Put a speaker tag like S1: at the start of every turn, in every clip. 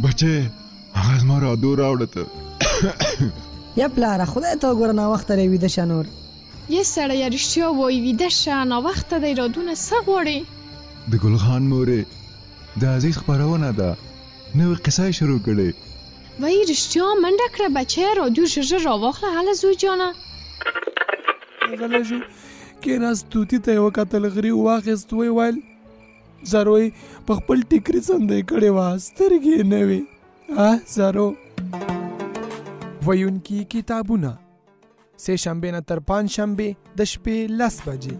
S1: بچې هغه زما رادو راوړه ته
S2: یا پلاره خدای ته وګوره ناوخته دی ویده شه نور
S3: یه سړی رښتیا وایي ویده شه ناوخته دی رادونه څه غواړې
S1: د ګل خان مورې د عزیز خپرونه ده نوې قصه یې شروع کړې
S3: وایي رښتیا منډه کړه بچی رادیو ژر ژر راواخله هله زوی جانه
S4: غلی شو کېناست توتي ته یې وکتل غري واخیست ویې ویل زروی په خپل ټیکري څنډۍ کړې وه سترګې یې نه وې زرو ویونکي کتابونه سه شنبې نه تر پنجشنبې د شپې 10 بجې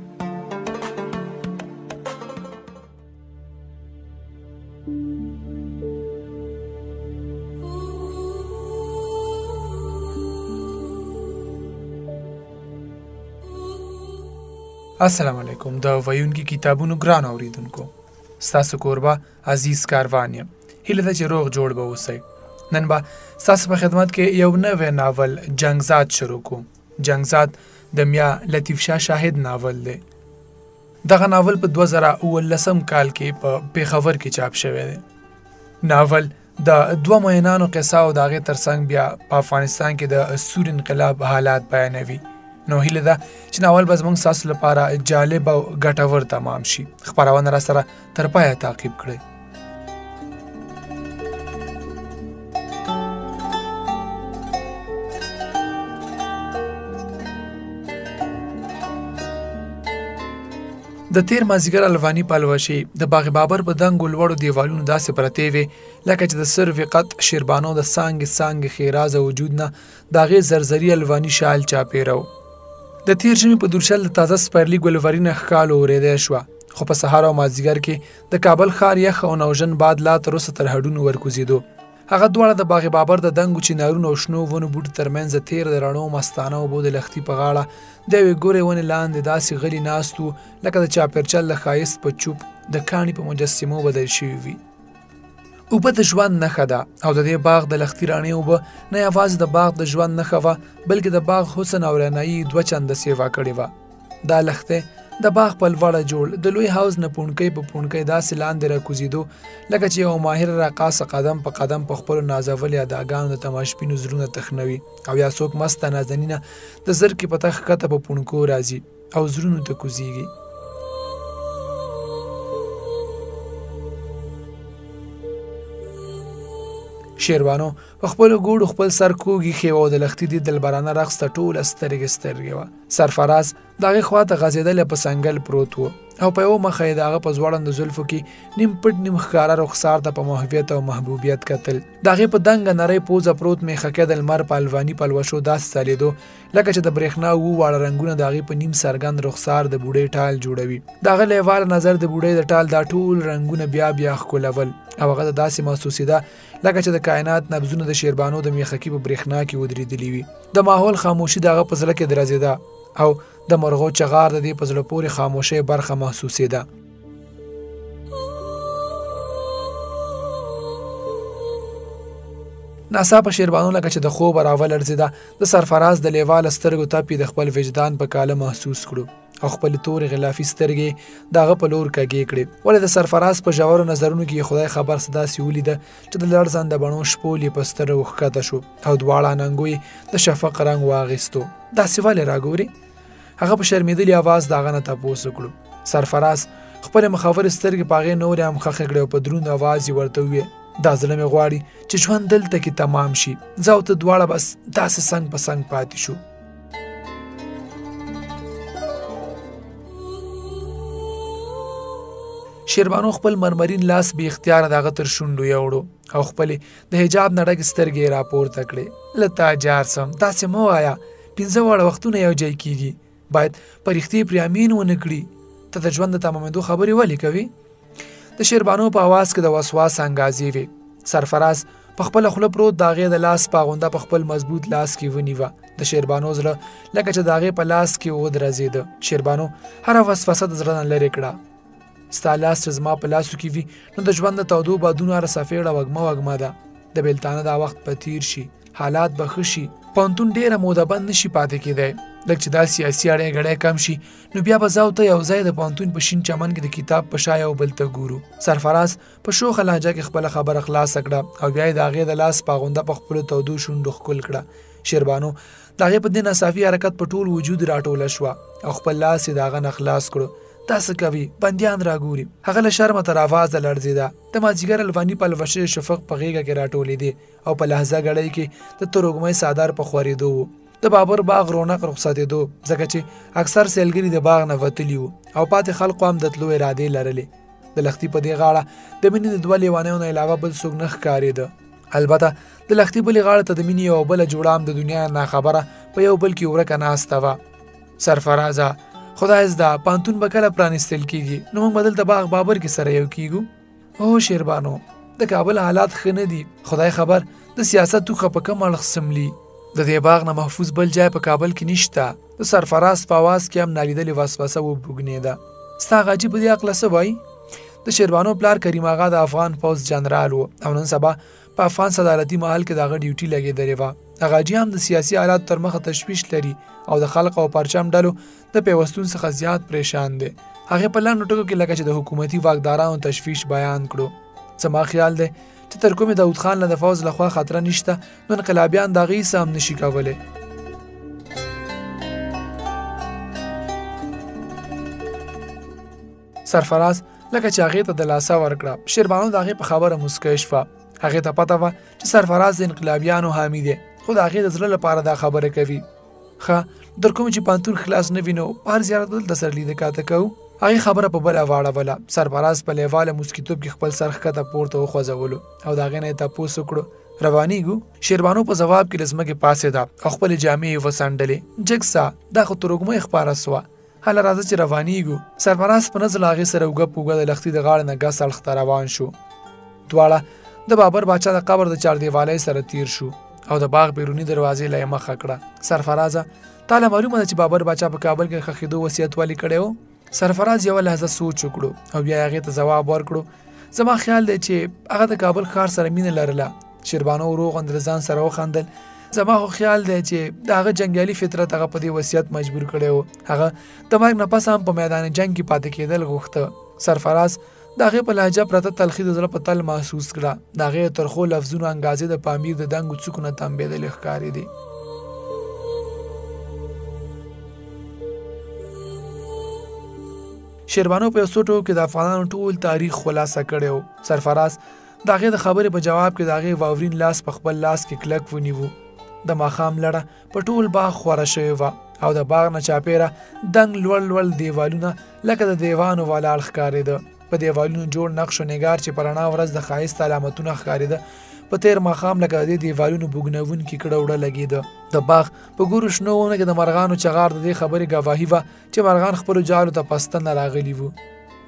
S4: السلام علیکم د ویونکي کتابونو ګران اوریدونکو ستاسو کوربه عزیز کاروان یم هیله ده چې روغ جوړ به اوسئ نن به ستاسو په خدمت کې یو نوی ناول جنګزاد شروع کوم جنګزاد د میا لطیف شاهد ناول دی دغه ناول په 2019 کال کې په پیښور کې چاپ شوی دی ناول د دوه مینانو قصه او د هغې ترڅنګ بیا په افغانستان کې د سور انقلاب حالات بیانوي نو هیله ده چې ناول به زموږ ستاسو لپاره جالب او ګټور تمام شي خپرونه را سره تر پایه تعقیب کړئ د تیر مازیګر الوانی پلوشي د باغ بابر په دنګو لوړو دیوالونو داسې پرتې وي لکه چې د سر وقت شیربانو د سانګ خیراز وجود نه د هغې زرزري الوانی شال چاپېره و د تیر ژمي په دورشل د تازه سپرلي ګلورینه ښکال اورېدی شوه خو په سهار او مازدیګر کې د کابل ښار یخ او نوژن باد لا تر اوسه تر هډونو ورکوزېدو هغه دواړه د باغ بابر د دنګو چنارونو او شنو ونو بوټو ترمنځ د تیر د رڼو مستانه اوبو د لښتي په غاړه د یوې ګورې ونې لاندې داسې غلي ناست وو لکه د چاپېرچل د ښایست په چوپ د کاڼي په مجسمو بدل شوي وي اوبه د ژوند نښه ده او د دې باغ د لښتي راڼې اوبه نه یوازې د باغ د ژوند نښه وه بلکې د باغ حسن او رڼایي 2 چنده سیوا کړې وه دا لښتی د باغ په لوړه جوړ د لوی حوض نه پونډکۍ په پونډکۍ داسې لاندې راکوزېدو لکه چې یو ماهر رقاصه قدم په قدم په خپلو نازولو اداګانو د تماشبینو زړونه تخنوي او یا څوک مسته نازنینه د زرکې په تخ ښکته په پونډکو راځي او زړونو ته کوزیږي شیربانو په خپلو ګوډو خپل سر کوږي ښې و او د لښتي دې دلبرانه رقص ته ټوله سترګې وه سرفراز د هغې خواته غځېدلی په سنګل پروت و او په یوه مخه یې د هغه په ځوړندو زلفو کې نیم پټ نیم ښکاره رخسار ته په محبوبیت او محبوبیت کتل د هغې په دنګه نرۍ پوزه پروت میخکې د لمر په الواني پلوشو داسې ځلېدو لکه چې د برېښنا واړه رنګونه د هغې په نیم څرګند رخسار د بوډۍ ټال جوړوي د هغه لیواله نظر د بوډۍ د ټال دا ټول رنګونه بیا ښکلول او هغه د داسې محسوسېده لکه چې د کائنات نبضونه د شیربانو د میخکي په برېښنا کې ودرېدلي وي د ماحول خاموشي د هغه په زړه کې درزېده او د مرغو چغار د دې په زړه پورې خاموشۍ برخه محسوسېده ناڅاپه شیربانو لکه چې د خوب راولړزېده د سرفراز د لیواله سترګو تپ یې د خپل وجدان په کاله محسوس کړو او خپلې تورې غلافي سترګې د هغه په لور کږې کړې ولې د سرفراز په ژورو نظرونو کې خدای خبر څه داسې ولیده چې د لړزانده بڼو شپول یې په سترګو ښکته شو او دواړه اننګو یې د شفق رنګ واخیستو داسې ولې راګورې هغه په شرمېدلي اواز د هغه نه تپوس وکړو سرفراز خپلې مخاورې سترګې په هغې نورې هم ښخې کړې او په دروند اواز یې ورته وویل دا زړه مې غواړي چې ژوند دلته کې تمام شي زه او ته دواړه بس داسې څنګ په څنګ پاتې شو شیربانو خپل مرمرین لاس بې اختیاره د هغه تر شونډو یوړو او خپلې د حجاب نه ډکې سترګې یې راپورته کړې له تا جار سم داسې مه وایه 15 واړه وختونه یو ځای کېږي باید په رښتې پرې امین ونه کړي ته د ژوند د تمامېدو خبرې ولې کوي د شیربانو په اواز کې د وسواس انګازې وې سرفراز په خپله خوله پروت د هغې د لاس پاغونده په خپل مضبوط لاس کې ونیوه د شیربانو زړه لکه چې د هغې په لاس کې ودرزېده شیربانو هره وسوسه د زړه نه لرې کړه ستا لاس چې زما په لاسو کې وي نو د ژوند د تودو بادونو هره څپېړه وږمه ده د بېلتانه دا وخت به تیر شي حالات به ښه شي پوهنتون ډېره موده بند نه شي پاتې کېدی لکه چې دا سیاسي اړې غړې کم شي نو بیا به زاو ته یو ځای د پانتون په شین چمن کې د کتاب په شا یو بل ته ګورو. سرفراز په شوخه لهجه کې خپل خبره خلاص کړه او بیا یې د هغې د لاس پاغونده په خپلو تودو شونډو ښکل کړه. شیربانو د هغې په دې ناڅاپي حرکت په ټول وجود راټوله شوه او خپل لاس یې د هغه نه خلاص کړو. دا څه کوي؟ بندیان راګوري. هغه له شرمه تر آوازه لړزېده. د مازدیګر الواني پلوشې شفق په غېږه کې راټولېدې او په لحظه ګړۍ کې د تروږمۍ څادر په خورېدو و. د بابر باغ رونق رخصتېدو ځکه چې اکثر سیلګري د باغ نه وتلي وو او پاتې خلکو هم د تلو ارادې لرلې. د لښتي په دې غاړه د مینې د دوه لیوانیو نه علاوه بل څوک نه ښکارېده. البته د لښتي بلې غاړه ته د مینې یوه بله جوړه هم د دنیا ناخبره په یو بل کې ورکه ناسته وه. سرفرازه خدای زده پانتون به کله پرانیستل کېږي نو موږ به دلته باغ بابر کې سره یو کېږو. او شیربانو د کابل حالات ښه نه دي. خدای خبر د سیاست توخه په کوم اړخ سملي. د دې باغ نه محفوظ بل ځای په کابل کې نشته. د سرفراز په اواز کې هم نالیدلې وسوسه وبوږنېده. ستا غاجي په دې هکله څه وایي؟ د شیربانو پلار کریم آغا د افغان پوځ جنرال و او نن سبا په افغان صدارتي محل کې د هغه ډیوټي لګېدلې وه. هغاجي هم د سیاسي حالاتو تر مخه تشویش لري او د خلق او پرچم ډلو د پیوستون څخه زیات پریشان دی. هغې په لنډو ټکو کې لکه چې د حکومتي واکدارانو تشویش بیان کړو. زما خیال دی چې تر کومې داود خان له د فوز لخوا خطره نشته نو انقلابیان د هغې څه هم نشي کولی. سرفراز لکه چې هغې ته د لاسه ورکړه. شیربانو د هغې په خبره مسکی شوه. هغې ته پته وه چې سرفراز د انقلابیانو حامی دی خو د هغې د زړه لپاره دا خبره کوي. ښه در کوم چې پانتون خلاص نه وي نو په هر زیارت دلته سره لیده کاته کوو. هغې خبره په بله واړوله. سرفراز په لیواله موسکیتوب کې خپل سر ښکته پورته وخوځولو او د هغې نه یې تپوس وکړو روانېږو. شیربانو په ځواب کې له ځمکې پاڅېده او خپلې جامې یې وڅنډلې. جګسا دا خو تروږمۍ خپاره سوه. هله راځه چې روانېږو. سرفراز په نزل هغې سره اوږه په اوږه د لښتي د غاړې نه ګس اړخ ته روان شو. دواړه د بابر باچا د قبر د چاردیوالۍ سره تیر شو او د باغ بیروني دروازې له یې مخه کړه. سرفرازه تا له معلومه ده چې بابر باچا په کابل کې ښخېدو وصیت ولې کړی و؟ سرفراز یوه لحظه سوچ وکړو او بیا یې هغې ته ځواب ورکړو. زما خیال دی چې هغه د کابل ښار سره مینه لرله. شیربانو ورو غوندې د ځان سره وخندل. زما خو خیال دی چې د هغه جنګیالي فطرت هغه په دې وصیت مجبور کړی و. هغه د مرګ نه پس هم په میدان جنګ کې پاتې کېدل غوښته. سرفراز د هغې په لهجه پرته تلخي د زړه په تل محسوس کړه. د هغې ترخو لفظونو انګازې د پامیر د دنګو څوکو نه تمبېدلې ښکارېدې. شیربانو په یو څو ټکو کې د افغانانو ټول تاریخ خلاصه کړی و. سرفراز د هغې د خبرې په جواب کې د هغې واورین لاس په خپل لاس کې کلک ونیو. د ماښام لړه په ټول باغ خوره شوې وه او د باغ نه چاپېره دنګ لوړ لوړ دیوالونه لکه د دیوانو ولاړ ښکارېده. په دیوالونو جوړ نقش و نګار چې په رڼا ورځ د ښایست علامتونه ښکارېده په تېر ماښام لکه د دې دیوالونو بوږنوونکي کړه وړه لګېده. د باغ په ګورو شنو ونه کې د مرغانو چغار د دې خبرې ګواهي وه چې مرغان خپلو جالو ته په ستنه راغلي وو.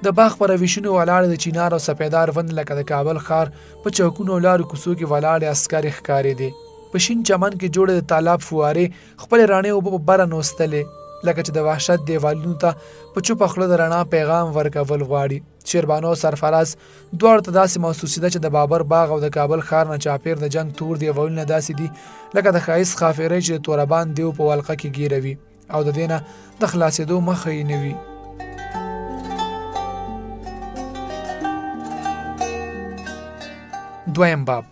S4: د باغ په رویشونو ولاړې د چینار او سپیدار ون لکه د کابل ښار په چوکونو او لارو کوڅو کې ولاړې عسکرې ښکارېدې. په شین چمن کې جوړې د تالاب فوارې خپلې رڼې اوبه په بره نوستلې لکه چې د وحشت دیوالونو ته په چوپه خوله د رڼا پیغام ورکول غواړي. شیربانو او سرفراز دواړو ته داسې محسوسېده چې د بابر باغ او د کابل ښار نه چاپېر د جنګ تور دیوالونه داسې دي لکه د ښایست خافرۍ چې د توربان دیو په ولقه کې ګیروي او د دې نه د خلاصېدو مخه یې نه وي. دویم باب.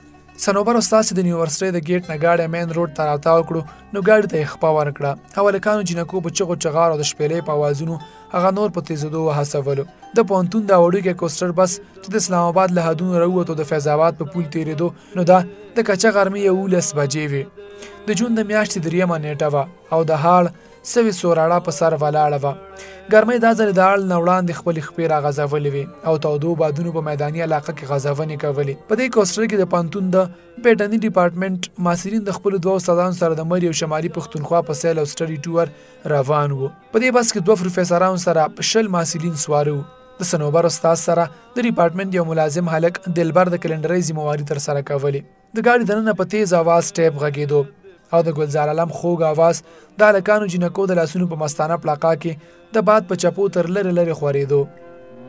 S4: سنوبر استاد چې د یونیورسټۍ د ګیټ نه ګاډی مین روډ ته راتاو کړو نو ګاډي ته یې خپه ورکړه. هلکانو جینکو په چغو چغار او د شپېلۍ په اوازونو هغه نور په تیزېدو وهڅولو. د پوهنتون دا وړوکی کوسټر بس چې د اسلام آباد له حدونو راووت او د فیض آباد په پول تېرېدو نو دا د کچه غرمې 11 بجې وې. د جون د میاشتې 3 نیټه وه او د هاړ سوي سوراړه په سر ولاړه وه. ګرمۍ دا ځل د اړ نه وړاندې خپلې خپې راغځولې وې او تودو بادونو په میداني علاقه کې غځونې کولې. په دې کوسټر کې د پوهنتون د بیټني ډپارټمنټ محصلین د خپلو 2 استادانو سره د مري او شمالي پښتونخوا په سیل او سټډي ټور روان وو. په دې بس کې 2 پروفیسورانو سره 20 محصلین سواره وو. د سنوبر استاد سره د ډپارټمنټ یو ملازم هلک دلبر د کلندرۍ ذمواري تر سره کولې. د ګاډي دننه په تیز اواز ټیپ غږېدو او د ګلزار علم خوږ اواز د هلکانو جینکو د لاسونو په مستانه پلاقا کې د باد په چپو تر لرې لرې خورېدو.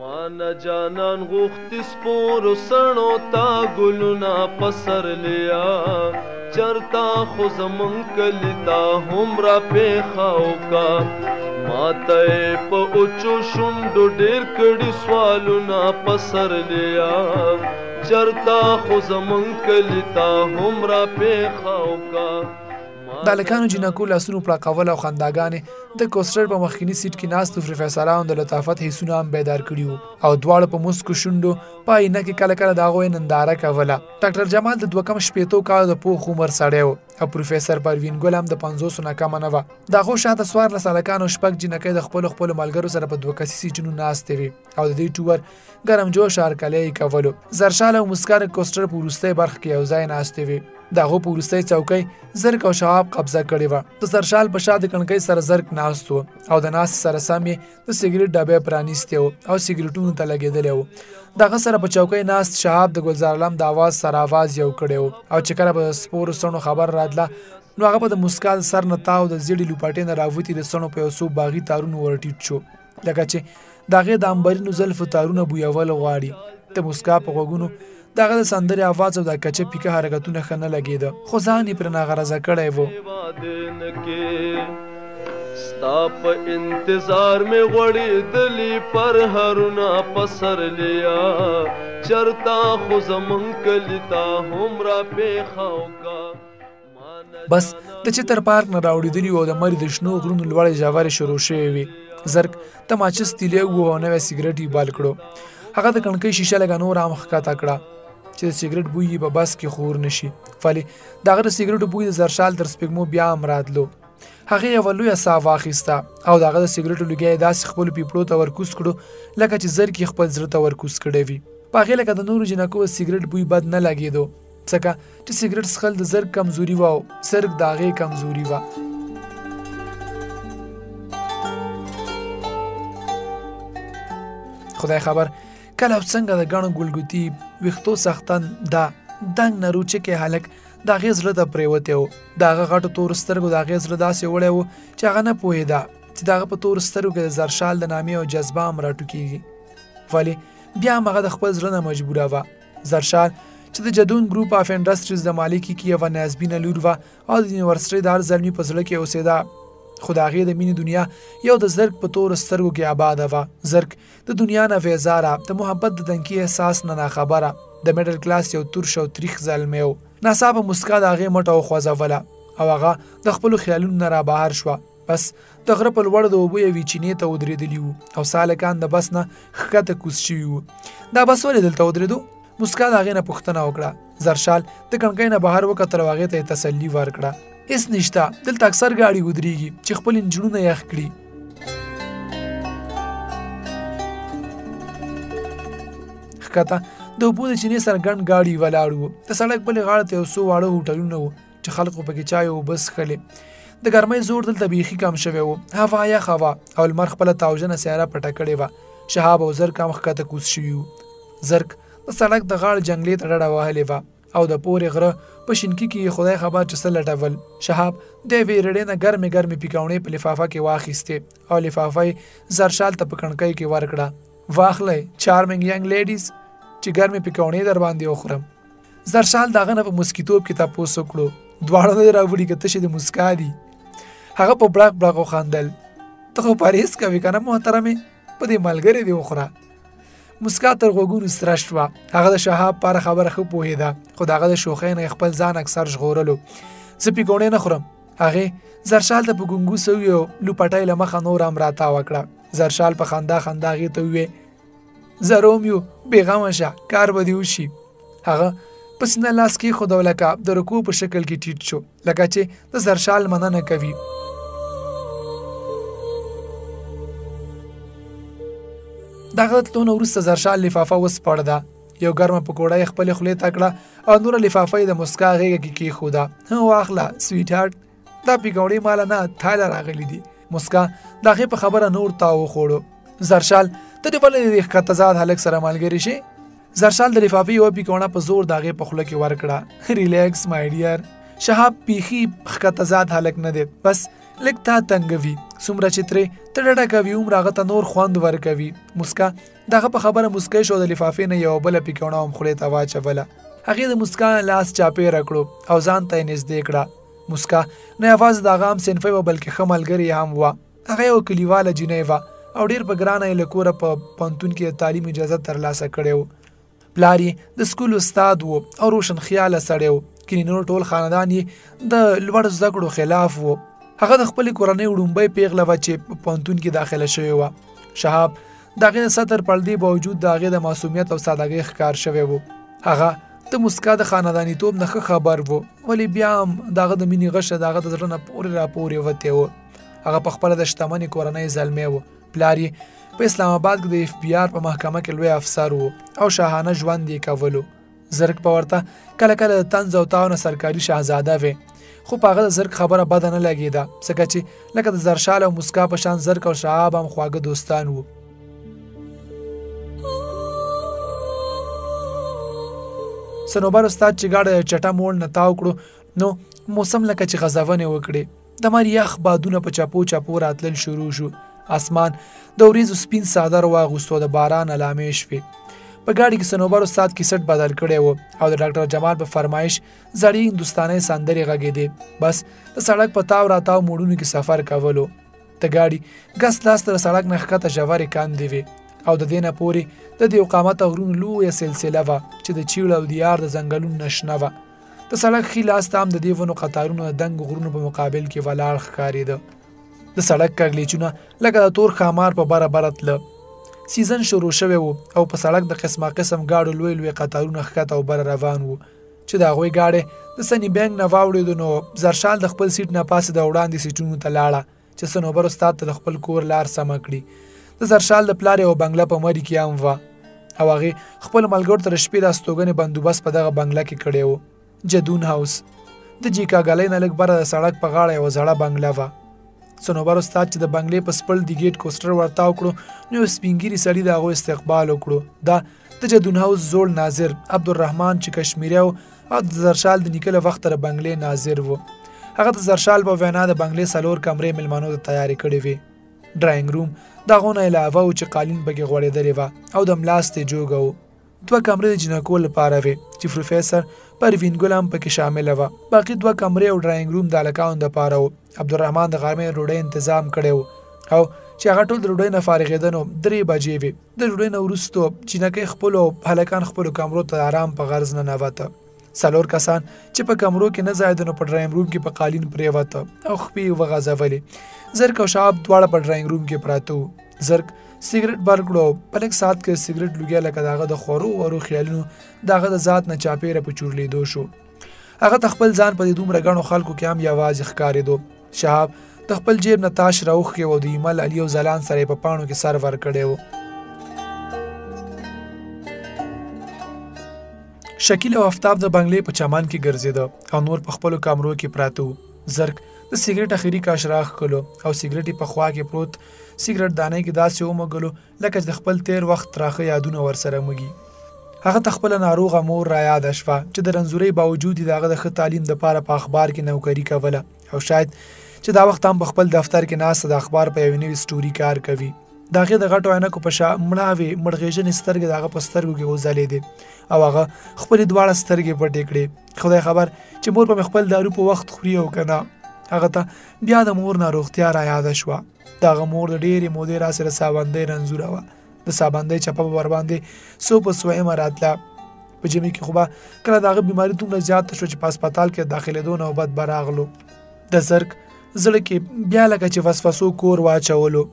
S5: ما نه جانان غوښتي سپورو سڼو تا ګلونه په سر لیا چرتا خو زمون کلی تا هم را پیخاو کا ماته په اوچو شونډو ډېر کړي سوالونه په سر لیا چرتا خو زمون کلی تا هم را پیخاو کا
S4: د هلکانو جینکو لاسونو پړقول او خنداګانې د کوسټر په مخکیني سیټ کې ناستو پروفیسرانو د لطافت حسونه هم بیدار کړي وو او دواړه په مسکو شونډو په آینه کې کله کله د هغوی ننداره کوله. ډاکټر جمال د 2 کم شپېتو کالو د پوخ عمر سړی و او پروفیسر پروین ګل هم د 50 نه کمه نه وه. د هغو شاته 14 هلکانو شپږ جینکۍ د خپلو ملګرو سره په 2 کسي سیټونو ناستې وې او د دې ټور ګرم جوش هرکلی یې کولو. زرشال او مسکا د کوسټر په وروستۍ برخه کې یو ځای ناستې وې. د هغو په وروستۍ څوکۍ زرک او شهاب قبضه کړې وه. د سرشال په شا د کڼکۍ سره زرک ناست و او د ناست سره سم یې د سګرټ ډبې پرانیستې و او سګرټونو ته لګېدلی و. د هغه سره په چوکۍ ناست شهاب د ګلزار علم د اواز سره اواز یو کړی و او چې کله به سپورو سڼو خبر راتله نو هغه به د مسکا د سر نه تاو د زیړې لوپټې نه راوتي د سڼو په یو څو باغي تارونو ورټیټ شو لکه چې د هغې د امبرینو زلفو تارونه بویول غواړي. د مسکا په غوږونو د هغه د سندرې اواز او د کچه پیکه حرکتونه ښه نه لګېده خو ځان یې پرې ناغرضه کړی و.
S5: ستا په انتظار مې غوړېدلي پر هرونه په سر لیا چرتا خو زمون کلي تا هم را پیښاو کا.
S4: بس د چتر پارک نه راوړېدلي او د مري د شنو غرونو لوړې ژورې شروع شوې وې. زرک ته ماچس تیلی و او نوی سګرټ یې بل کړو. هغه د کڼکۍ شیشه لږه نور هم ښکته کړه چې د سګرټ بوی یې په بس کې خور نشي. ولې د هغه د سګرټو بوی د زرشال تر سپېږمو بیا هم راتلو. هغې یوه لویه ساه واخیسته او د هغه د سګرټو لوګی یې داسې خپلو پیپړو ته ورکوز کړو لکه چې زرک یې خپل زړه ته ورکوز کړی وي. په هغې لکه د نورو جینکو د سګرټ بوی بد نه لګېدو ځکه چې سګرټ څښل د زرک کمزوري وه او زرک د هغې کمزوري وه. خدای خبر کله او څنګه د ګڼو ګلګوتي ویښتو سختن دا دنګ نرو چکې هلک د هغې زړه ته پرېوتی و. د هغه غټو تورو سترګو د هغې زړه داسې وړی و چې هغه نه پوهېده چې د هغه په تورو سترګو کې د زرشال د نامې او جذبه هم راټوکېږي. ولې بیا هم هغه د خپل زړه نه مجبوره وه. زرشال چې د جدون ګروپ اف انډسټریز د مالکي کې یوه نازبینه لور وه او د یونیورسټۍ د هر زلمي په زړه کې اوسېده خو د هغې د مینې دنیا یو د زرک په تورو سترګو کې آباده وه. زرک د دنیا نه بیزاره د محبت د دنکي احساس نه ناخبره د میډل کلاس یو تورش او تریخ زلمی و. ناڅاپه مسکا د هغې مټه وخوځوله او هغه د خپلو خیالونو نه رابهر شوه. بس د غره په لوړ د اوبو یوې چینې ته ودرېدلي وو او سالکان د بس نه ښکته کوز شوي وو. دا بس ولې دلته ودرېدو؟ مسکا د هغې نه پوښتنه وکړه. زرشال د کڼکۍ نه بهر وکتل او هغې ته یې تسلي ورکړه. هېڅ نشته، دلته اکثر ګاډي ودرېږي چې خپل انجنونه یخ کړي. ښکته د اوبو د چینې سره ګڼ ګاډي ولاړ وو. د سړک بلې غاړې ته یو څو واړه هوټلونه وو چې خلکو پکې چای او اوبه څښلې. د ګرمۍ زور دلته بیخي کم شوی و. هوا یخه وه او لمر خپله تاوجنه سیاره پټه کړې وه. شهاب او زرک هم ښکته کوز شوي وو. زرک د سړک د غاړې جنګلې ته ډډه وهلې وه او د پورې غره په شینکي کې خدای خبر چې څه لټول. شهاب د یوې رډې نه ګرمې پیکاونې په لفافه کې واخیستې او لفافه یې زرشال ته په کڼکۍ کې ورکړه. واخلئ چارمینګ ینګ لیډیز چې ګرمې پیکاونې در باندې وخورم. زرشال د هغه نه په مسکیتوب کې تپوس وکړو. دواړه نه راوړي که تشې د مسکا دي. هغه په بړق بړق وخندل. ته خو پرهیز کوې که نه محترمې؟ په دې ملګرې دې وخوره. مسکا تر غوږونو سره شوه. هغه د شهاب په هره خبره ښه پوهېده خو د هغه د شوخۍ نه خپل ځان اکثر ژغورلو. زه پیکاونې نه خورم. هغې زرشال ته په ګونګوس وویې او لوپټۍ له مخه نور هم راتاوه کړه. زرشال په خندا هغې ته وویې زه روم یو بېغمه شه کار به دې وشي. هغه په سینه لاس کېښود او لکه د رکوع په شکل کې ټیټ شو لکه چې د زرشال مننه کوي. د هغه د تلو نه وروسته زرشال لفافه وسپړده. یو ګرمه پکوړه یې خپلې خولې ته کړه او نوره لفافه یې د مسکا غېږه کې کېښوده. واخله سویټ هارټ، دا پیکاوړې ماله نه تاله راغلي دي. مسکا د هغې په خبره نور تاو وخوړو. زرشال ته دې ولې د کتزاد هلک سره ملګري شي؟ زرشال د لفافې یوه پیکاونه په زور د هغې په خوله کې ورکړه. ریلیکس مای ډیر. شهاب بیخي کتزاد هلک نه دی، بس لږ تا تنګوي. څومره چې ترې ته ډډه کوي هومره هغه ته نور خوند ورکوي. مسکا د هغه په خبره مسکی شو. د لفافې نه یوه بله پیکاونه هم خولې ته واچوله. هغې د مسکا لاس چاپېره کړو او ځان ته یې نږدې کړه. مسکا نه یوازې د هغه هم صنفۍ وه بلکې ښه ملګرې هم وه. هغه یو کلیواله جینۍ وه او ډېر په ګرانه یې له کوره په پوهنتون کې د تعلیم اجازه ترلاسه کړی و. پلار یې د سکول استاد و او روشن خیاله سړی و. کینې نور ټول خاندان یې د لوړ زده کړو خلاف و. هغه د خپلې کورنۍ وړومبۍ پیغله وه چې په پوهنتون کې داخله شوې وه. شهاب د هغې د ستر پردې باوجود د هغې د معصومیت او سادګۍ ښکار شوی و. هغه د مسکا د خاندانیتوب نه ښه خبر و، ولې بیا هم د هغه د مینې غشه د هغه د زړه نه پورې راپورې وتی و. هغه پخپله د شتمنې کورنۍ زلمی و. پلار یې په اسلام آباد کې د FBI په محکمه کې لوی افسر و او شاهانه ژوند یې کولو. زرک په ورته کله کله د طنز او تاو نه سرکاري شهزاده وې، خو په هغه د زرک خبره بده نه لګېده، ځکه چې لکه د زرشال او مسکا په شان زرک او شهاب هم خواږه دوستان وو. صنوبر استاد چې ګاډه چټه موړ نه تاو کړو نو موسم لکه چې غزونې وکړې. د مر یخ بادونه په چپو چپو راتلل شروع شو. اسمان د وریځو سپین څادر واغوستو، د باران علامې شوې. په ګاډي کې صنوبر استاد کیسټ بدل کړی و او د ډاکټر جمال په فرمایش زړې هندوستاني سندرې غږېدې. بس د سړک په تاو راتاو موډونو کې سفر کولو. د ګاډي ګس لاس تر سړک نه ښکته ژورې کاندې وې او د دې نه پورې د دې قامته غرونو لویه سلسله وه چې د چیړ او د یار د ځنګلونو نه شنه وه. د سړک ښي لاس ته هم د دې ونو قطارونو د دنګو غرونو په مقابل کې ولاړ ښکارېده. د سړک کږلېچونه لکه د تور ښامار په بره بره تله. سیزن شروع شوی و او په سړک د قسمه قسم ګاډو لوی لوی قطارونه ښکته او بره روان وو چې د هغوی ګاډی د سني بینک نه واوړېدو نو زرشال د خپل سیټ نه پاسې د وړاندې سیټونو ته لاړه چې صنوبر استاد ته د خپل کور لار سمه کړي. د زرشال د پلار یوه بنګله په مری کې هم وه او هغې خپل ملګرو ته د شپې د استوګنې بندوبست په دغه بنګله کې کړی و. جدون هاوس د جیکا ګلۍ نه لږ بره د سړک په غاړه یوه زړه بنګله وه. صنوبر استاد چې د بنګلې په سپل د ګیټ کوسټر ورتاو کړو نو یو سپینګیري سړي د هغوی استقبال وکړو. دا د جدون هاوس زوړ ناظر عبدالرحمن چې کشمیری و او د زرشال د نیکه له وخته د بنګلې ناظر و. هغه د زرشال په وینا د بنګلې 4 کمرې میلمنو ته تیارې کړې وې. ډراینګ روم د هغو نه علاوه و چې قالین پکې غوړېدلې وه او د ملاستې جوګه و. 2 کمرې د جنکو لپاره وې چې پروفیسر پروین ګل هم پکې شامله وه. باقي 2 کمرې او ډراینګ روم د هلکانو دپاره و. عبدالرحمن د غرمې ډوډۍ تنظیم کړی و او چې هغه ټول د ډوډۍ نه فارغېده نو 3 بجې وې. د ډوډۍ نه وروستو چینکۍ خپلو او هلکان خپلو کمرو ته آرام په غرض ننوته. 4 کسان چې په کمرو کې نه ځایېده نو په ډراینګ روم کې په قالین پرېوته او خپې یې وغځولې. زرک او شهاب دواړه په ډراینګ روم کې پراته وو. زرک سیګرټ بر کړو، په لږ ساعت کې سیګرټ لوګیا لکه د هغه د خورو ورو خیالونو د هغه د ذات نه چاپېره په چورلېدو شو. هغه د خپل ځان په دې دومره ګڼو خلکو کې هم یوازې ښکارېدو. شهاب د خپل جیب نه تاش راوښکې و او د ایمل علي او ځلان سره یې په پاڼو کې سر ورکړی و. شکیل او آفتاب د بنګلې په چمن کې ګرځېده او نور په خپلو کمرو کې پراته وو. زرک د سیګرټ اخري کاش راښکلو او سیګرټ یې په خوا کې پروت سیګرټ دانۍ کې داسې ومږلو لکه چې د خپل تیر وخت تراخه یادونه ورسره مږي. هغه ته خپله ناروغه مور رایاده شوه چې د رنځورۍ باوجود یې د هغه د ښه تعلیم دپاره په اخبار کې نوکري کوله او شاید چې دا وخت هم په خپل دفتر کې ناسته د اخبار په یوې نوې سټوري کار کوي. د هغې د غټو عینکو په شا مړاوې مړغېژنې سترګې د هغه په سترګو کې وځلېدې او هغه خپلې دواړه سترګې پټې کړې. خدای خبر چې مور به مې خپل دارو په وخت خوري او که نه. هغه ته بیا د مور ناروغتیا رایاده شوه. د هغه مور د ډېرې مودې راسره سابندۍ رنځوره وه. د سابندۍ چپه به ورباندې 100 په 100 راتله. په ژمي کې خو به کله د هغه بیماري دومره زیاته شوه چې په هسپتال کې داخلېدو نوبت به راغلو. د زرک زړه کې بیا لکه چې وسوسو کور واچولو.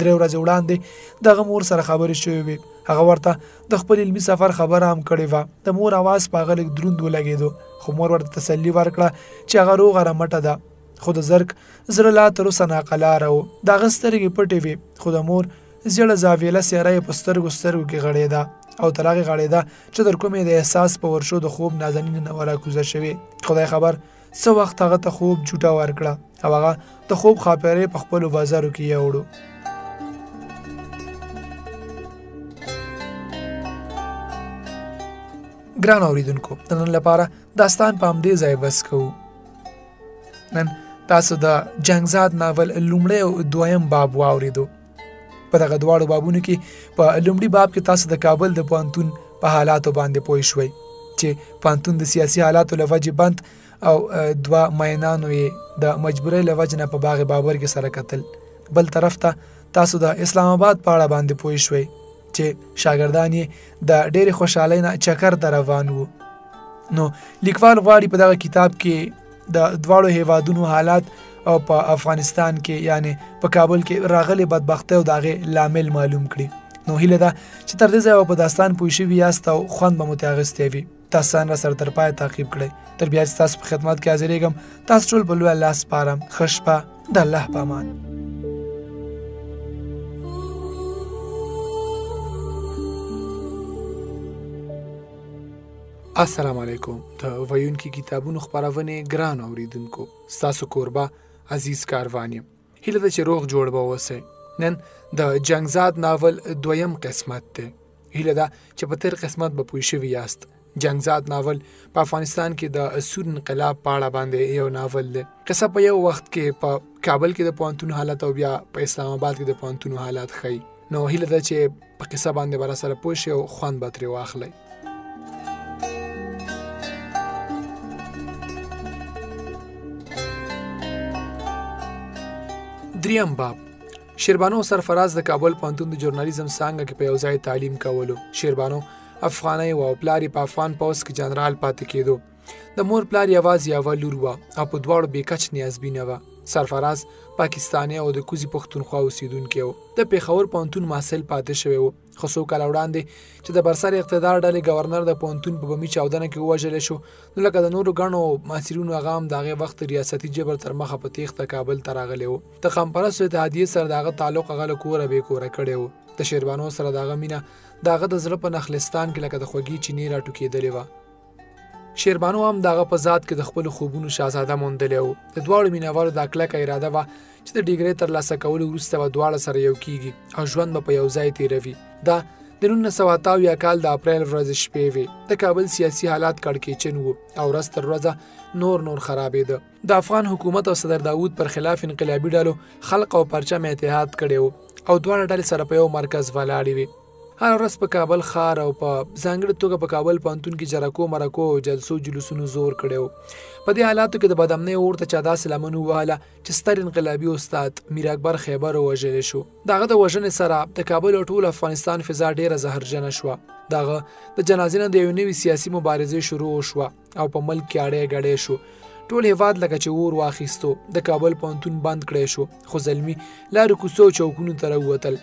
S4: 3 ورځې وړاندې د هغه مور سره خبرې شوې وې. هغه ورته د خپل علمي سفر خبره هم کړې وه. د مور اواز په هغه لږ دروند ولګېدو خو مور ورته تسلي ورکړه چې هغه روغه رمټه ده. خو د زرک زړه لا تر اوسه ناقلاره و. د هغه سترګې پټې وې خو د مور زیړه زاویله څېره یې په سترګو کې غړېده او تر هغې غړېده چې تر کومې د احساس په ورشو د خوب نازنین نه وراکوزه شوې. خدای خبر څه وخت هغه ته خوب جوټه ورکړه او هغه د خوب خاپیرې په خپلو وزرو کې یوړو. ګران اوریدونکو، د نن لپاره داستان په همدې ځای بس کوو. نن تاسو د جنګزاد ناول لومړی او 2یم باب واورېدو. په دغه دواړو بابونو کې په لومړي باب کې تاسو د کابل د پوهنتون په حالاتو باندې پوه شوئ چې پانتون د سیاسي حالاتو له وجې بند او 2 مینانو یې د مجبورۍ له وجې نه په باغ بابر کې سره کتل. بل طرف ته تاسو د اسلام آباد په اړه باندې پوه شوئ چې شاګردان یې د ډېرې خوشحالۍ نه چکر ته روان وو. نو لیکوال غواړي په دغه کتاب کې د دواړو هیوادونو حالات او په افغانستان کې یعنی په کابل کې راغلي بدبختۍ او د هغې لامل معلوم کړي. نو هیله ده چې تر دې ځایه په داستان پوه شوي یاست او خوند به مو ترې اخیستی وي. تاسو را سره تر پایه تعقیب کړئ. تر بیا چې تاسو په خدمت کې حاضرېږم تاسو ټول په لوی الله سپارم. ښه شپه، د الله په امان. السلام علیکم. د ویونکي کتابونو خپرونې ګران اوریدونکو، ستاسو کوربه عزیز کاروان یم. هیله ده چې روغ جوړ به اوسئ. نن د جنګزاد ناول 2یم قسمت دی. هیله ده چې په تیر قسمت به پوه شوي یاست. جنګزاد ناول په افغانستان کې د سور انقلاب په اړه باندې یو ناول دی. قصه په یو وخت کې په کابل کې د پوهنتون حالت او بیا په اسلام آباد کې د پوهنتون حالات ښیي. نو هیله ده چې په قصه باندې به راسره پوه شئ او خوند به ترې واخلئ. دریم باب. شیربانو سرفراز د کابل پوهنتون د ژورنالیزم څانګه کې په یو ځای تعلیم کولو. شیربانو افغانۍ و او پلار یې په افغان پوځ کې جنرال پاتې کېدو. د مور پلار یوازې یوه لور وه او په دواړو بېکچ نیازبینه وه. سرفراز پاکستانی او د کوزي پښتونخوا اوسېدونکی و. د پېښور پوهنتون محصل پاتې شوی و. خو څو کاله وړاندې چې د برسر اقتدار ډلې ګورنر د پوهنتون په بمي چاودنه کې ووژلی شو، نو لکه د نورو ګڼو محصلینو هغه هم د هغې وخت ریاستي جبر تر مخه په تېښته کابل ته راغلی و. د قام پرستو اتحادیې سره د هغه تعلق هغه له کوره بې کوره کړی و. د شیربانو سره د هغه مینه د هغه د زړه په نخلستان کې لکه د خوږې چینې راټوکېدلې وه. شیربانو هم د هغه په ذات کې د خپلو خوبونو شهزاده موندلی و. د دواړو مینهوالو دا کلکه اراده وه چې د ډیګرۍ ترلاسه کولو وروسته به دواړه سره یو کېږي او ژوند به په یو ځای تېروي. دا د 1978 کال د اپریل ورځې شپې وې. د کابل سیاسي حالات کړکېچن وو او ورځ تر ورځه نور خرابېده. د افغان حکومت او صدر داود پر خلاف انقلابي ډلو خلق او پرچم اتحاد کړی و او دواړه ډلې سره په یو مرکز ولاړې وې. هر ورځ په کابل ښار او په ځانګړې توګه په کابل پوهنتون کې جرقو مرکو او جلسو جلوسونو زور کړی و. په دې حالاتو کې د بدامنۍ اور ته چا داسې لمن ووهله چې ستر انقلابي استاد میر اکبر خیبر ووژلی شو. د هغه د وژنې سره د کابل او ټول افغانستان فضا ډېره زهرجنه شوه. د هغه د جنازې نه د یو نوي سیاسي مبارزې شروع شوه او په ملک کې اړی ګډی شو. ټول هیواد لکه چې اور واخیستو. د کابل پوهنتون بند کړی شو، خو زلمي لارو کوڅو او چوکونو ته راووتل.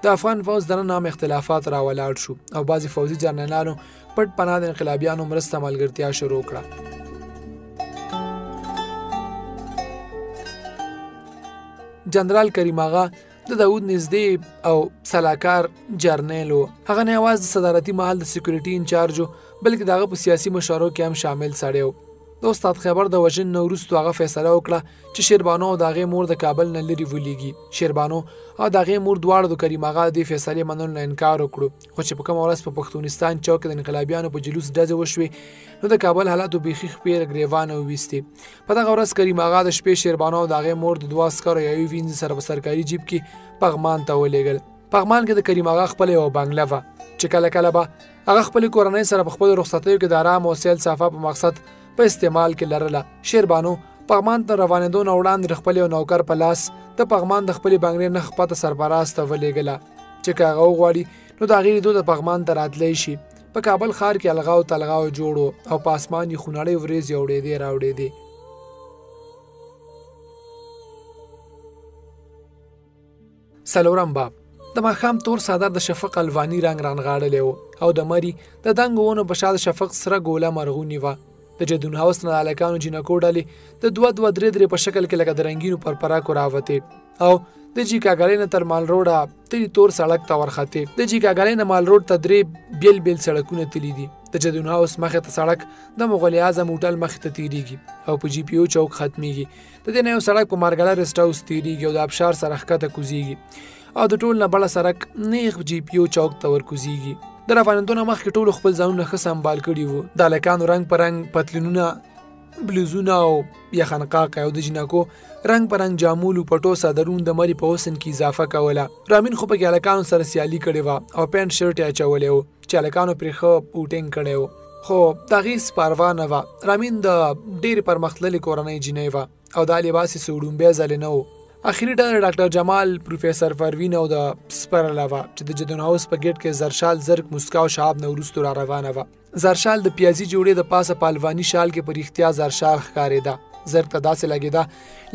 S4: د افغان پوځ دننه هم اختلافات راولاړ شو او بعضې پوځي جنرالانو پټ پناه د انقلابیانو مرسته ملګرتیا شروع کړه. جنرال کریم آغا د داود نږدې او سلاکار جرنیل و. هغه نه یوازې د صدارتي محل د سیکورټي انچارج و بلکې د هغه په سیاسي مشورو کې هم شامل سړی و. د استاد خیبر د وژنې نه وروستو هغه فیصله وکړه چې شیربانو او د هغې مور د کابل نه لرې ولیږي. شیربانو او د هغې مور دواړو د کریم آغا د دې فیصلې منلو نه انکار وکړو. خو چې په کومه ورځ په پښتونستان چوک کې د انقلابیانو په جلوس ډزې وشوې نو د کابل حالاتو بیخي خپې ګریوانه وویستې. په دغه ورځ کریم آغا د شپې شیربانو او د هغې مور د 2 عسکرو یوې وینځې سره په سرکاري جیب کې پغمان ته ولېږل. پغمان کې د کریم آغا خپله یوه بنګله وه چې کله کله به هغه خپلې کورنۍ سره په خپلو رخصتیو کې د آرام او سیل صافه په مقصد په استعمال کې لرله. شیربانو پغمان ته روانېدو نه وړاندې د خپل یو نوکر په لاس د پغمان د خپلې بنګلې نښ پته سربراز ته ولېږله چې که هغه وغواړي نو د هغې لیدو د پغمان ته راتلی شي. په کابل ښار کې الغاو تلغاو جوړ او په اسمان یې خونړۍ ورېځې اوړېدې راوړېدې. څلورم باب. د ماښام تور څادر د شفق الواني رنګ رانغاړلی و او د مري د دنګو ونو په شا د شفق سره ګوله مرغونې وه. د جدون هاوس نه د هلکانو جینکو ډلې د 2 3 په شکل کې لکه د رنګینو پر پراکو راوتې او د جیکاګلۍ نه تر مال روډه تلي تور سړک ته ورختې. د جیکاګلۍ نه مال روډ ته 3 بیل بیل سړکونه تلي دي. د جدون هاوس مخې ته سړک د مغل اعظم هوټل مخې ته تیریږي او په جی پی او چوک ختمیږي. د دې نه یو سړک په مارګله ریسټ هاوس تیریږي او د ابشار سره ښکته کوزیږي او د ټول نه بله سړک نیغ جی پی او چوک ته ورکوزیږي. د روانېدو نه مخکې ټولو خپل ځانونه ښه سنبال کړي وو. د هلکانو رنګ په رنګ پتلونونه، بلوزونه او یخنقاقه او د جینکو رنګ په رنګ جامولو پټو صدرون د مري په حسن کې اضافه کوله. رامین خو پکې هلکانو سره سیالي کړې وه او پینټ شرټ یې اچولی و چې هلکانو پرې ښه اوټینګ کړی و. خو دغه سپاروا نه و. رامین د ډېر پرمختللي کورنۍ جنۍ و او د لباس سوډومبه ځل نه و. اخیری ډاکټر جمال پروفیسور پروین او د سپرلا و چې د جدون هاوس په گیټ کې زرشال زرک مسکا او شهاب نورستو را روانه و. زرشال د پیازي جوړې د پاسه پالوانی شال کې پر اختیار زرشال ښکارېده. زرک ته داسې لګېده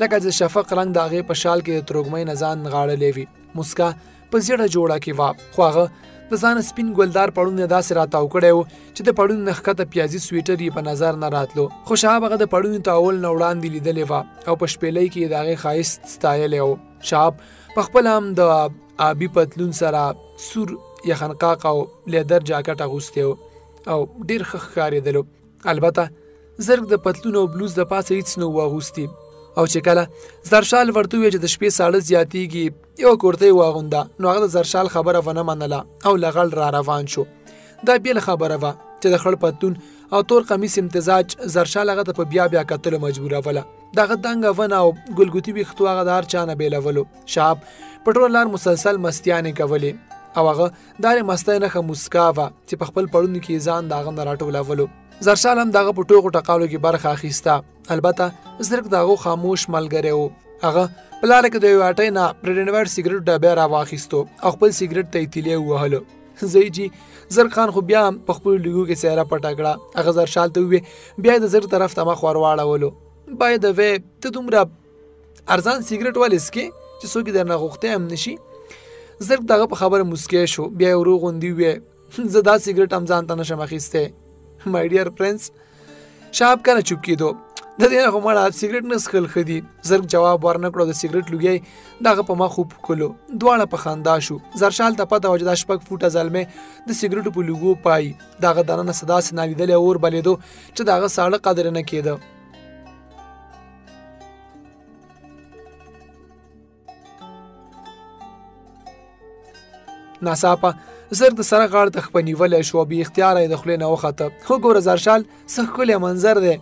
S4: لکه د شفق رنګ د هغې په شال کې د تروږمۍ نه ځان نغاړلی وي. مسکا په زیړه جوړه کې وه خو هغه د ځان سپین ګلدار پړون یې داسې راتاو کړی و چې د پړون نه ښکته پیازي سویټر یې په نظر نه راتلو. خو شهاب هغه د پړون تاول نه وړاندې لیدلې وه او په شپېلۍ کې یې د هغې ښایست ستایلی و. شهاب پخپله هم د آبي پتلون سره سور یخنقاق او لیدر جاکټ اغوستی و او ډېر ښه ښکارېدلو. البته زرک د پتلون او بلوز د پاسه هیڅ نه و اغوستي او چې کله زرشال ورته وویل چې د شپې ساړه زیاتېږي یوه کورتۍ واغونده نو هغه د زرشال خبره ونه منله او لغړ را روان شو. دا بېله خبره وه چې د خړ پتلون او تور قمیص امتزاج زرشال هغه ته په بیا کتلو مجبوروله. دغه دنګه ونه او ګلګوتي ویښتو هغه د هر چا نه بېلولو. شهاب په ټوله لار مسلسل مستیانې کولې او هغه دارې مستی نښه موسکا وه چې په خپل پړونو کې ځان د هغه نه راټولولو. زرشال هم دغه په ټوغو ټقالو کې برخه اخیسته. البته زرک د هغو خاموش ملګری و. هغه په لاره کې د یوې اټۍ نه پرډنوایډ سیګرټ ډبی را واخیستو او خپل سیګرټ ته یې تیلی ووهلو. زوی جي زرک خان خو بیا هم په خپلو لیګو کې څهره پټه کړه. هغه زرشال ته وویې بیا یې د زرک طرف ته مخ ور واړولو. باید د وی ته دومره ارزان سیګرټ ولې څکې چې څوک یې درنه غوښتی هم نشي. زرک دغه په خبره موسکی شو. بیا یې ورو غوندي وویې زه دا سیګرټ هم ځان ته نشم اخیستی. مای ډیر پرنس. شهاب کنه چوپ کېدو. د دې نه خو مړه سیګرټ نه څښل ښه دي. زرک جواب ورنه کړو. د سیګرټ لوګی دغه په مخ وپکلو. دواړه په خندا شو. زرشال ته پته وه چې دا 6 فوټه زلمی د سیګرټو په لوګو پایي. دغه دننه څه داسې نالیدلی اور بلېدو چې د هغه ساړه قدر نه کېده. ناڅاپه زرک د سره غاړه ته خپه نیولی شو او بې اختیاره یې د خولې نه وخته. وګوره زرشال څه ښکلی منظر دی.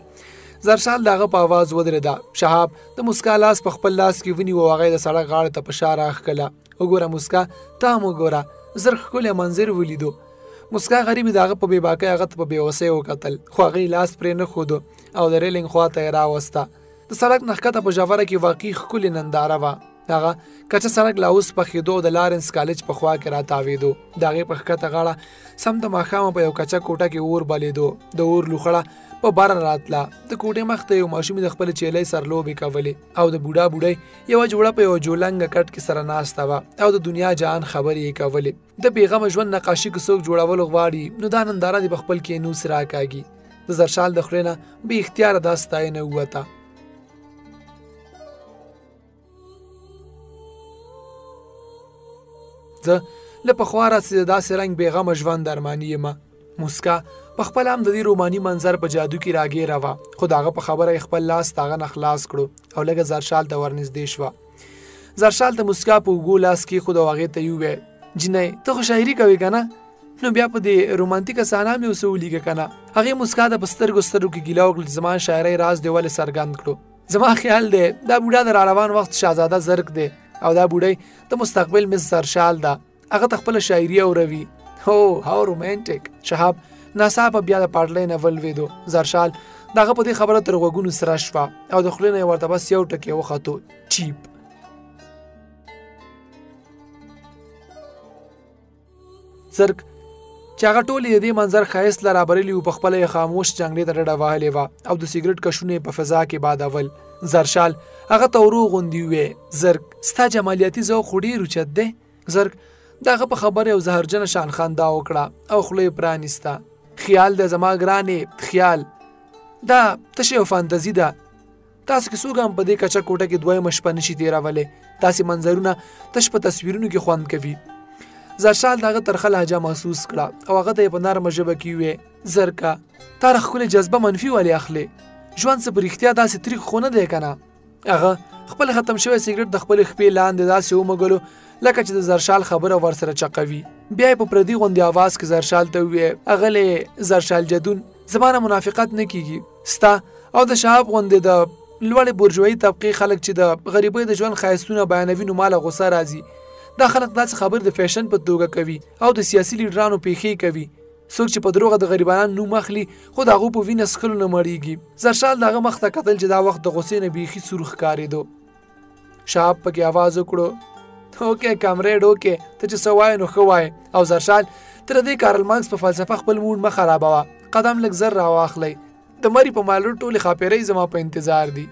S4: زرشال د هغه په آواز ودرېده. شهاب د مسکا لاس په خپل لاس کې ونیو او هغه یې د سړک غاړې ته په شا راښکله. وګوره مسکا ته هم وګوره. زرک ښکلی منظر ولیدو. مسکا غریبې د هغه په بېباکۍ هغه ته په بېوسۍ وکتل خو هغې لاس پرې نه ښودو او د ریلینګ خوا ته یې راوسته. د سړک نه ښکته په ژوره کې واقعي ښکلې ننداره وه. هغه کچه سړک لا اوس پخېدو د لارنس کالج په خوا کې راتاوېدو. د هغې په ښکته غاړه سم د ماښامه په یو کچه کوټه کې اور بلېدو. د اور لوخړه په بره راتله. د کوټې مخ ته یو ماشومې د خپلې چیلۍ سر لوبې کولې او د بوډا بوډۍ یوه جوړه په یو جولنګه کټ کې سره ناسته وه او د دنیا جهان خبرې یې کولې. د بېغمه ژوند نقاشي که څوک جوړولو غواړي نو دا ننداره دې په خپل کینوس راکاږي. د زرشال د خولې نه بې اختیاره دا ستاینه ووته. زه له پخوا راڅخه داسې رنګ بېغمه ژوند ارماني یم. مسکا په خپل هم د دې روماني منظر په جادو کې راګیره وه خو د هغه په خبره یې خپل لاس د هغه نه خلاص کړو او لږه زرشال ته ورنږدې شوه. زرشال ته مسکا په اوږو لاس کېښود او هغې ته یې وویل جینۍ ته خو شاعري کوې که نه نو بیا په دې رومانتیکه صحنه مې اوس ولیږه که نه. هغې مسکا ته په سترګو کې ګیله وکړل چې زما شاعرۍ راز دې ولې څرګند کړو. زما خیال دی دا بوډا د راروان وخت شهزاده زرک دی او دا بوډۍ د مستقبل مس زرشال ده. هغه ته خپله شاعري اوروي. هو هاو رومانټیک. شهاب ناڅاپه بیا د پاټلۍ نه ولوېدو. زرشال د هغه په دې خبره تر غوږونو سره شوه او د خولې نه یې ورته بس یو ټکی وختو چیپ. زرک چې هغه ټولې د دې منظر ښایست له رابرلي و په خپله یې خاموش جنګلې ته ډډه وهلې وه او د سیګرټ کشونه یې په فضا کې بادول. زرشال هغه ته ورو غوندي وویې زرک ستا جمالیاتي ذوق خو ډېر اوچت دی. زرک د هغه په خبره یو زهرجنه شان خندا وکړه او خوله یې پرانیسته. خیال د زما ګرانې خیال دا تشه یو فانتزي ده. تاسو کې څوک هم په دې کچه کوټه کې دویمه شپه نشي تېرولی. داسې منظرونه تش په تصویرونو کې خوند کوي. زرشال د هغه ترخه لهجه محسوس کړه او هغه ته یې په نرمه ژبه کې وویې زرکه تا را ښکلې جذبه منفي ولې اخلې. ژوند څه په رښتیا داسې تریخ خو نه دی که نه. هغه خپل ختم شوی سیګرټ د خپلې خپې لاندې داسې ومږلو لکه چې د زرشال خبره ورسره چقوي. بیا یې په پردي غوندې آواز کې زرشال ته وویې اغلې زرشال جدون زما نه منافقت نه کېږي. ستا او د شهاب غوندې د لوړې بورژوایي طبقې خلک چې د غریبۍ د ژوند ښایستونه بیانوي نو ماله غوسه راځي. دا خلک داسې خبر د فیشن په توګه کوي او د سیاسي لیډرانو پیښې کوي. څوک چې په دروغه د غریبانو نوم اخلي خو د هغو په وینه څښلو نه مړېږي. زرشال د هغه مخ ته کتل چې دا وخت د غصې نه بیخي سور ښکارېدو. شهاب پکې آواز وکړو اوکې کامریډ اوکې ته چې څه وایې نو ښه وایې. او زرشال تر دې کارل مارکس په فلسفه خپل موډ مه خرابوه، قدم لږ زر راواخلی، د مري په مالو ټولې خاپیرۍ زما په انتظار دي.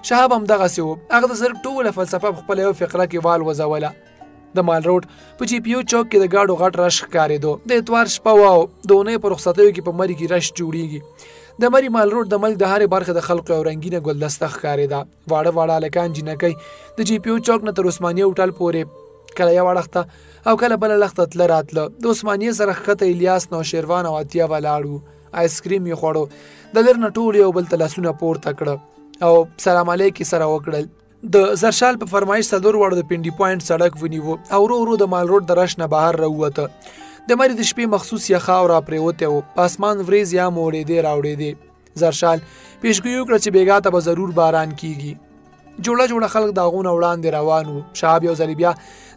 S4: شهاب هم دغسې و، هغه د زر ټوله فلسفه په خپله یو فقره کې والوځوله. د مال روډ په جی پی یو چوک کې د ګاډو غټ رش ښکارېدو. د اتوار شپه وه او د اونۍ په رخصتیو کې په مري کې رش جوړېږي. د مري مال روډ د ملک د هرې برخې د خلقو یو رنګینه ګلدسته ښکارېده. واړه واړه هلکان جینکۍ د جی پی یو چوک نه تر عثمانیه هوټل پورې کله یوه لښته او کله بله لښته تله راتله. د عثمانیه سره ښکته الیاس نوشیروان او عطیه ولاړ وو. آیسکریم یې خوړو. د لر نه ټول یو بل ته لاسونه پورته کړه او سلام علیک سره وکړل. د زرشال په فرمایش 4 واړو د پنډي پوینټ سړک ونیو او ورو ورو د مال روډ د رش نه بهر راووته. د مري د شپې مخصوص یخ خاوره پرېوتی و، په اسمان وریځ یا موړېدې راوړېدې. زرشال پیشګویي وکړه چې بېګا ته به ضرور باران کیږي. جوړه جوړه خلک د هغو نه وړاندې روان وو. شهاب یو ځلې بیا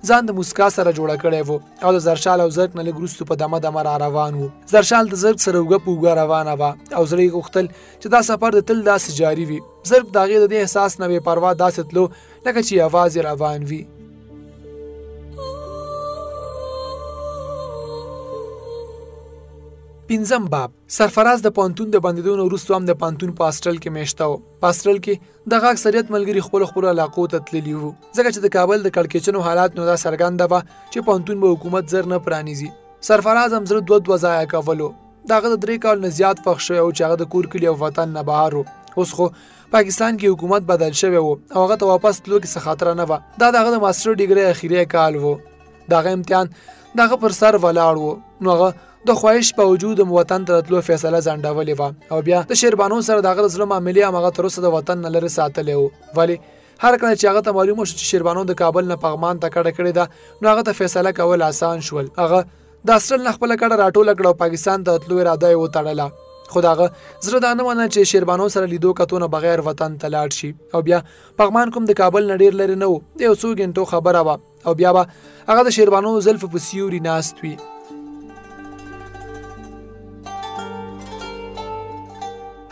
S4: ځان د موسکا سره جوړه کړی و او د زرشال او زرک نه لږ وروستو په دمه دمه را روان وو. زرشال د زرک سره اوږه په اوږه روانه وه او زړه یې غوښتل چې دا سفر د تل داسې جاري وي. زرک د هغې د دې احساس نه بې پروا داسې تلو لکه چې یوازې روان وي. پنځم باب. سرفراز د پانتون د بندیدو نه وروسته هم د پانتون په هاسټل کې میشته و. په هاسټل کې دغه اکثریت ملګري خپلو علاقو ته تللي وو، ځکه چې د کابل د کړکېچنو حالات نو دا څرګنده وه چې پانتون به حکومت زر نه پرانیزي. سرفراز هم زړه دوه ضایع کولو. د هغه د 3 کال نه زیات خوښ شوی و چې هغه د کور کلي او وطن نه بهر و. اوس خو پاکستان کې حکومت بدل شوی و او هغه ته واپس تلو کې څه خطره نه وه. دا د هغه د ماسټر ډیګرۍ اخیری کال و. د هغه امتحان د هغه پر سر ولاړ و. نو هغه د خواهش په وجود وطن ته راتلو فیصله ځنډولې وه او بیا د شیربانو سره د هغه د زړه معاملې هماغه تر اوسه د وطن نه لرې ساتلی و. ولې هر کله چې هغه ته معلومه شو چې شیربانو د کابل نه پغمان ته کډه کړې ده نو هغه ته فیصله کول آسان شول. هغه د هاسټل نه خپله کډه راټوله کړه او پاکستان ته تلو اراده یې وتړله. خو د هغه زړه دا نه منه چې شیربانو سره لیدو کتو نه بغیر وطن ته لاړ شي. او بیا پغمان کوم د کابل نه ډېر لرې نه و، د یو څو ګنټو خبره وه او بیا به هغه د شیربانو زلفو په سیوري ناست وي.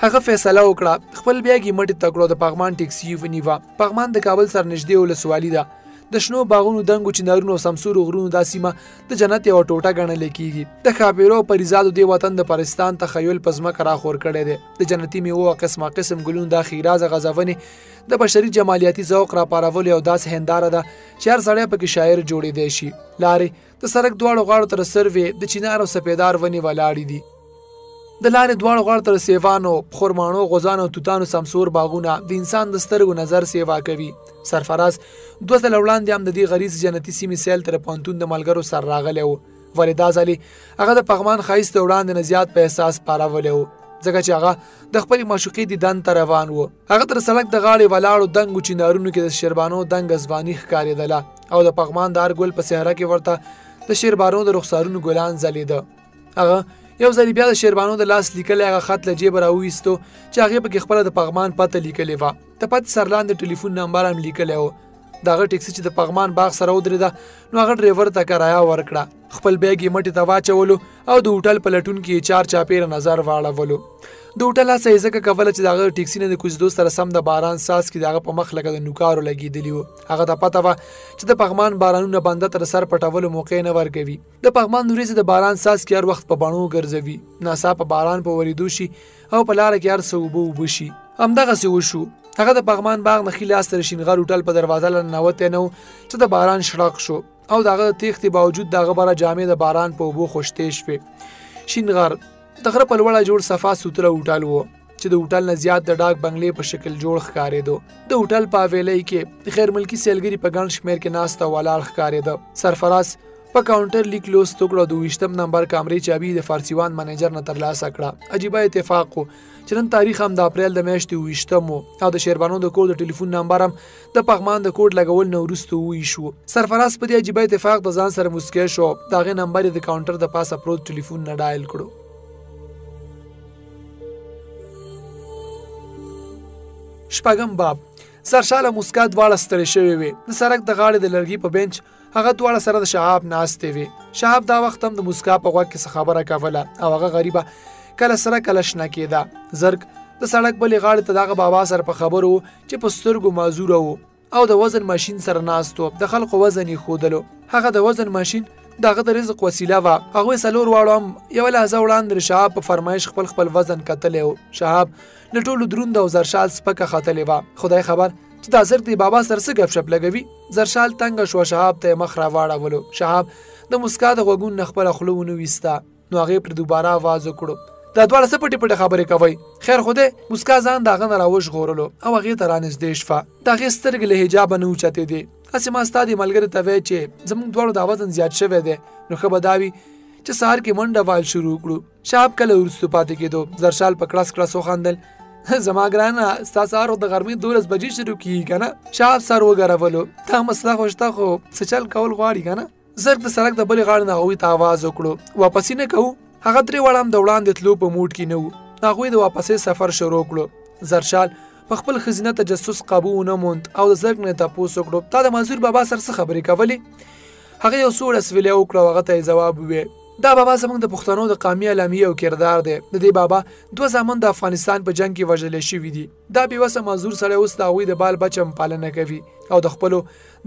S4: هغه فیصله وکړه خپل بیګ یې مټې ته کړو. د پغمان ټیکسي ونیوه. پغمان د کابل سره نږدې ولسوالي ده. د شنو باغونو دنګو چنارونو او سمسورو غرونو دا سیمه د جنت یوه ټوټه ګڼل کېږي. د ښاپیرو او پریزادو دې وطن د پرستان تخیل په ځمکه راخور کړی دی. د جنتي میوو او قسمه قسم ګلونو دا ښیرازه غځونې د بشري جمالیاتي ذوق راپارولو یو داسې هنداره ده چې هر سړی پکې شاعر جوړېدی شي. لارې د سړک دواړو غاړو تر سروې د چینار او سپیدار ونې ولاړې دي. د لارې دواړو غاړو تر سیوانو، خرمانو، غوزانو او توتانو سمسور باغونه د انسان د سترګو نظر سیوا کوي. سرفراز 2 ځله وړاندې هم د دې غریز جنتي سیمې سیل تر پانتون د ملګرو سره راغلی و. ولې دا ځلې هغه د پغمان ښایست ته وړاندې نه زیات په احساس پارولی و، ځکه چې هغه د خپلې معشوقې دیدن ته روان و. هغه تر سړک د غاړې ولاړو دنګو چینارونو کې د شیربانو دنګ ځواني ښکارېدله او د پغمان د هر ګل په صحرا کې ورته د شیربانو د رخسارونو ګلان ځلېده. هغه یو ځلې بیا د شیربانو د لاس لیکلی هغه خط له جیبه راوویستو چې هغې پکې خپله د پغمان پته لیکلې وه. د پتې سر لاندې ټلیفون نمبر هم لیکلی و. د هغه ټیکسي چې د پغمان باغ سره ودرېده نو هغه ډریور ته کرایه ورکړه. خپل بیګ یې مټې ته واچولو او د هوټل په لټون کې یې 4 چاپېره نظر واړولو. د هوټل هڅه یې ځکه کوله چې د هغه ټیکسي نه د کوزېدو سره سم د باران څاڅکي د هغه په مخ لکه د نوکارو لګېدلي وو. هغه ته پته وه چې د پغمان بارانونه بنده تر سر پټولو موقع نه ورکوي. د پغمان وریځې د باران څاڅکي هر وخت په بڼو ګرځوي. ناڅاپه باران په ورېدو شي او په لاره کې هر څه اوبه شي. همدغسې وشو. هغه د پغمان باغ نه ښي لاس ته د شینغر هوټل په دروازه له ننوتی نه و چې د باران شړق شو او د هغه د تېښتې باوجود د هغه بره جامې د باران په اوبو خوشتې شوې. شینغر د غره په لوړه جوړ صفا سوتره هوټل و چې د هوټل نه زیات د ډاک بنګلې په شکل جوړ ښکارېدو. د هوټل په حویلۍ کې خیر ملکي سیلګري په ګڼ شمېر کې ناسته ولاړ ښکارېده. سرفراز په کاونټر لیک لوست وکړو. د 20 نمبر کامرې چابي د فارسیوان منیجر نه ترلاسه کړه. عجیبه اتفاق و چې نن تاریخ هم د اپریل د میاشتې 20 و او د شیربانو د کور د ټلیفون نمبر هم د پغمان د کوډ لګول نه وروسته وویشو. سرفراز په دې عجیبه اتفاق د ځان سره مسکی شو. د هغې نمبر یې د کاونټر د پاسه پروت ټلیفون نه ډایل کړو. شپږم باب. سرشال او مسکا دواړه ستړي شوي وي. د سړک د غاړې د لرګي په بنچ هغه دواړه سره د شهاب ناستې وي. شهاب دا وخت هم د مسکا په غوږ کې څه خبره کوله او هغه غریبه کله سره کله شنه کېده. زرګ د سړک بلې غاړې ته دغه بابا سره په خبرو چې په سترګو معذوره و او د وزن ماشین سره ناست و. د خلکو وزن یې ښودلو. هغه د وزن ماشین دغه د رزق وسیله وه. هغوی څلور واړو هم یوه لحظه وړاندې د شهاب په فرمایش خپل وزن کتلی و. شهاب له ټولو دروند او زرشال سپکه ختلې وه. خدای خبر چې دا زر د بابا سره څه ګپ شپ لګوي. زرشال تنګه شوه. شهاب ته یې مخ راواړولو. شهاب د مسکا د غوږونو نه خپله خوله ونه ویسته. نو هغې پرې دوباره آواز وکړو. دا دواړه څه پټې پټې خبرې کوئ؟ خیر خو دی. مسکا ځان د هغه نه راوژغورلو او هغې ته رانږدې شوه. د هغې سترګې له حجابه نه اوچتېدې. هسې ما ستا دې ملګري ته وی چې زموږ دواړو دا وزن زیات شوی دی نو ښه به دا وي چې سهار کې منډه وال شروع کړو. شهاب کله وروستو پاتې کېدو. زرشال په کړس کړس وخندل. زما ګرانه ستا سهار د غرمې 12 بجې شروع کېږي که نه؟ شهاب سر وګرولو. دا مسله خو شته خو څه چل کول غواړي که نه؟ زرګ د سړک د بلې غاړې نه هغوی ته آواز وکړو. واپسي نه کوو؟ هغه درې واړه هم د وړاندې تلو په موډ کې نه وو. هغوی د واپسې سفر شروع کړو. زرشال په خپل ښځینه تجسس قابو ونه موند او د زرګ نه یې تپوس وکړو تا د معذور بابا سره څه خبرې کولې؟ هغه یو څو ډسویلی وکړه او هغه ته یې ځواب وویل دا بابا زموږ د پښتنو د قامي علامې او کردار دی. د دې بابا 2 زامن د افغانستان په جنګ کې وژلی شوي دي. دا بېوسه معذور سړی اوس د هغوی د بال بچه پالنه کوي او د خپلو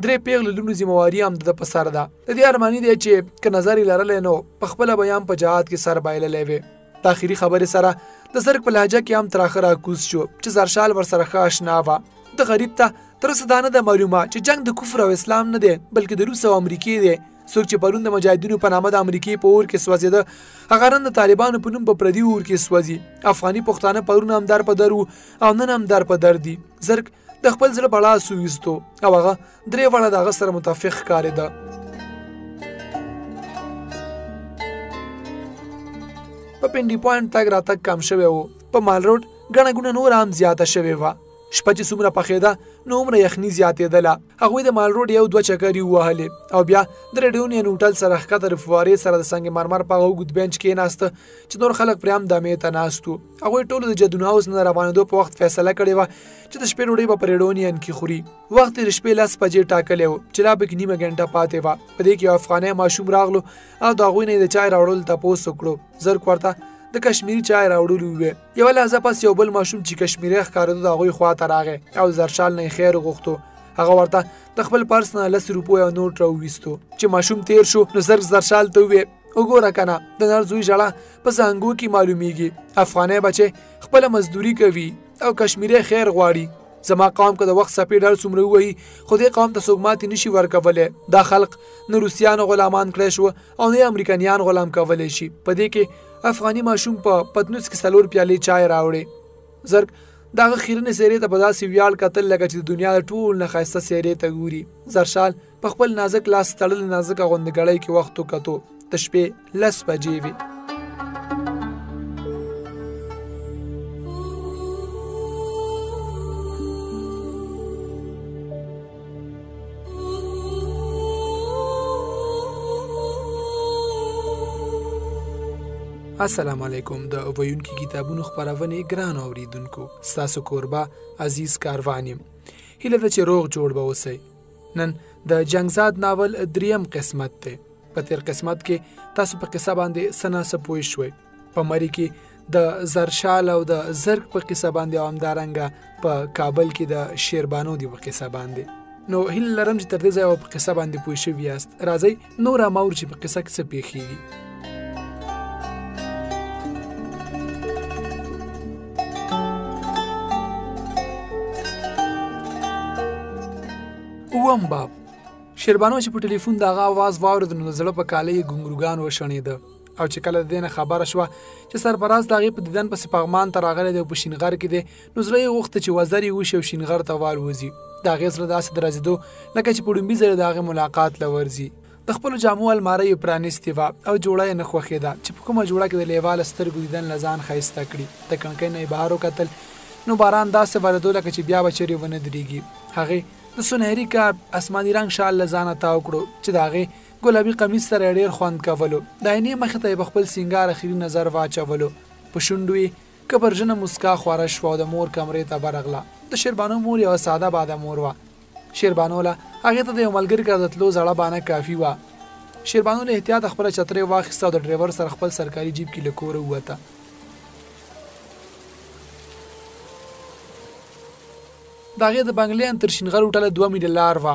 S4: 3 پیغلو لوڼو ذمواري هم د په سر ده. د دې ارماني دی چې که نظر یې لرلی نو پخپله به یې هم په جهاد کې سر بایللی وي. د آخري خبرې سره د زرګ په لهجه کې هم تراخه راکوز شو چې زرشال ورسره ښه اشنا وه. د غریب ته تر اوسه دا نه ده معلومه چې جنګ د کفر او اسلام نه دی بلکې د روس او امریکې دی. څوک چې پرون د مجاهدینو په نامه د امریکې په اور کې سوځېده هغه نن د طالبانو په نوم په پردي اور کې سوځي. افغاني پښتانه پرون هم در په در وو او نن هم در په در دي. زرګ د خپل زړه بړاس وویستو او هغه 3 واړه د هغه سره متفق ښکارېده. په پنډي پوینټ تګ راتګ کم شوی و. په مال روډ ګڼه ګوڼه نور هم زیاته شوې وه. شپه چې څومره پخېده نو هومره یخني زیاتېدله. هغوی د مال روډ 1-2 چکرې ووهلې او بیا د ریډیونین هوټل سره ښکته د فوارې سره د سنگ مرمر په هغه اوږد بینچ کېناسته چې نور خلک پرې هم دمې ته ناست وو. هغوی ټولو د جدون هاوس نه روانېدو په وخت فیصله کړې وه چې د شپې ډوډۍ به په ریډیونین کې خوري. وخت یې د شپې 10 بجې ټاکلی و چې لا پکې نیمه ګنټه پاتې وه. په دې کې یو افغانی ماشوم راغلو او د هغوی نه یې د چای راوړلو تپوس وکړو. زرګ ورته د کشمیري چای راوړلو وې. یوه لحظه پس یو بل ماشوم چې کشمیری ښکارېدو د هغوی خوا ته راغی او د زرشال نه یې خیر وغوښتو. هغه ورته د خپل پرس نه 10 روپو یو نوټ راوویستو. چې ماشوم تیر شو نو زرګ زرشال ته وویل وګوره که نه د نر زوی ژړه په زانګو کې معلومیږي. افغانی بچی خپله مزدوري کوي او کشمیری خیر غواړي. زما قوم که د وخت څپې ډر څومره ووهي خو دې قوم ته څوک ماتې نشي ورکولی. دا خلق نه روسیانو غلامان کړی شو او نه امریکایان غلام کولی شي. په دې کې افغاني ماشوم په پتنوس کې 4 پیالې چای راوړې. زرګ د هغه خیرنې څېرې ته په داسې ویاړ کتل لکه چې د دنیا د ټول نه ښایسته څېرې ته ګوري. زرشال په خپل نازک لاس تړلې نازکه غوندګړۍ کې وخت وکتو. د شپې 10 بجې وې. السلام علیکم. د ویونکي کتابونو خپرونې ګران اوریدونکو ستاسو کوربه عزیز کاروان یم. هیله ده چې روغ جوړ به اوسئ. نن د جنګزاد ناول 3م قسمت دی. په تیر قسمت کې تاسو په قصه باندې څه ناڅه پوه شوئ. په مری کې د زرشال او د زرګ په قصه باندې او همدارنګه په کابل کې د شیربانو دی په قصه باندې. نو هیله لرم چې تر دې ځایه په قصه باندې پوه شوي یاست. راځئ نور هم اورو چې په قصه کې څه پیښیږي. اووم باب. شیربانو چې په ټلیفون د هغه آواز واورېد نو د زړه په کاله یې ګونګروګان وشڼېده او چې کله د دې نه خبره شوه چې سرفراز د هغې په دیدن پسې پغمان ته راغلی دی او په شینغر کې دی نو زړه یې غوښته چې وزر یې وشي او شینغر ته والوځي. د هغې زړه داسې درزېدو لکه چې په ډومبي ځل د هغې ملاقات له ورځي. د خپلو جامو الماره یې پرانیستې وه او جوړه یې نه خوښېده چې په کومه جوړه کې د لیوا له سترګو دیدن له ځان ښایسته کړي. د کړکۍ نه یې بهر وکتل نو باران داسې ورېدو لکه چې بیا به چیرې ونه درېږي. هغې د سنهري کار اسماني رنګ شال له ځانه تاو کړو چې د هغې ګلابي قمیص سره ډېر خوند کولو. د عینې مخې ته یې په خپل سینګار اخري نظر واچولو. په شونډو یې کبرژنه مسکا خوره شوه او د مور کمرې ته برغله. د شیربانو مور یو ساده باده مور وه. شیربانو له هغې ته د یو ملګري کره د تلو زړه بانه کافي وه. شیربانو له احتیاط خپله چترۍ واخیسته او د ډریور سره خپل سرکاري جیب کې له کوره ووته. د هغې د بنګلې تر شینغر هوټله 2 میله لار وه،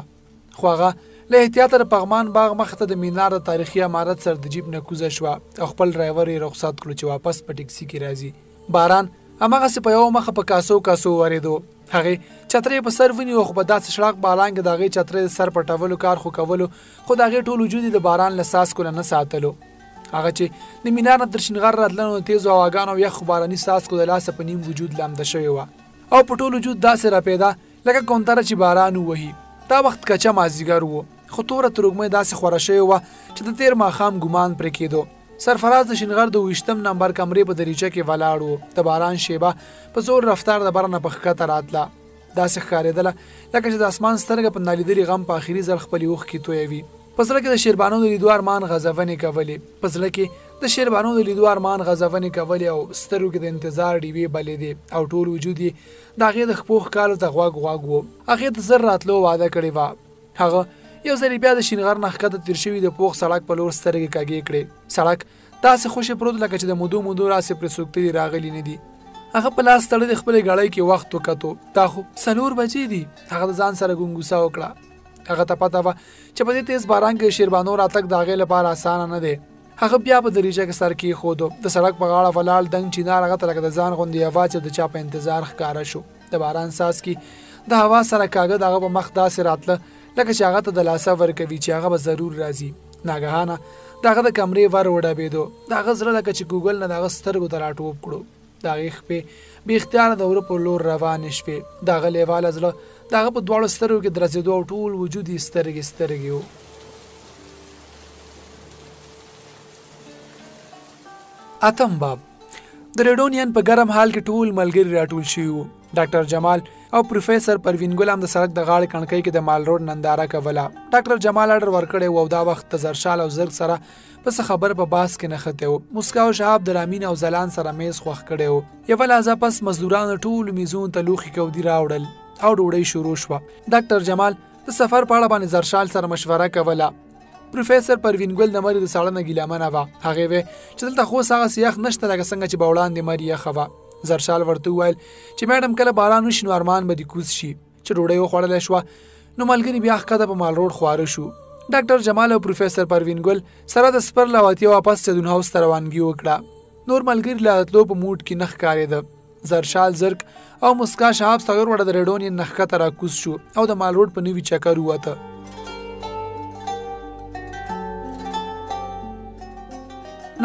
S4: خو هغه له احتیاطه د پغمان باغ مخې ته د مینار د تاریخي عمارت سره د جیب نه کوزه شوه او خپل ډرایور یې رخصت کړو چې واپس په ټکسي کې راځي. باران هماغسې په یوه مخه په کاسو ورېدو. هغې چترۍ په سر ونیو، خو په داسې شړاق باران کې د هغې چترۍ د سر پټولو کار خو کولو، خو د هغې ټول وجود د باران له څاڅکو نه ساتلو. هغه چې د مینار نه تر شینغر راتله نو تیزو هواګانو او یخو باراني څاڅکو د لاسه په نیم وجود لامده شوې وه او په ټول وجود داسې راپیدا لکه کونتره چې باران ووهي. دا وخت کچه مازدیګر و، خو توره تروږمۍ داسې خوره شوې وه چې د تېر ماښام ګمان پرې کېدو. سرفراز د شینغر د 20 نمبر کمرې په دریچه کې ولاړ و. د باران شیبه په زور رفتار د بره نه په ښکته راتله. داسې ښکارېدله لکه چې د اسمان سترګه په نالیدلي غم په آخري ځل خپلې اوښکې تویوي. په زړه کې د شیربانو د لیدو ارمان غزونې کولې. په زړه کې د شیربانو د لیدو ارمان غزونې کولې او سترګو کې د انتظار ډیوې بلېدې او ټول وجود یې د هغې د خپو ښکالو ته غوږ و. هغې د زر راتلو واده کړې وه. هغه یو ځلې بیا د شینغر نه ښکته تېر شوي د پوخ سړک په لور سترګې کږې کړې. سړک داسې خوشې پروت لکه چې د مودو راسې پرې څوک تلي راغلي نه دي. هغه په لاس تړلې خپلې ګاډۍ کې وخت وکتو. دا خو 4 بجې دي. هغه د ځان سره ګونګوسه وکړه. هغه ته پته وه چې په دې تیز باران کې شیربانو راتګ د هغې لپاره اسانه نه دی. هغه بیا په دریچه کې سر کېښودو. د سړک په غاړه ولاړ دنګ چینار هغه ته لکه د ځان غوندې یوه چې د چا په انتظار ښکاره شو. د باران څاڅکي د هوا سره کاږه د هغه په مخ داسې راتله لکه چې هغه ته د لاسه ورکوي چې هغه به ضرور راځي. ناګهانه د هغه د کمرې ور وډبېدو. د هغه زړه لکه چې ګوګل نه د هغه سترګو ته راټوپ کړو. د هغې خپې بې اختیاره د وره په لور روانې شوې. د هغه لیواله زړه د هغه په دواړو سترګو کې درځېدو او ټول وجود یې سترګې و. اتم باب. د ریډونین په ګرم حال کې ټول ملګري راټول شوي وو. ډاکټر جمال او پروفیسر پروین ګل هم د سړک د غاړې کڼکۍ کې د مال روډ ننداره کوله. ډاکټر جمال اډر ورکړی و او دا وخت د زرشال او زرګ سره په څه خبر په باس کې نښتی و. مسکا او شهاب د رامین او زلان سره میز خوښ کړی و. یوه لحظه پس مزدورانو ټولو میزونو ته لوښي کودي راوړل او ډوډۍ شروع شوه. ډاکټر جمال د سفر په اړه باندې زرشال سره مشوره کوله. پروفیسر پروین ګل د مرۍ د ساړه نه ګیلمنه وه. هغې وې چې دلته خو هغسې یخ نشته لکه څنګه چې به وړاندې مرۍ یخه وه. زرشال ورته وویل چې میډم کله باران وشي نو ارمان به دې کوز شي. چې ډوډۍ وخوړلی شوه نو ملګري بیا ښکته په مال روډ خواره شو. ډاکټر جمال او پروفیسر پروین ګل سره د سپر له وتیا واپس چدون هاوس ته روانګي وکړه. نور ملګري له تلو په موډ کې نه ښکارېده. زرشال زرګ او مسکا شهاب څلور وړه د ریډونین نه ښکته راکوز شو او د مال روډ په نوي چکر ووته.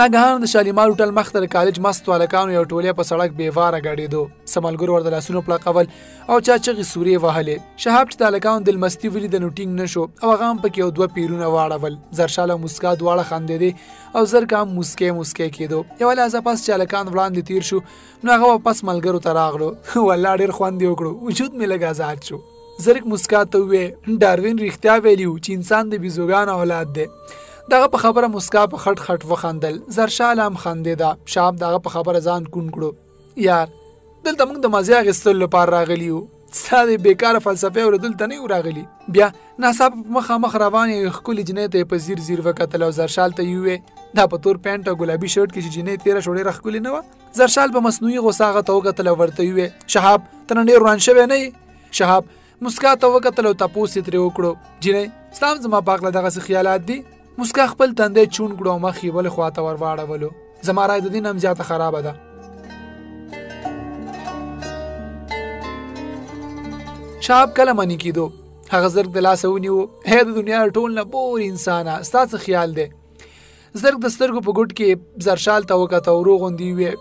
S4: ناګهانه د شالیمار هوټل مخ ته د کالج مستو هلکانو یو ټولۍ په سړک بېواره ګډېدو. څه ملګرو ورته لاسونه پړقول او چا چغې سورې وهلې. شهاب چې د هلکانو دلمستي ولیده نو ټینګ نه شو او هغه هم پکې یو 2 پیرونه واړول. زرشال او مسکا دواړه خندېدې او زرګ هم مسکی کېدو. یوه لحظه پس چې هلکان وړاندې تیر شو نو هغه واپس ملګرو ته راغلو. والله ډېر خوند یې وکړو. وجود مې لږ آزاد شو. زرګ مسکا ته وویې ډاروین رښتیا ویلي و چې انسان د بیزوګانو اولاد دی. دغه په خبره مسکا په خټ خټ وخندل. زرشال هم خندېده. شهاب دغه په خبره ځان کوڼ کړو. یار دلته موږ د مزې اخیستلو لپاره راغلي یو. ستا د بېکاره فلسفې اورېدلو ته نه یو راغلي. بیا ناڅاپه په مخامخ روانې یوې ښکلې جینۍ ته یې په ځیر ځیر وکتل او زرشال ته یې وویې دا په تور پینټ او ګلابي شرټ کې چې جینۍ تېره شوه ډېره ښکلې نه وه. زرشال په مصنوعي غوسه هغه ته وکتل او ورته یې وویې شهاب ته نن ډېر وران شوی نه یې. شهاب مسکا ته وکتل او تپوس یې ترې وکړو جینۍ ستا هم زما په هکله دغسې خیالات دي؟ مسکا خپل تندی چون کړو او مخ یې بلې خواته ور واړولو. زما رای د دې نه هم زیاته خرابه ده. شهاب کله منې کېدو. هغه زرګ د لاسه ونیو. هی د دنیا ټول نه بور انسانه ستا څه خیال دی؟ زرګ د سترګو په ګوټ کې زرشال ته وکته او روغ غوندې ویې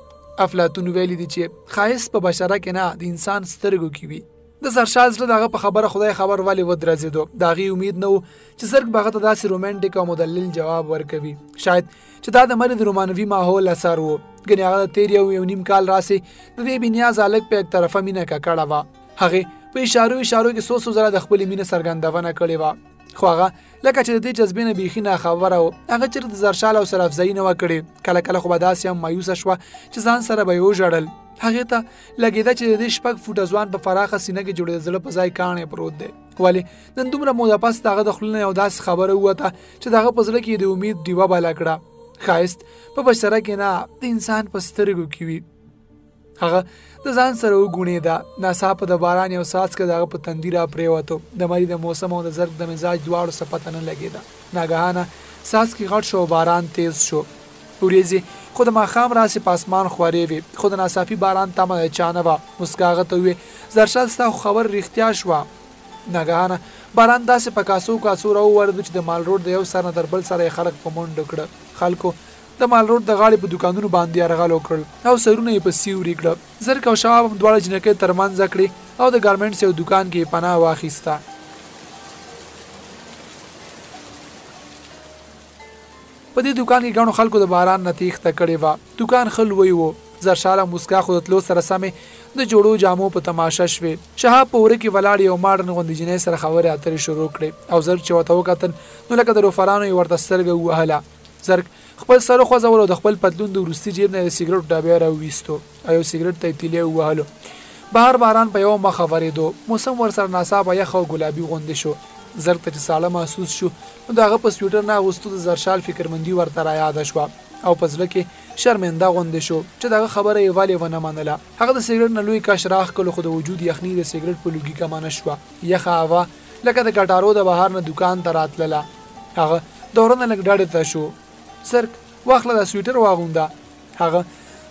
S4: افلاطون ویلي دي چې ښایست په بشره کې نه د انسان سترګو کې وي. د زرشال زړه د هغه په خبره خدای خبر ولې ودرځېدو. د هغې امید نه و چې زرګ به هغه ته داسې رومانټیک او مدلل جواب ورکوي. شاید چې دا د مرۍ د رومانوي ماحول اثر و. ګنې هغه د تېر یو نیم کال راسې د دې بېنیازه هلک په یک طرفه مینه ککړه وه. هغې په اشارو کې څو ځله د خپلې مینې څرګندونه کړې وه. خو هغه لکه چې د دې جذبې نه بیخي ناخبره و. هغه چېرته د زرشال او سر افزایي نه وه کړې. کله کله خو به داسې هم مایوسه شوه چې ځان سره به یې وژړل. هغې ته لګېده چې د دې 6 فوټه ځوان په فراخه سینه کې جوړېده زړه په ځای کاڼی پروت دی. ولې نن دومره موده پس د هغه د خولې نه یو داسې خبره ووته چې د هغه په زړه کې د امید ډیوه بله کړه. ښایست په بشره کې نه، د انسان په سترګو کې وي. هغه د ځان سره وګونېده. ناڅاپه د باران یو څاڅکی د هغه په تندي را پرېوتو. د مري د موسم او د زرګ د مزاج دواړو څه پته نه لګېده. ناګهانه څاڅکي غټ شو او باران تیز شو. وریځې خو د ماښام راسې په اسمان خورې وې، خو د ناڅاپي باران تمه د چا نه وه. موسکا هغه ته ووې زرشال ستا خو خبر رښتیا شوه. ناګهانه باران داسې په کاسو کاسو راوورېده چې د مال روډ د یو سر نه تر بل سره یې خلک په منډو کړه. خلکو د مال روډ د غاړې په دوکانونو باندې یرغل وکړل او سرونه یې په سیوري کړه. زرک او شواب هم دواړه جنکۍ ترمنځ کړې او د ګارمنټس یو دوکان کې یې پناه واخیسته. په دې دوکان کې ګڼو خلکو د باران نه تیښته کړې وه. دوکان ښه لوی و. زرشال او موسکا خو د تلو سره سمې د جوړو جامو په تماشه شوې. شهاب په وره کې ولاړ یو ماډرن غوندې جنۍ سره خبرې اترې شروع کړې او زرک چې ورته وکتل نو لکه د روفرانو یې ورته سترګه ووهله. زرک خپل سر وخوځول او د خپل پتلون د وروستي جیب نه د سګرټ ډبی راوویستو او یو سګرټ ته یې تیلی ووهلو. بهر باران په یوه مخه ورېدو. موسم ورسره ناڅاپه یخ او ګلابي غوندې شو. زرک ته چې ساړه محسوس شو نو د هغه په سویټر نه اغوستو د زرشال فکرمندي ورته رایاده شوه او په زړه کې شرمنده غوندې شو چې دغه خبره یې ولې ونه منله. هغه د سګرټ نه لوی کش راښکلو خو د وجود یخني د سګرټ په لوګي کمه نه شوه. یخه هوا لکه د کټارو د بهر نه دوکان ته راتلله. هغه دورنه لږ ډډې ته شو. زرک واخله د سویټر واغونده. هغه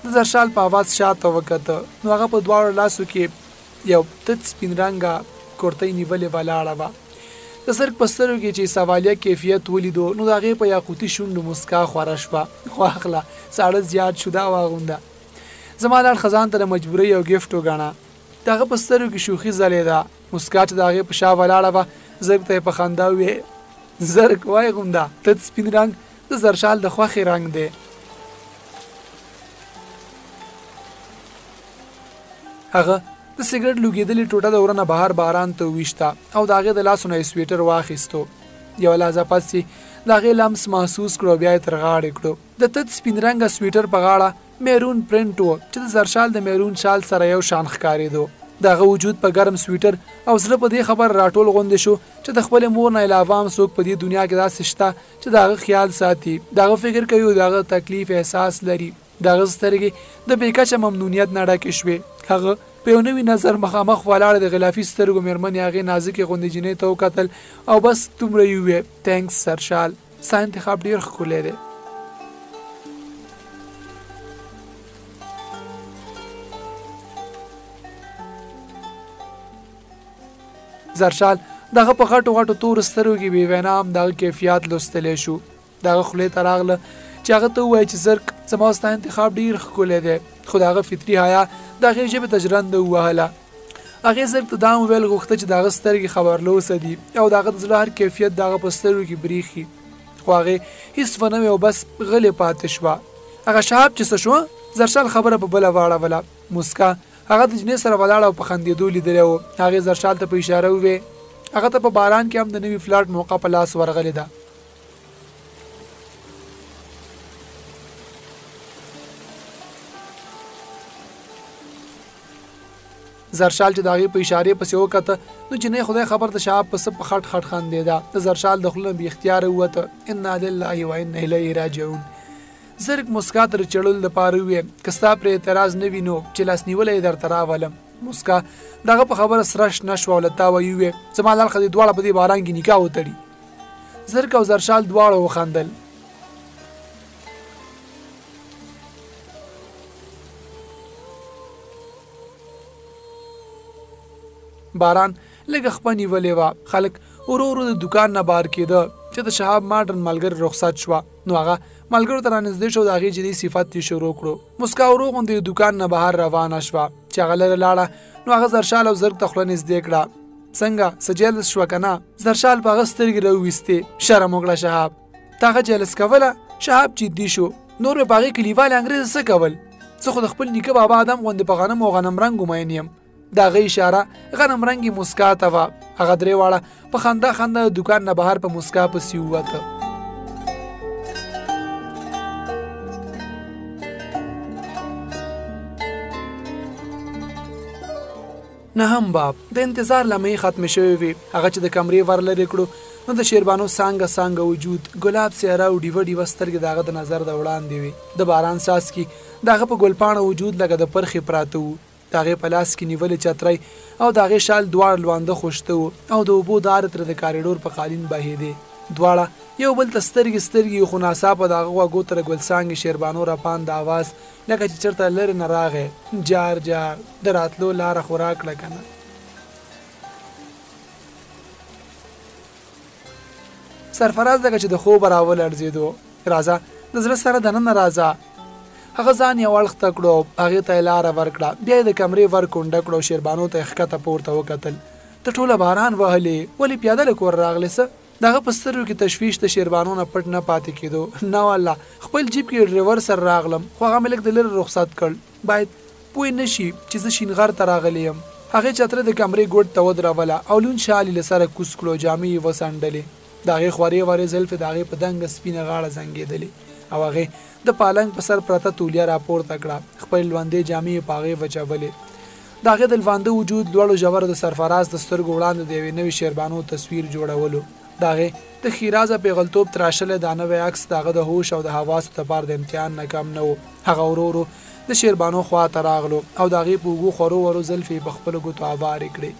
S4: د زرشال په اواز شاته وکته نو هغه په دواړو لاسو کې یو تت سپین رنګه کورتۍ نیولې ولاړه وه. د زرک په سترګو کې چې سوالیه کیفیت ولیدو نو د هغې په یاقوتي شونډو موسکا خوره شوه. واخله ساړه زیات شو دا واغونده. زما لاړ خزان ته د مجبورۍ یو ګفټ وګڼه. د هغه په سترګو کې شوخي ځلېده. موسکا چې د هغې په شا ولاړه وه زرک ته یې په خندا ووې زرک واغونده تت سپین رنګ د زرشال د خوښې رنګ دی. هغه د سګرټ لوګېدلې ټوټه د ورنه بهر باران ته وویشته او د هغې د لاسو نه یې سویټر واخیستو. یوه لحظه پس یې د هغې لمس محسوس کړو بیا یې تر غاړې کړو. د تت سپین رنګه سویټر په غاړه میرون پرنټ و چې د زرشال د میرون شال سره یو شان ښکارېدو. د هغه وجود په ګرم سویټر او زړه په دې خبر راټول غوندې شو چې د خپلې مور نه علاوه هم څوک په دې دنیا کې داسې شته چې د هغه خیال ساتي، د هغه فکر کوي او د هغه تکلیف احساس لري. د هغه سترګې د بې کچه ممنونیت نه ډکې شوې. هغه په یو نوي نظر مخامخ ولاړه د غلافي سترګو مېرمنې هغې نازکې غوندې جینۍ ته وکتل او بس دومره یې وویل تینکس زرشال، ستا انتخاب ډېر ښکلی دی. زرشال دغه په غټو غټو تورو سترګو کې بې وینا هم دغه کیفیت لوستلی شو. دغه خولې ته راغله چې هغه ته ووایي چې زرک زما ستا انتخاب ډېر ښکلی دی، خو د هغه فطري حیا د هغې ژبې ته ژرنده ووهله. هغې زرک ته دا هم ویل غوښته چې د هغه سترګې خبرلوسه دي او د هغه د زړه هر کیفیت د هغه په سترګو کې بریښي، خو هغې هېڅ ونه وی او بس غلې پاتې شوه. هغه شهاب چې څه شوه زرشال خبره په بله واړوله. موسکا هغه د جنۍ سره ولاړه او په خندېدو لیدلی و. هغې زرشال ته په اشاره ووې هغه ته په باران کې هم د نوي فلاټ موقع په لاس ورغلې ده. زرشال چې د هغې په اشارې پسې وکته نو جنۍ خدای خبر د شهاب پسه په خټ خټ خندېده. د زرشال د خوله نه بې اختیاره ووته انا لله و انا الیه راجعون. زرک موسکا تر چړلو دپاره وویل که ستا پرې اعتراض نه وي نو چې لاس نیولی یې درته راولم. موسکا د هغه په خبره سرش نه شوه او له تا ویې وویل زما لال ښځې دواړه په دې باران کې نکاح وتړي. زرک او زرشال دواړه وخندل. باران لږه خپه نیولې وه. خلک ورو ورو د دوکان نه بار کېده چې د شهاب ماډرن ملګري رخصت شوه نو هغه ملګرو ته رانږدې شو د هغې جدي صفت یې شروع کړو. موسکا ورو غوندې د دوکان نه بهر روانه شوه. چې هغه لرې لاړه نو هغه زرشال او زرک ته خوله نږدې کړه. څنګه څه جیلس شوه که نه؟ زرشال په هغه سترګې راوویستې. شرم وکړه شهاب، تا هغه جیلس کوله؟ شهاب جدي شو. نور مې په هغې کلیوال انګریز څه کول؟ زه خو د خپل نیکه بابا ادم غوندې په غنم او غنم رنګ ګمین یم. د هغې اشاره غنم رنګې مسکا ته وه. هغه درې واړه په خندا خندا د دوکان نه بهر په مسکا پسې ووته. نهم باب د انتظار لمحې ختمې شوې وې. هغه چې د کمرې ور لرې کړو نو د شیربانو څانګه وجود ګلاب سیاره او ډیوه ډیوه سترګې د هغه د نظر د وړاندې وې. د باران څاڅکي د هغه په ګلپاڼه وجود لکه د پرخې پراته وو. د هغې په لاس کې نیولې چترۍ او د هغې شال دواړه لوانده خوشته وو او د اوبو دارې ترې د کاریډور په قالین بهېدې. دواړه یو بل ته سترګې خو ناڅاپه د هغه غوږو ته د ګلڅانګې شیربانو راپاند اواز لکه چې چېرته لرې نه راغی. جار جار د راتلو لاره خو راکړه که نه. سرفراز لکه چې د خوب راولړزېدو. راځه د زړه سره دننه راځه. هغه ځان یو اړخ ته کړو او هغې ته یې لاره ورکړه. بیا یې د کمرې ور کونډه کړو. شیربانو ته یې ښکته پورته وکتل. ته ټوله باران وهلې ولې پیاده له کور راغلې څه؟ د هغه په سترګو کې تشویش د شیربانو نه پټ نه پاتې کېدو. نه والله خپل جیب کې ډریور سره راغلم خو هغه مې لږ د لرې رخصت کړ. باید پوه نه شي چې زه شینغر ته راغلی یم. هغې چترۍ د کمرې ګوټ ته ودروله او لون شال یې له سره کوز کړو. جامې یې وڅنډلې. د هغې خوارې وارې زلفې د هغې په دنګه سپینه غاړه زنګېدلې او هغې د پالنګ په سر پرته تولیه راپورته کړه. خپل لوندې جامې یې په هغې وچولې. د هغې د لوانده وجود لوړو ژورو د سرفراز د سترګو وړاندې د یوې نوې شیربانو تصویر جوړولو. د هغې د ښیرازه پیغلتوب تراشلی دا نوی عکس د هغه د هوش او د حواسو دپاره د امتحان نه کم نه و. هغه ورو ورو د شیربانو خوا ته راغلو او د هغې په اوږو خورو ورو زلفې یې په خپلو ګوتو هوارې کړې.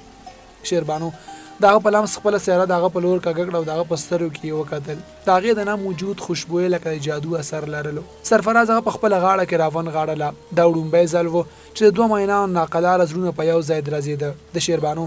S4: شیربانو د هغه په لمس خپله څېره د هغه په لور کږه کړه او د هغه په سترګو کې یې وکتل. د هغې د نام وجود خوشبویې لکه د جادو اثر لرلو. سرفراز هغه په خپله غاړه کې راونغاړله. دا وړومبی ځل و چې د دوه مینانو ناقلاره زړونه په یو ځای درزېده. د شیربانو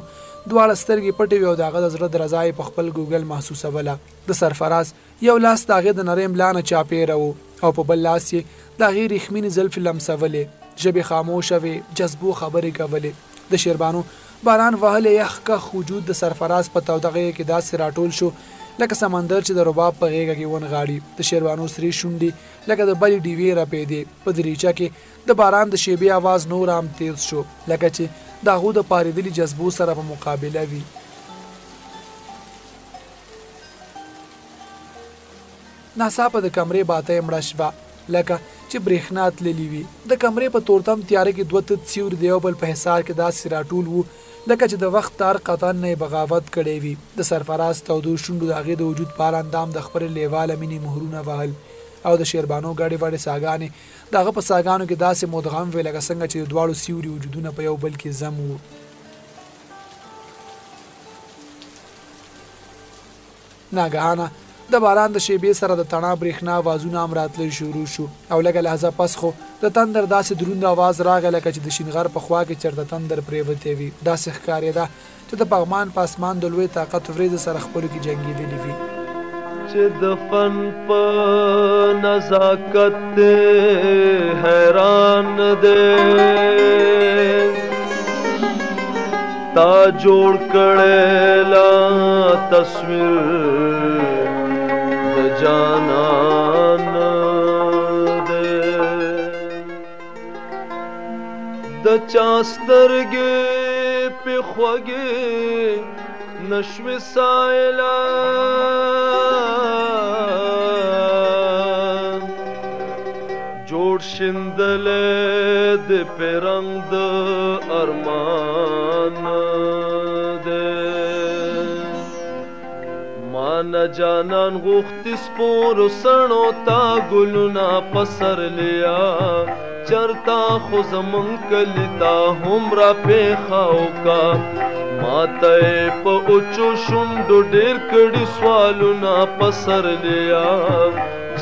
S4: دواړه سترګې پټې وې او د هغه د زړه درزا یې په خپل ګوګل محسوسوله. د سرفراز یو لاس د هغې د نرۍ ملا نه چاپېره و او په بل لاس یې د هغې ریښمینې زلفې لمسولې. ژبې خاموشه وې، جذبو خبرې کولې. د شیربانو باران وهلی یخ کخ وجود د سرفراز په تودغې کې داسې راټول شو لکه سمندر چې د رباب په غېږه کې ونغاړي. د شیربانو سرې شونډې لکه د بلې ډیوې رپېدې. په دریچه کې د باران د شیبې आवाज نور هم تیز شو لکه چې د هغو د پارېدلي جذبو سره په مقابله وي. ناڅاپه د کمرې باتی مړه شوه لکه چې برېښنا تللې وي. د کمرې په تورتم تیاره کې دوه تت سیوري د یو بل په حصار کې داسې راټول وو لکه چې د وخت تار قطن نه بغاوت کړی وي. د سرفراز تودو شونډو د هغې د وجود په هر اندام د خپلې لیواله مینې مهرونه وهل او د شیربانو ګډې وړې ساګانې د هغه په ساګانو کې داسې مدغم وې لکه څنګه چې د دواړو سیوري وجودونه په یو بل کې ضم وو. ناګهانه د باران د شیبې سره د تڼا برېښنا آوازونه هم راتلی شروع شو او لږه لحظه پس خو د تندر داسې دروند آواز راغی لکه چې د شینغر په خوا کې چېرته تندر پرېوتی وي. داسې ښکارېده چې د پغمان په اسمان د لوی طاقت وریځې سره خپلو کې جنګېدلې وي.
S5: چې د فن په نزاکت حیران دی تا جوړ کړی تصویر د جانان دی د چا سترګې پې خوږې نشوې سایلان جوړ شیندلې د پرنګ د ارمان دی ما نه جانان غوښتي سپورو سڼو تا ګلونه پسرلیا چرتا خو زمون کلی تا هم را پیښاو کا ماته په اوچو شونډو ډېر کړي سوالونه پسرلیا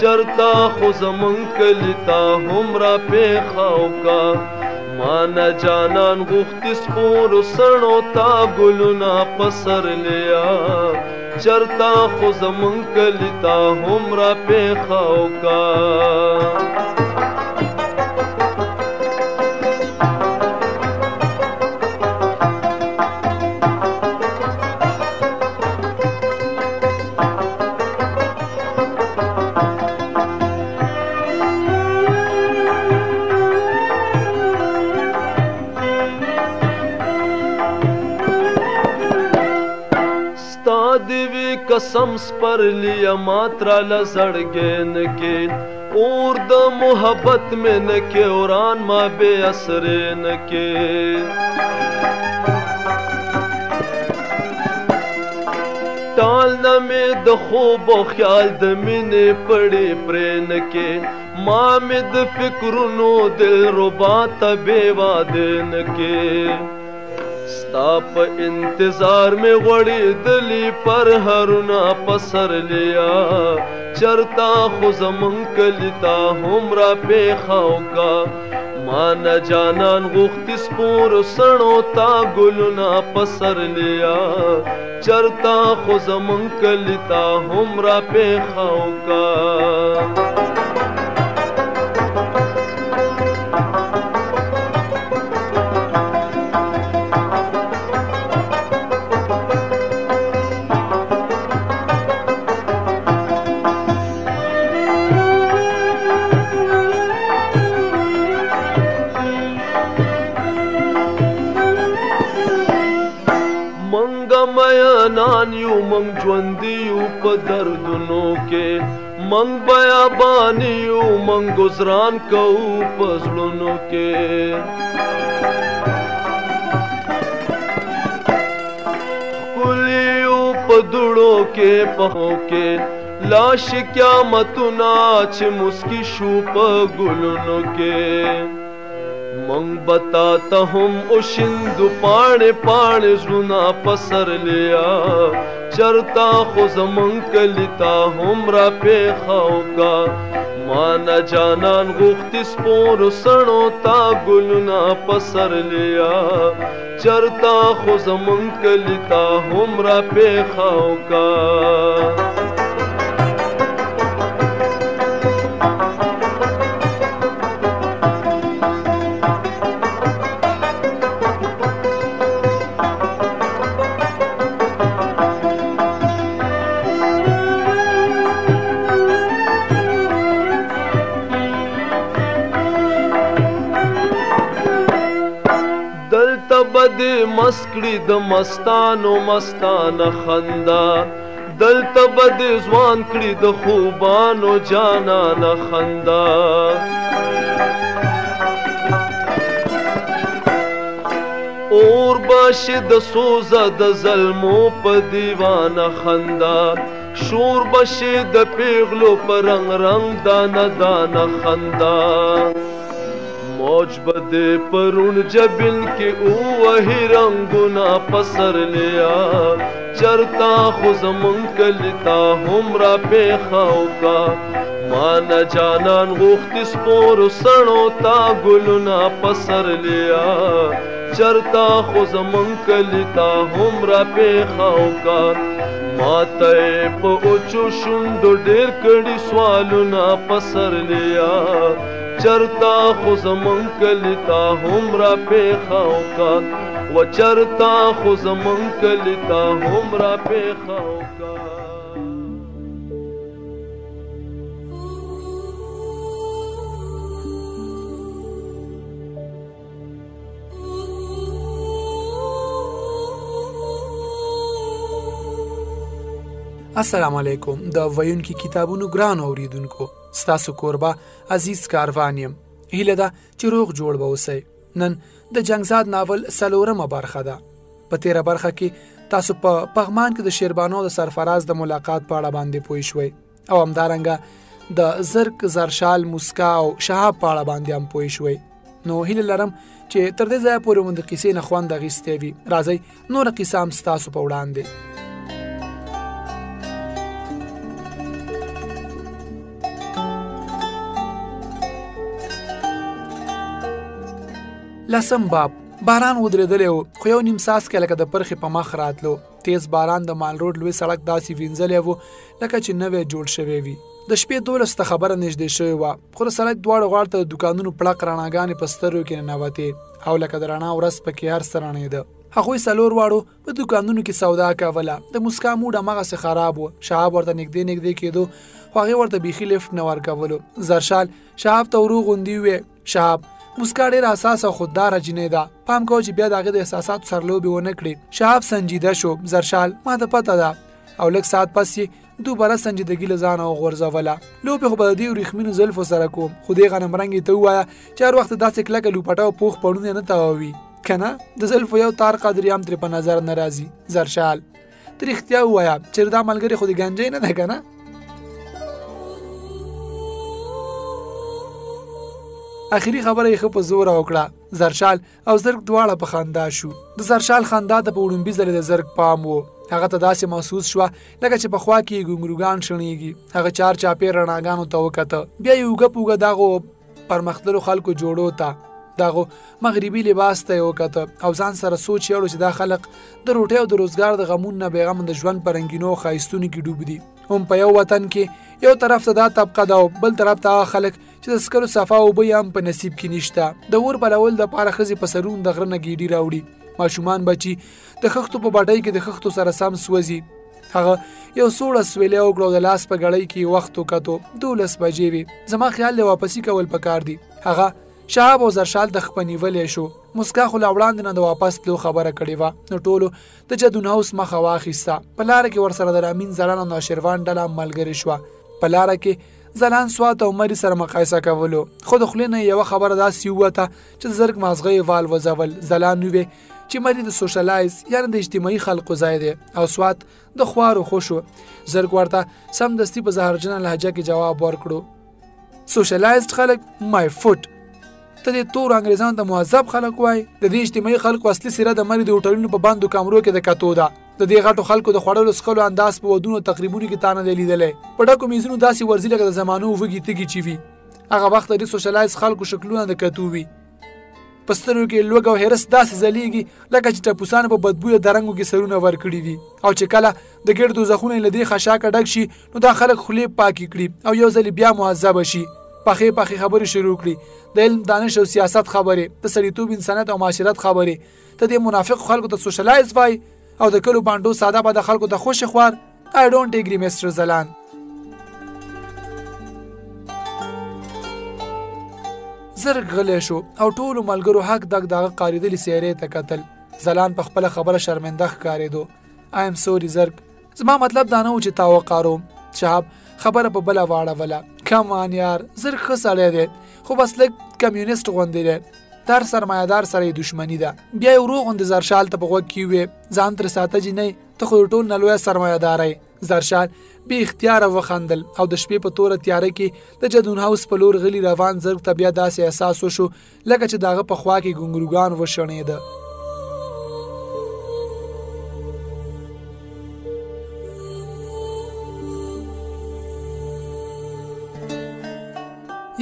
S5: چرتا خو زمون کلی تا هم را پیښاو کا ما نه جانان غوښتي سپورو سڼو تا ګلونه پسرلیا چرتا خو زمون کلی تا هم را پیښاو کا قسم سپرلی ماترا لزړګین کې اور د محبت میں نکے اوران ما بے اثرے نکے ټال نمې د خوب او خیال د مینې پړې پرې نکې ما مې د فکرونو دل ربا ته بې واده نکې ستا په انتظار میں غوړېدلي پر هرونه پسر لیا چرتا خو زمون کلی تا هم را پیښاو کا ما نه جانان غوښتي سپور سړو تا ګلونه پسر لیا چرتا خو زمون کلی تا هم را پیښاو کا نان یو منگ ژوندي یو په دردونو کې منگ بیابانی یو منگ گزران کوو په زړونو کې ښکلي یو په دوړو کې پښو کې لاش قیامتونه چې مسکی شو په ګلونو کې منگ بتا تا هم اوشندو پانے پانے زلونا پسر لیا چرتا خو زمون کلیتا هم را پیښاو کا مانا جانان غوښتي سپور سړو تا ګلونا پسر لیا چرتا خو زمون کلیتا هم را پیښاو کا بدی مسکړي د مستانو مستانه خندا دلته بدی ځوان کړي د خوبانو جانانه خندا اور باشي د سوزه د ظلمو په دیوانه خندا شور بشي د پیغلو په رنگ رنگ دانه دانه خندا موج بده پرون جبن کې او وهی رنگونه پسر لیا چرتا خو زمون کلیتا هم را پیښاو کا ما نه جانان غوښتي سپور سړو تا ګلونه پسر لیا چرتا خو زمون کلیتا هم را پیښاو کا ما ته په اوچو شونډو ډېر کړي سوالونه پسر لیا چرتا خو زمون کلیتا هم را پیښاو کا و چرتا خو زمون کلیتا هم را پیښاو کا
S4: السلام علیکم د ویونکی کتابونو ګران اوریدونکو ستاسو کوربه عزیز کاروان یم هیله ده چې روغ جوړ به اوسئ نن د جنګزاد ناول څلورمه برخه ده په تیره برخه کې تاسو په پغمان کې د شیربانو د سرفراز د ملاقات په اړه باندې پوه شوئ او همدارنګه د زرک زرشال موسکا او شهاب په اړه باندې هم پوه شوئ نو هیله لرم چې تر دې ځایه پورې مو د قصې نه خوند اخیستی وي راځئ نوره قصه هم ستاسو په وړاندې لسم باب باران ودرېدلی و خو یو نیم څاڅکی لکه د پرخې په مخ راتلو تیز باران د مال روډ لوی سړک داسې وینځلی و لکه چې نوی جوړ شوی وي د شپې 12 ته خبره نږدې شوې وه خو د سړک دواړو غاړو ته د دوکانونو پړق رڼاګانې په سترګو کې ننوتې او لکه د رڼا ورځ پکې هر څه رڼېده هغوی څلور واړو په دوکانونو کې سودا کوله د موسکا موډ هماغسې خراب و شهاب ورته نږدې کېدو خو هغې ورته بیخي لفټ نه ورکولو زرشال شهاب ته ورو غوندي ووې شهاب موسکا ډېره حساسه او خودداره جینۍ ده پام کوه چې بیا د هغې د احساساتو سرلوبې ونه کړي شهاب سنجیده شو زرشال ما ته پته ده او لږ ساعت پس یې دوباره سنجیدګي له ځانه وغورځوله. لوبې خو به د دې وریښمینو زلفو سره کوم، خو دې غنمرنګې ته ووایه چې هر وخت داسې کلکه لوپټه او پوخ پړونه نه تاووي که نه د زلفو یو تار قدرې هم ترې په نظر نه راځي. زرشال ته رښتیا ووایه چې دا ملګرې خو د ګنجۍ نه ده که نه؟ اخري خبره یې ښه په زوره وکړه. زرشال او زرګ دواړه په خندا شو. د زرشال خندا ته په وړومبي ځلې د زرګ پام و. هغه ته داسې محسوس شوه لکه چې په خوا کې یې ګونګروګان شڼېږي. هغه چار چاپېر رڼاګانو ته وکته، بیا یې اوږه په اوږه دغو پرمختللو خلکو جوړو ته دغو مغربي لباس ته یې وکته او ځان سره سوچ یې وړو چې دا خلک د روټۍ او د روزګار د غمونو نه بېغمه د ژوند په رنګینو او ښایستونو کې ډوب دي. هم په یو وطن کې یو طرف ته دا طبقه ده او بل طرف ته هغه خلک چې د سکرو صفا اوبه یې هم په نصیب کې نشته. د اور بلول دپاره ښځې په سرون د غره نه ګیډي راوړي. ماشومان بچي د خښتو په بټۍ کې د خښتو سره سم سوځي. هغه یو سوړه سویلی وکړه او د لاس په ګړۍ کې وخت وکتو. 12 بجې وې. زما خیال دی واپسي کول پکار دي. هغه شهاب او زرشال د خپه نیولی شو. مسکا خو له وړاندې نه د واپس تلو خبره کړې وه. نو ټولو د جدون هاوس مخه واخیسته. په لاره کې ورسره د رامین ځلان او ناشروان ډله ملګرې شوه. په لاره کې ځلان سوات او مري سره مقایسه کولو، خو د خولې نه یوه خبره داسې ووته چې د زرګ مازغه یې وال وځول. ځلان ووې چې مري د سوشلایز یعنې د اجتماعي خلقو ځای دی او سوات د خوارو خوشو. زرګ ورته سمدستي په زهرجنه لهجه کې جواب ورکړو. سوشلایزد خلک مای فوټ، ته دې تور انګریزانو ته مهذب خلک وای. د دې اجتماعي خلکو اصلي څېره د مري د هوټلونو په بندو کمرو کې د کتو ده. د دې غټو خلکو د خوړلو څښلو انداز په ودونو تقریبونو کې تا نه دی لیدلی. په ډکو میزونو داسې ورځي لکه د زمانو وږي تږي چې وي. هغه وخت د دې سوشلایز خلکو شکلونه د کتو وي. په سترګو کې لوږه او حرص داسې ځلیږي لکه چې ټپوسانو په بدبویه درنګو کې سرونه ورکړي دي. او چې کله د ګېډ دوزخونه یې له دې خشاکه ډک شي نو دا خلک خولې پاکې کړي او یو ځلې بیا مهذبه شي. پخې پخې خبرې شروع کړي، د علم دانش او سیاست خبرې، د سړیتوب انسانیت او معاشرت خبرې. ته دې منافق خلکو ته سوشلایز وای او د کلو بانډو ساده به د خلکو ته خوش خوار. I don't agree Mr. زلان. زرګ غلی شو او ټولو ملګرو حق دغ دغه قاریدلې څېرې ته کتل. زلان په خپله خبره شرمنده ښکارېدو. I am sorry زرګ، زما مطلب دا نه و چې تا وقاروم. شهاب خبره په بله واړوله. کمان یار، زرګ ښه سړی دی خو بس لږ کمیونیسټ غوندې دی. در سرمایه‌دار سره یې دشمني ده. بیا یې ورو غوندې زرشال ته په غوږ کې ووې ځان ترې ساته جینۍ، ته خو د ټول نه لویه سرمایه‌داره یې. زرشال بې اختیاره وخندل او د شپې په توره تیاره کې د جدون هاوس په لور غلی روان زرګ ته بیا داسې احساس وشو لکه چې د هغه په خوا کې ګونګروګان وشڼېده.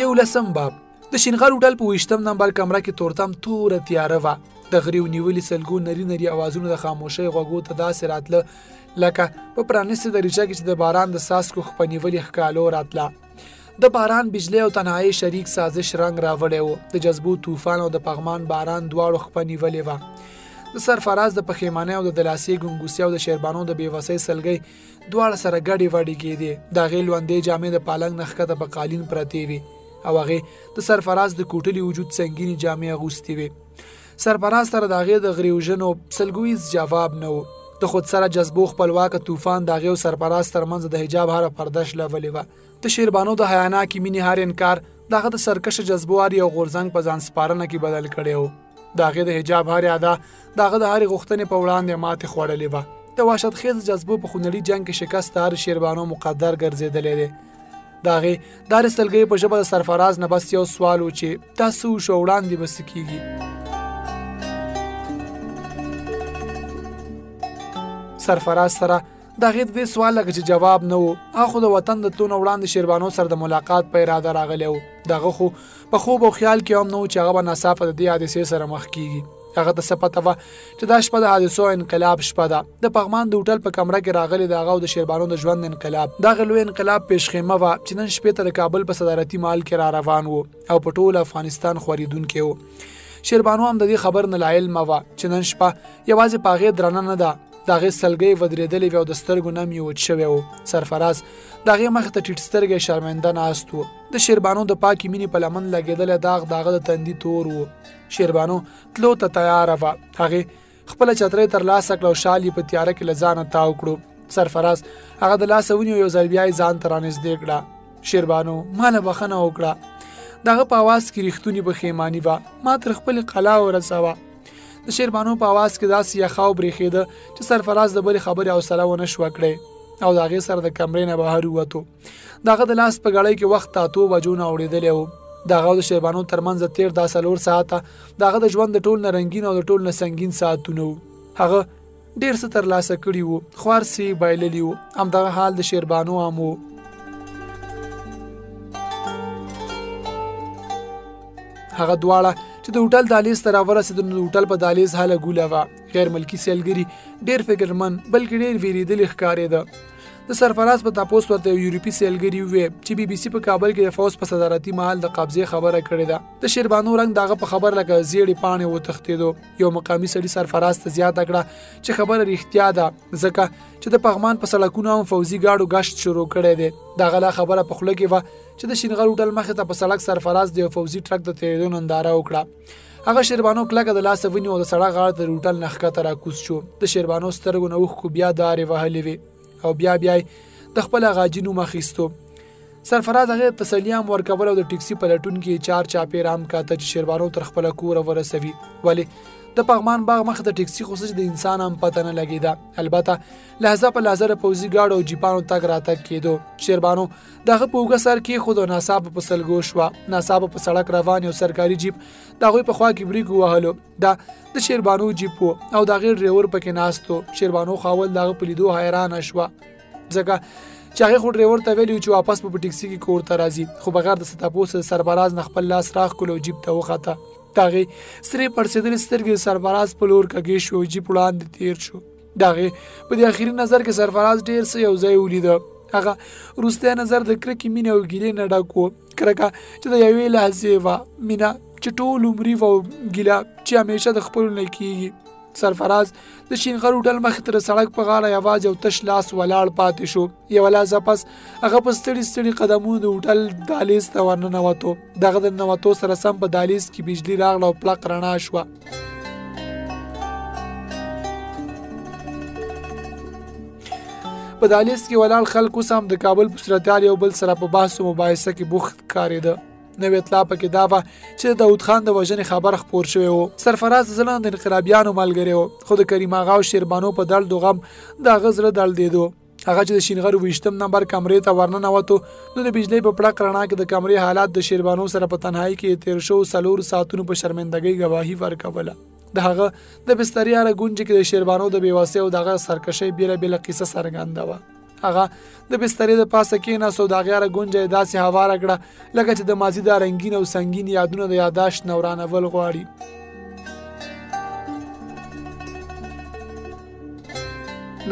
S4: یو لسم باب. د شینغر هوټل په 20 نمبر کمره کې تورتم توره تیاره وه. د غریو نیولي سلګو نري نري اوازونو د خاموشۍ غوږو ته داسې راتله لکه په پرانیستې دریچه کې چې د باران د څاڅکو خپه نیولي ښکالو راتله. د باران بجلی او تنهایي شریک سازش رنګ راوړی و. د جذبو طوفان او د پغمان باران دواړو خپه نیولې وه. د سرفراز د پښیمانۍ او د دلاسې ګنګوسۍ او د شیربانو د بېوسۍ سلګۍ دواړه سره ګډې وډې کېدې. د هغې لوندې جامې د پالنګ نه ښکته په قالین پرتې وې او هغې د سرفراز د کوټلي وجود سنګینې جامې اغوستې وې. سرفراز سره د هغې د غریوژنو سلګویز جواب نه و. د خود سره جذبو خپلواکه طوفان د هغې او سرفراز ترمنځ د حجاب هره پرده شلولې وه. د شیربانو د حیاناکې مینې هر انکار د هغه د سرکشه جذبو هر یو غورځنګ په ځان سپارنه کې بدل کړی و. د هغې د حجاب هر ادا د هغه د هرې غوښتنې په وړاندې ماتې خوړلې وه. د وحشتخیز جذبو په خونړي جنګ کې شکست هر شیربانو مقدر ګرځېدلی دی. د هغې دارې سلګۍ په ژبه د سرفراز نه بس یو سوال و چې دا څه وشو وړاندې به څه کېږي. سرفراز سره د هغې د دې سوال لکه چې جواب نه و. هغه خو د وطن د تلو نه وړاندې شیربانو سره د ملاقات په اراده راغلی و. د هغه خو په خوب او خیال کې هم نه و چې هغه به ناڅاپه د دې حادثې سره مخ کېږي. هغه ته څه پته وه چې دا شپه د حادثو انقلاب شپه ده. د پغمان د هوټل په کمره کې راغلی د هغه او د شیربانو د ژوند انقلاب. دغه لوی انقلاب پیشخیمه وه چې نن شپې ته د کابل په صدارتي مال کې را روان و او په ټول افغانستان خورېدونکی و. شیربانو هم د دې خبر نه لاعلمه وه چې نن شپه یوازې په هغې درنه نه ده، د هغې سلګۍ ودرېدلې وې او د سترګو نم یې وچ شوی و. سرفراز د هغې مخې ته ټیټ سترګی شرمنده ناست و. د شیربانو د پاکې مینې په لمن لګېدلی داغ د هغه د تندي تور و. شیربانو تلو ته تیاره وه. هغې خپله چترۍ ترلاسه کړه او شال یې په تیاره کې له ځانه تاو کړو. سرفراز هغه د لاس ونیو یو ځل بیا ځان ته رانږدې کړه. شیربانو ماله بخښنه وکړه. دغه په اواز کې ریښتونی پښیماني وه. ما تر خپلې قلا ورسوه. د شیربانو په اواز کې داسې یخه وبرېښېده چې سرفراز د بلې خبرې حوصله ونه شوه کړی او د هغې سره د کمرې نه بهر ووتو. د هغه د لاس په ګړۍ کې وخت 8 بجو نه اوړېدلی و. د هغه او د شیربانو ترمنځ تېر دا 4 ساعته د هغه د ژوند د ټول نه رنګین او د ټول نه سنګین ساعتونه وو. هغه ډېر څه ترلاسه کړي وو، خو هر څه یې بایللي وو. همدغه حال د شیربانو هم و. هغه دواړه چې د هوټل دهلیز ته راورسېدل نو د هوټل په دهلیز هله ګوله وه. غیر ملکي سیلګري ډېر فکرمن بلکې ډېر ویرېدلي ښکارېده. د سرفراز په تپوس ورته یو یورپي سیلګري وویل چې BBC په کابل کې د فوز په صدارتي محل د قبضې خبره کړې ده. د شیربانو رنګ دغه په خبر لکه زیړې پاڼې وتښتېدو. یو مقامي سړي سرفراز ته زیاته کړه چې خبره رښتیا ده، ځکه چې د پغمان په سړکونو هم فوزي ګاډو گشت شروع کړی دی. دغه لا خبره په خوله کې وه چې د شینغر هوټل مخې ته په سړک سرفراز د یو فوزي ټرک د تېرېدو ننداره وکړه. هغه شیربانو کلکه د لاسه ونیو او د سړک غاړه د هوټل نه ښکته راکوز شو. د شیربانو سترګو نه اوښکو بیا دارې وهلې وې او بیا د خپل غاجي نوم اخیستو. سرفراز هغه تسلی هم ورکول او د ټیکسي په لټون کې چار چاپېره هم کاته چې شیربانو تر خپل کوره ورسوي. ولې د پغمان باغ مخ ته ټیکسي خو د انسان هم پته نه لګېده. البته لحظه په لحظه د پوځي ګاډو او جیپانو تګ راتګ کېدو. شیربانو دغه په اوږه سر کېښود او ناڅاپه په سلګو شوه. ناڅاپه په سړک روان یو سرکاري جیپ د هغوی په خوا کې بریک ووهلو. دا د شیربانو جیپ و او د هغې ډریور پکې ناست و. شیربانو خاول د هغه په لیدو حیرانه شوه، ځکه چې هغې خو ډریور ته ویلي چې واپس په ټیکسي کې کور ته راځي، خو بغیر د څه تپوس د سرفراز نه خپل لاس راښکلو او جیپ ته وخته. د هغې سرې پړسېدلې سترګې د سرفراز په لور کږې شو او جیپ وړاندې تېر شو. د هغې په دې اخري نظر کې سرفراز ډېر څه یو ځای ولیده. هغه وروستی نظر د کرکې مینې او ګیلې نه ډک و. کرکه چې د یوې لحظې وه، مینه چې ټول عمري وه او ګیله چې همیشه د خپلو نه کېږي. سرفراز د شینغر هوټل مخې ته د سړک په غاړه یوازې یو تش لاس ولاړ پاتې شو. یوه لحظه پس هغه په ستړي قدمونو د هوټل دهلیز ته ورننوتو. دغه د ننوتو سره سم په دهلیز کې بجلي راغله او پلق رڼا شوه. په دهلیز کې ولاړ خلک اوس هم د کابل په صورتحال یو بل سره په بحث و مباحثه کې بوخت ښکارېده. نوې اطلاع پکې دا وه چې د داود خان د وژنې خبر خپور شوی و. سرفراز ځلان د انقلابیانو ملګری و، خو د کریم آغا او شیربانو په درد و غم د هغه زړه دړدېدو. هغه چې د شینغر 20 نمبر کمرې ته ورننوتو نو د بجلۍ په پړق رڼا کې د کمرې حالات د شیربانو سره په تنهایي کې تېر شوو 4 ساعتونو په شرمندګۍ ګواهي ورکوله. د هغه د بسترې هره ګونج کې د شیربانو د بېوسۍ او د هغه سرکشۍ بېله قصه څرګنده وه. هغه د بسترې د پاسه کېناست او د هغې هره ګونجه یې داسې هواره کړه لکه چې د ماضي دا رنګین او سنګین یادونه د یاداشت نه ورانول غواړي.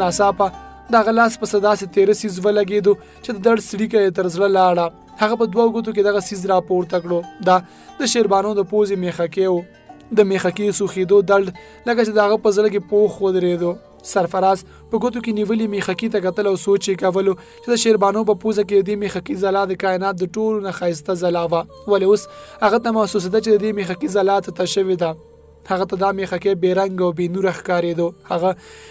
S4: ناڅاپه د هغه لاس په څه داسې تېره څیز ولګېدو چې د درد څړیکه یې تر زړه لاړه. هغه په 2 ګوتو کې دغه څیز راپورته کړو. دا د شیربانو د پوزې میخکې و. د میخکې سوخېدو درد لکه چې د هغه په زړه کې پوخ ودرېدو. سرفراز په ګوتو کې نیولې میخکې ته کتل او سوچ یې کولو چې د شیربانو په پوزه کې د دې میخکې ځلا د کائنات د ټولو نه ښایسته ځلا وه. ولې اوس هغه ته محسوسېده چې د دې میخکې ځلا ته شوې ده. هغه ته دا میخکې بې رنګ او بې نوره ښکارېدو. هغه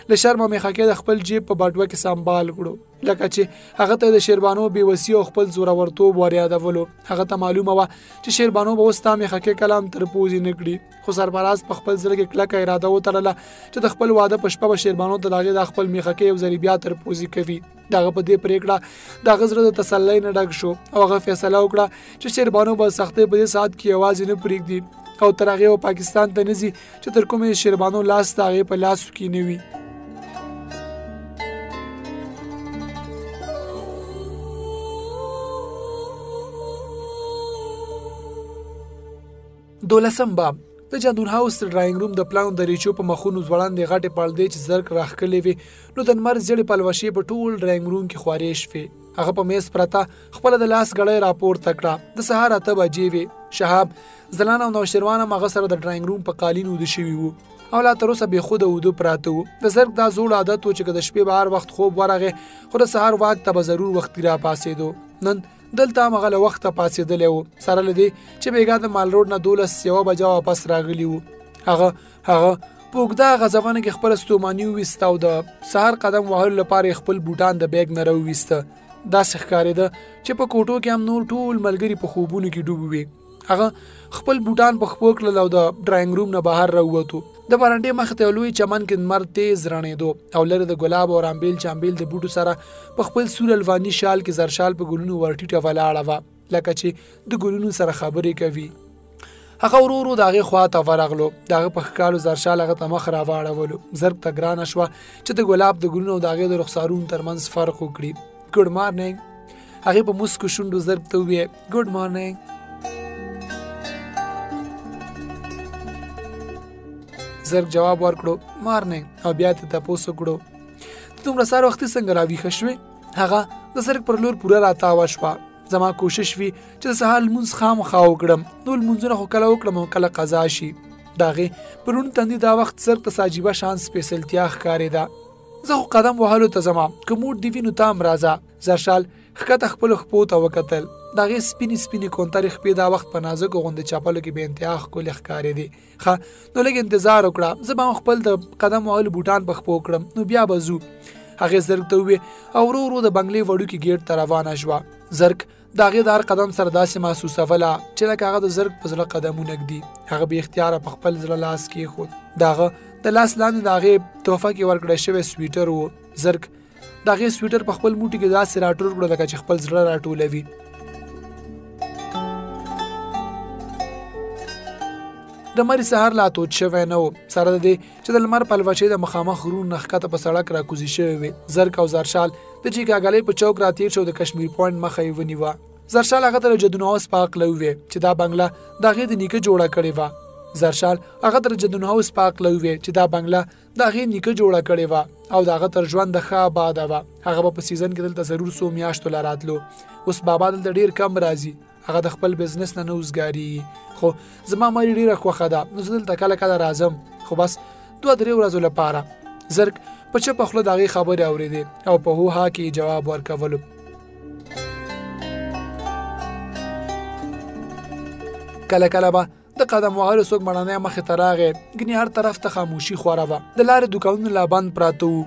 S4: له شرمه میخکې د خپل جیب په باډوه کې سنبال کړو لکه چې هغه ته د شیربانو بېوسي او خپل زورورتوب وریادولو. هغه ته معلومه وه چې شیربانو به اوس تا میخکې کلام تر پوزې نه کړي. خو سرفراز په خپل زړه کې کلکه اراده وتړله چې د خپل واده په شپه به شیربانو ته د هغې د خپل میخکې یو ځلې بیا تر پوزې کوي. د هغه په دې پرېکړه د هغه زړه د تسلۍ نه ډک شو او هغه فیصله وکړه چې شیربانو به سختۍ په دې ساعت کې یوازې نه پرېږدي او تر هغې به پاکستان ته نه ځي چې تر کومې شیربانو لاس د هغې په لاسو کې نه وي. دولسم باب د جادون هاوس ډراینګ روم د پلان د ریچو په مخونو ځوړاندې غټې پردې چې زرک راښکلې وې نو د لمر زیړې پلوشې په ټول ډراینګ روم کې خوارې شوې. هغه په میز پرته خپله د لاس ګړۍ راپورته کړه. د سهار 8 بجې وې. شهاب، ځلان او نوشیروان هم هغه سره د ډراینګ روم په قالین وده شوي وو او لا تر اوسه بېخوده وده پراته وو. د زرک دا زوړ عادت و چې که د شپې به هر وخت خوب ورغې خو د سهار واک ته به ضرور وختي را پاڅېدو. نن دلته هم هغه له وخته پاڅېدلی و سره له دې چې بېګا د مال روډ نه 12 بجه واپس راغلي وو. هغه په اوږده غزونه کې خپل ستوماني وویسته او د سهار قدم وهلو لپاره خپل بوټان د بیګ نه راوویسته. داسې ښکارېده چې په کوټو کې هم نور ټول ملګري په خوبونو کې ډوب وي. هغه خپل بوټان په خپو کړل او د ډراینګ روم نه بهر راووتو. د برنډې مخې ته لوی چمن کې لمر تیز رڼېدو او لرې د ګلاب او رامبیل چامبیل د بوټو سره په خپل سور الواني شال کې زرشال په ګلونو ورټیټه ولاړه وه لکه چې د ګلونو سره خبرې کوي. هغه ورو ورو د هغې خوا ته ورغلو. د هغه په ښکالو زرشال هغه ته مخ راواړولو. زرګ ته ګرانه شوه چې د ګلاب د ګلونو او د هغې د رخسارونو ترمنځ فرق وکړي. ګوډ مارنینګ. هغې په موسکو شونډو زرګ ته وویې ګوډ مارنینګ. زرګ جواب ورکړو مارنینګ او بیا ته تپوس وکړو ته دومره سهار وختي څنګه راویښه شوې؟ هغه د زرګ پر لور پوره راتاوه شوه. زما کوشش وي چې د سهار لمونځ خامخا وکړم. نور لمونځونه خو کله وکړم او کله قضا شي. د هغې په روڼ تندي دا وخت زرګ ته عجیبه شان سپېڅلتیا ښکارېده. زه خو قدم وهلو ته ځمه، که موډ دې وي نو ته هم راځه. زرشال ښکته خپلو خپو ته وکتل. د هغې سپینې سپینې کونترې خپې دا وخت په نازکو غوندې چپلو کې بې انتها ښکلې ښکارېدې. ښه نو لږ انتظار وکړه، زه به هم خپل د قدم وهلو بوټان په خپو کړم نو بیا به ځو. هغې زرګ ته وویې او ورو ورو د بنګلې وړوکي ګیټ ته روانه شوه. زرګ د هغې د هر قدم سره داسې محسوسوله چې لکه هغه د زرګ په زړه قدمونه ږدي. هغه بې اختیاره په خپل زړه لاس کېښود. د هغه د لاس لاندې د هغې تحفه کې ورکړی شوی سویټر و. زرګ د هغې سویټر په خپل موټي کې داسې راټول کړو لکه چې خپل زړه راټولوي. د مري سهار لا تود شوی نه و، سره د دې چې د لمر پلوشې د مخامخ غرونو نه ښکته په سړک راکوزي شوې وې. زرګ او زرشال د چیکاګلۍ په چوک راتېر شو. د کشمیر پوینټ مخه یې ونیوه. زرشال هغه ته د جدون هاوس په هکله وویې چې دا بنګله د هغې د نیکه جوړه کړې وه. زرشال هغه ته د جدون هاوس په هکله وویې چې دا بنګله د هغې نیکه جوړه کړې وه او د هغه تر ژوند د ښه آباده وه. هغه به په سیزن کې دلته ضرور څو میاشتو لا راتلو. اوس بابا دلته ډېر کم راځي. هغه د خپل بزنس نه وزګارېږي. خو زما مری ډېره خوښه ده نو زه دلته کله کله راځم، خو بس 2-3 ورځو لپاره. زرګ په چپه خوله د هغې خبرې اورېدې او په هو ها کې جواب ورکولو. کله کله به د قدم وهلو څوک مړنی مخې ته راغی، ګنې هر طرف ته خاموشي خوره وه. د لارې دوکانونه لا بند پراته وو.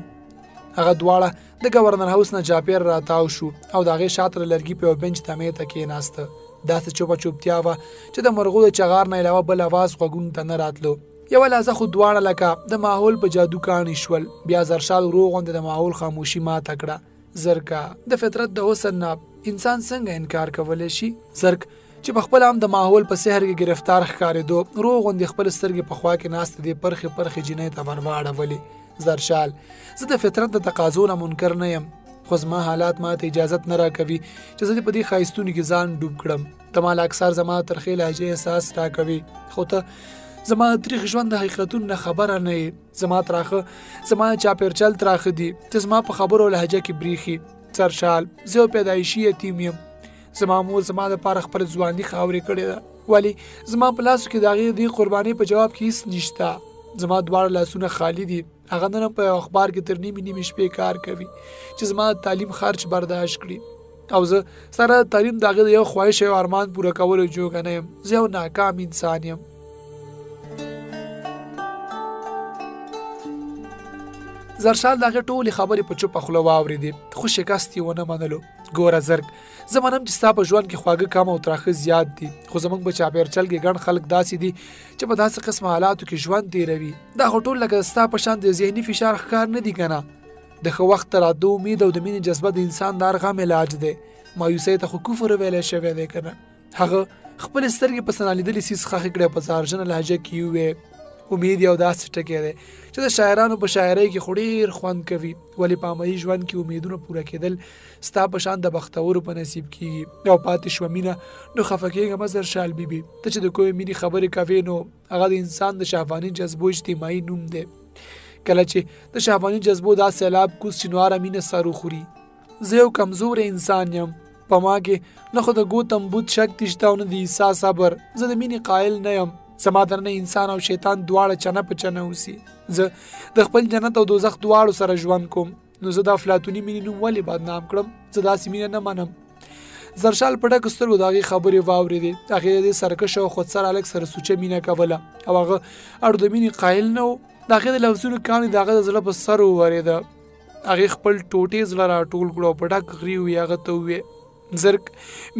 S4: هغه دواړه د گورنر هاوس نه چاپېر راتاو شو او د هغې شاته د لرګي په یو بنچ تمې ته کېناسته. داسې چوپه چوپتیا وه چې د مرغو د چغار نه علاوه بل اواز غوږونو ته نه راتلو. یوه لحظه خو دواړه لکه د ماحول په جادو کاڼي شول. بیا زرشال ورو غوندې د ماحول خاموشي ماته کړه. زرګه د فطرت د حسن نه انسان څنګه انکار کولی شي؟ زرګ چې په خپل هم د ماحول په سحر کې گرفتار ښکارېدو، ورو غوندې خپل سترګې په خوا کې ناستې دې پرخې پرخې جینۍ ته ورواړولې. زرشال زه د فطرت د تقاضو نه منکر نه یم، خو زما حالات ما ته اجازت نه راکوي چې زه دې په دې ښایستونو کې ځان ډوب کړم. ته ما له اکثر زما ترخې لهجې احساس راکوي، خو ته زما د تریخ ژوند د حقیقتونو نه خبره نه یې. زما تراخه زما چاپېرچل تراخه دي چې زما په خبرو لهجه کې بریښي. زرشال زه یو پیدایشي یتیم یم. زما مور زما دپاره خپل ځواني خاورې کړې ده، ولې زما په لاسو کې د هغې دې قربانۍ په جواب کې هېڅ نشته. زما دواړه لاسونه خالي دي. هغه نن په یو اخبار کې تر نیمې شپې کار کوي چې زما د تعلیم خرچ برداشت کړي او زه سره تعلیم د هغې د یو خواهش او ارمان پوره کولو جوګه نه یم. زه یو ناکام انسان یم. زرشال د هغې ټولې خبرې په چوپه خوله واورېدې، خو شکست یې ونه منلو. ګوره زرګ، زه منم چې ستا په ژوند کې خواږه کم او تراخه زیات دي، خو زموږ په چاپېرچل کې ګڼ خلک داسې دي چې په داسې قسمه حالاتو کې ژوند تېروي. دا خو ټول لکه ستا په شان د ذهني فشار ښکار نه دي که نه؟ د ښه وخت ته راتلو امید او د مینې جذبه د انسان د هر غم علاج دی. مایوسۍ ته خو کفر ویلی شوی دی که نه؟ هغه خپلې سترګې په سنالیدلې سیس خښې کړې، په زهرجنه لهجه کې وویې امید یو داسې ټکی دی چې د شاعرانو په شاعرۍ کې خو ډېر خوند کوي، ولې په عملي ژوند کې امیدونه پوره کېدل ستا په شان د بختورو په نصیب کېږي. او پاتې شوه مینه، نو خفه کېږه مه زرشال بیبي. ته چې د کومې مینې خبرې کوې نو هغه د انسان د شهواني جذبو اجتماعي نوم دی. کله چې د شهواني جذبو دا سیلاب کوز چې نواره مینه سر وخوري. زه یو کمزوری انسان یم، په ما کې نه خو د ګوتم بوت شکتي شته او نه د عیسی صبر. زه د مینې قایل نه یم. زما درنه انسان او شیطان دواړه چنه په چنه اوسي. زه د خپل جنت او دوزخ دواړو سره ژوند کوم، نو زه د افلاطوني مینې نوم ولې بدنام کړم؟ زه داسې مینه نه منم. زرشال په ډکو سترګو د هغې خبرې واورېدې. هغې د دې سرکشه او خودسر هلک سره سوچه مینه کوله او هغه اړو د مینې قایل نه و، د هغې د لفظونو کاڼي د هغه د زړه په سر وورېده. هغې خپل ټوټې زړه راټول کړو او په ډک غري وویې هغه ته وویې زرک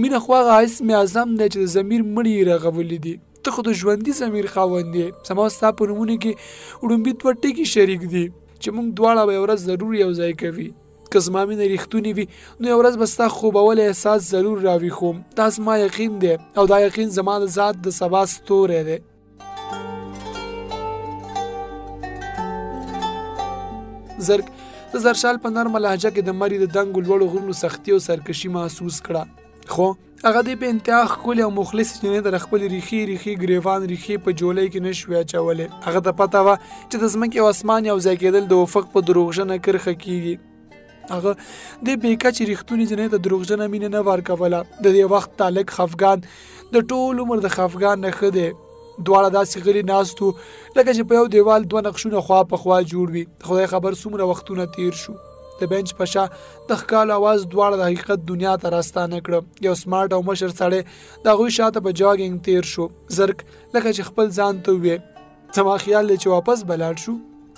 S4: مینه خو هغه اسم اعظم دی چې د ضمیر مړي یې رغولي دي. ته خو د ژوندي ضمیر خاوند یې. زما ستا په نومونو کې وړومبي دوه ټکي شریک دي چې موږ دواړه به یو ورځ ضرور یو ځای کوي. که زما مینه ریښتونې وي نو یو ورځ به ستا خوبولی احساس ضرور راویښوم. دا زما یقین دی او دا یقین زما د ذات د سبا ستوری دی. زرک د زرشال په نرمه لهجه کې د مري د دنګو لوړو غرونو سختي او سرکشي محسوس کړه. خو هغه دې په انتها ښکلې او مخلصې جنۍ د خپلې ریښې ګریوان ریښې په جولۍ کې نه شوې اچولی. هغه ته پته وه چې د ځمکې او اسمان یو ځای کېدل د افق په دروغجنه کرښه کېږي. هغه دې بېکچې ریښتونې جنۍ ته دروغجنه مینه نه ورکوله. د دې وخت تالک خفګان د ټول عمر د خفګان نه ښه دی. دواړه داسې غلي ناست وو لکه چې په یو دیوال دوه نقشونه خوا په خوا جوړ وي. خدای خبر څومره وختونه تیر شو. د بنچ په شا د ښکالو اواز دواړه د حقیقت دنیا ته راستانه کړه. یو سمارټ او مشر سړی د هغوی شاته په جاګینګ تیر شو. زرک لکه چې خپل ځان ته وویې زما خیال دی چې واپس به لاړ شو.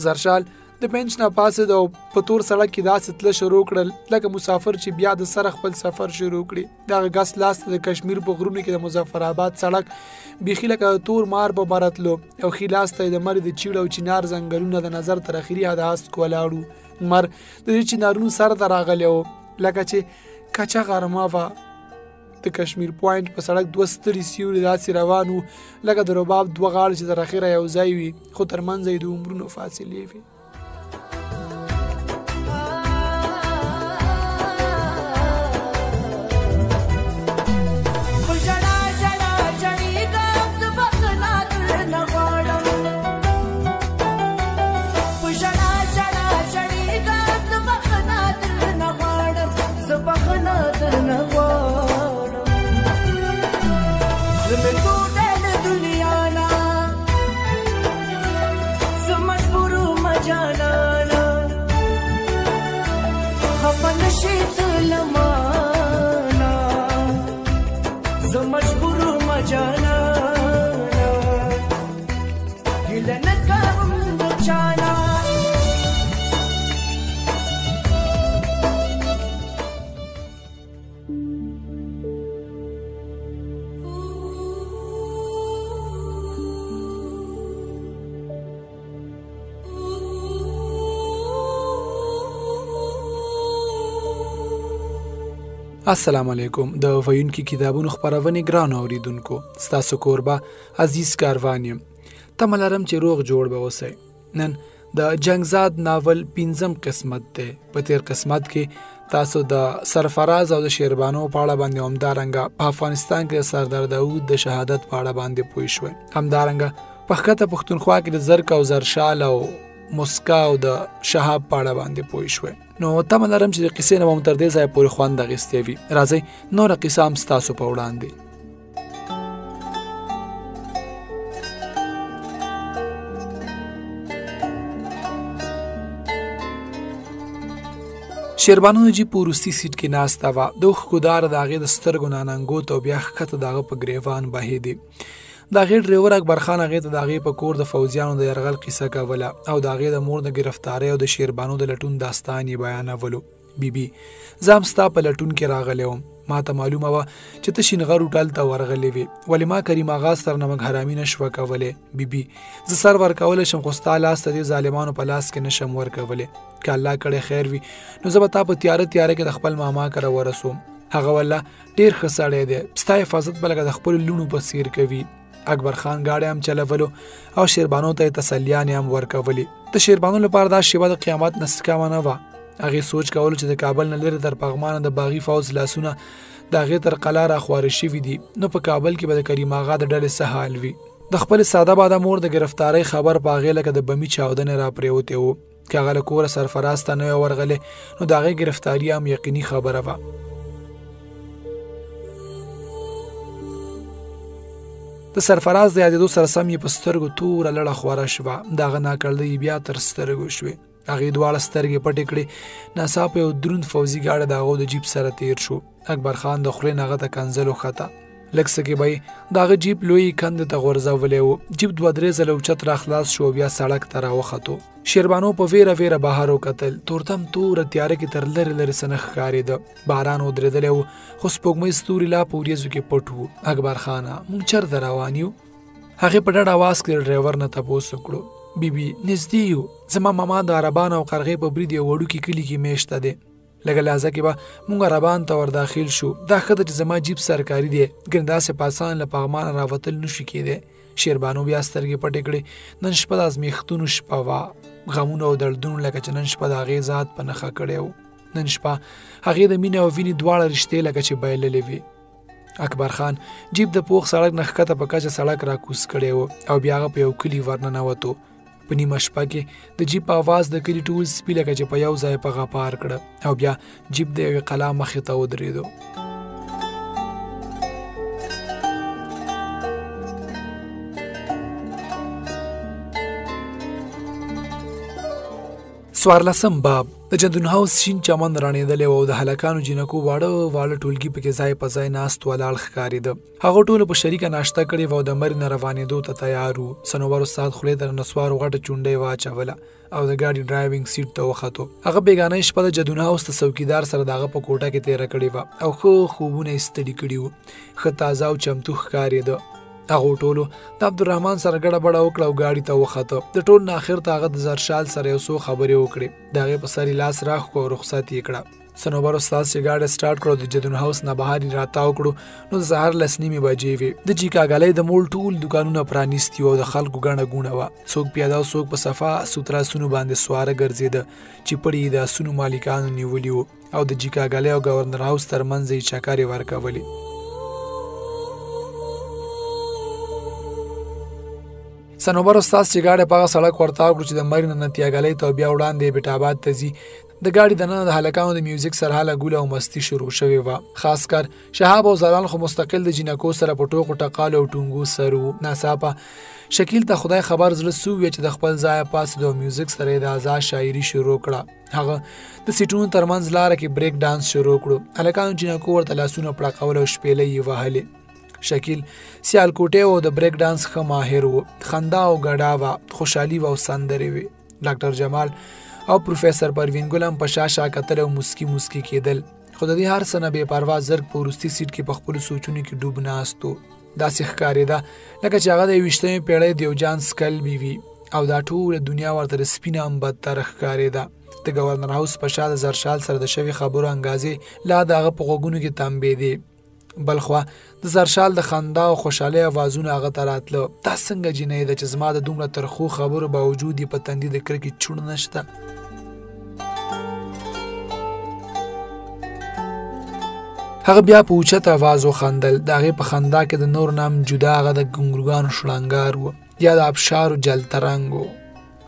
S4: زرشال د بنچ نه پاسېد او په تور سړک کې داسې تله شروع کړل لکه مسافر چې بیا د سره خپل سفر شروع کړي. دغه ګس لاس ته د کشمیر په غرونو کې د مظفر آباد سړک بیخي لکه تور مار په برتلو او ښي لاس ته د مري د چیړ او چنار ځنګلونه د نظر تر اخري حد هسک ولاړو. مر د دې چنارونو سر ته راغلی و لکه چې کچه غرمه وه. د کشمیر پوینټ په سړک دوه سترې سیوري داسې روان وو لکه د رباب دوه غاړې چې تر اخره یو ځای وي خو تر منځه یې د عمرونو فاصلې وي. السلام علیکم. د ویونکي کتابونو خپرونې ګران اوریدونکو، ستاسو کوربه عزیز کاروان یم. تمه لرم چې روغ جوړ به اوسئ. نن د جنګزاد ناول 5م قسمت دی. په تیر قسمت کې تاسو د سرفراز او د شیربانو په اړه باندې همدارنګه په افغانستان کې د سردار داود د شهادت په اړه باندې پوه شوئ. همدارنګه په ښکته پښتونخوا کې د زرک او زرشال او مسکا او د شهاب په اړه باندې پوه شوئ. نو تمه لرم چې د قصې نه به مو تر دې ځایه پورې خوند اخیستی وي. راځئ نوره قصه هم ستاسو په وړاندې. شیربانو نجیب په وروستي سیټ کې ناسته وه. د اوښکو داره د هغې د سترګو ناننګوت او بیا ښکته د هغه په ګریوان بهېدې. د هغې ډریور اکبر خان هغې ته د هغې په کور د فوجیانو د یرغل قصه کوله او د هغې د مور د ګرفتارۍ او د شیربانو د لټون داستان یې بیانولو. بیبي زه هم ستا په لټون کې راغلی وم. ما ته معلومه وه چې ته شینغر هوټل ته ورغلی وې، ولې ما کریم آغا سره نمک حرامي نه شوه کولی. بیبي زه سر ورکولی شم خو ستا لاس ته دې ظالمانو په لاس کې نشم ورکولی. که الله کړی خیر وي نو زه به تا په تیاره کې د خپل ماما کره ورسوم. هغه والله ډېر ښه سړی دی، ستا حفاظت به لکه د خپلو لوڼو په څیر کوي. اکبر خان گاڑی هم چلولو او شیربانو ته تسلیانې هم ورکولې. د شیربانو لپاره دا شیبه د قیامت نه سکامه نه وه. هغې سوچ کولو چې د کابل نه لرې تر پغمانه د باغي فوز لاسونه د هغې تر قلا راخواره شوي دي، نو په کابل کې به د کریم آغا د ډلې څه حال وي. د خپلې ساده باده مور د ګرفتارۍ خبر په هغې لکه د بمي چاودنې راپرېوتی و. که هغه له کوره سرفراز ته نه وی ورغلی نو د هغې ګرفتاري هم یقیني خبره وه. د سرفراز د یادېدو سره سم یې په سترګو توره لړه خوره شوه. د هغه ناکړدۍ بیا تر سترګو شوې. هغې دواړه سترګې پټې کړې. ناڅاپه یو دروند فوزي ګاډی د هغو د جیپ سره تیر شو. اکبر خان د خولې نه هغه ته کنځل وخته. لږ څه کې به د هغه جیپ لوی کندې ته غورځولی و. جیپ 2-3 ځله اوچت را خلاص شو، بیا سړک ته راوختو. شیربانو په ویره بهر وکتل. تورتم توره تیاره کې تر لرې څه نه ښکارېده. باران ودرېدلی و، خو سپوږمۍ ستوري لا په وریځو کې پټ وو. اکبر خانه، موږ چېرته روان یو؟ هغې په ډډ اواز کې ډرایور نه تپوس وکړو. بیبي نږدې یو، زما ماما د عربان او قرغې په برید یو وړوکي کلي کې میشته دی. لږه لحظه کې به موږ عربان ته ور داخل شو. دا ښه ده چې زما جیب سرکاري دی، ګنې داسې په اسان له پغمانه راوتل نشي کېدی. شیربانو بیا سترګې پټې کړې. نن شپه د ازمیښتونو شپه وه، غمونه او دردونه لکه چې نن شپه د هغې ذات په نښه کړی و. نن شپه هغې د مینې او وینې دواړه رشتې لکه چې بایللې وې. اکبر خان جیب د پوخ سړک نه ښکته په کچه سړک را کوز کړی و او بیا هغه په یو کلي ورننوتو. په نیمه شپه کې د جیپ اواز د کلي ټول سپي لکه چې په یو ځای په غپار کړه او بیا جیپ د یوې قلا مخې ته ودرېدو. څوارلسم باب. د جندون هاوس شین چمن رانېدلی و او د هلکانو جینکو واړه ټولګي پکې ځای په ځای ناست ولاړ ښکارېده. هغه ټولو په شریکه ناشته کړې وه او د مرګ نه روانېدو ته تیار وو. صنوبر استاد خولې ته د نسوارو غټه چونډۍ واچوله او د ګاډي ډرایوینګ سیټ ته وختو. هغه بیګانۍ شپه د جندون هاوس د څوکیدار سره د هغه په کوټه کې تېره کړې وه او ښه خوبونه یې ستړي کړي وو. ښه تازه او چمتو ښکارېده. هغو ټولو د عبدالرحمن سره ګډه بډه وکړه او ګاډي ته وخته. د ټول نه اخر ته هغه د زرشال سره یو څو خبرې وکړې. د هغې په سر یې لاس راښکو او رخصت یې کړه. صنوبر استاد چې ګاډی سټارټ کړو د جندون هاوس نه بهر یې راتاو کړو نو د سهار 10:30 بجې وې. د چیکاګالۍ د مول ټول دوکانونه پرانیستي وو او د خلکو ګڼه ګوڼه وه. څوک پیاده او څوک په صفا سوتره اسونو باندې سواره ګرځېده چې پړې یې د اسونو مالکانو نیولي وو او د چیکاګالۍ او ګورنر هاوس ترمنځ یې چکرې ورکولې. صنوبر استاد چې ګاډی په هغه سړک ورتاو کړو چې د مرګ نه تیاګالۍ ته بیا وړاندې بیټ آباد ته ځي. د ګاډي دننه د هلکانو د میوزیک سرحاله ګوله او مستی شروع شوې وه. خاص کر شهاب او زلال خو مستقل د جینکو سره په ټوکو ټقالو او ټونګو سر وو. ناڅاپه شکیل ته خدای خبر زړه سوویه چې د خپل ځایه پاسېد او میوزیک سره یې د ازاد شاعري شروع کړه. هغه د سیټونو ترمنځ لاره کې بریک ډانس شروع کړو. هلکانو جینکو ورته لاسونه پړقول او شپېلۍ یې وهلې. شکیل سیال کوټې او د بریک ډانس ښه ماهر و. خندا او ګډا وه، خوشحالي وه او سندرې وې. ډاکټر جمال او پروفیسر پروین ګل هم په شا کتل او مسکي کېدل. خو د دې هر څه نه بې پروا زرګ په وروستي سیټ کې په خپلو سوچونو کې ډوب ناست و. داسې ښکارېده لکه چې هغه د 21مې پیړۍ د یو جان سکلبي وي او دا ټوله دنیا ورته د سپینه هم بدتره ښکارېده. د ګورنر هاوس په شا د زرشال سره د شوي خبرو انګازې لا د هغه په غوږونو کې تمبېدې. بلخوا د زرشال د خندا او خوشحالۍ اوازونه هغه ته راتله. دا څنګه جینۍ ده چې زما د دومره ترخو خبرو باوجود یې په تندي د کرکې چوڼ نشته. هغه بیا په اوچت اواز وخندل. د هغې په خندا کې د نور نام جدا هغه د ګونګروګانو شړنګار و یا د ابشارو جلترنګ و.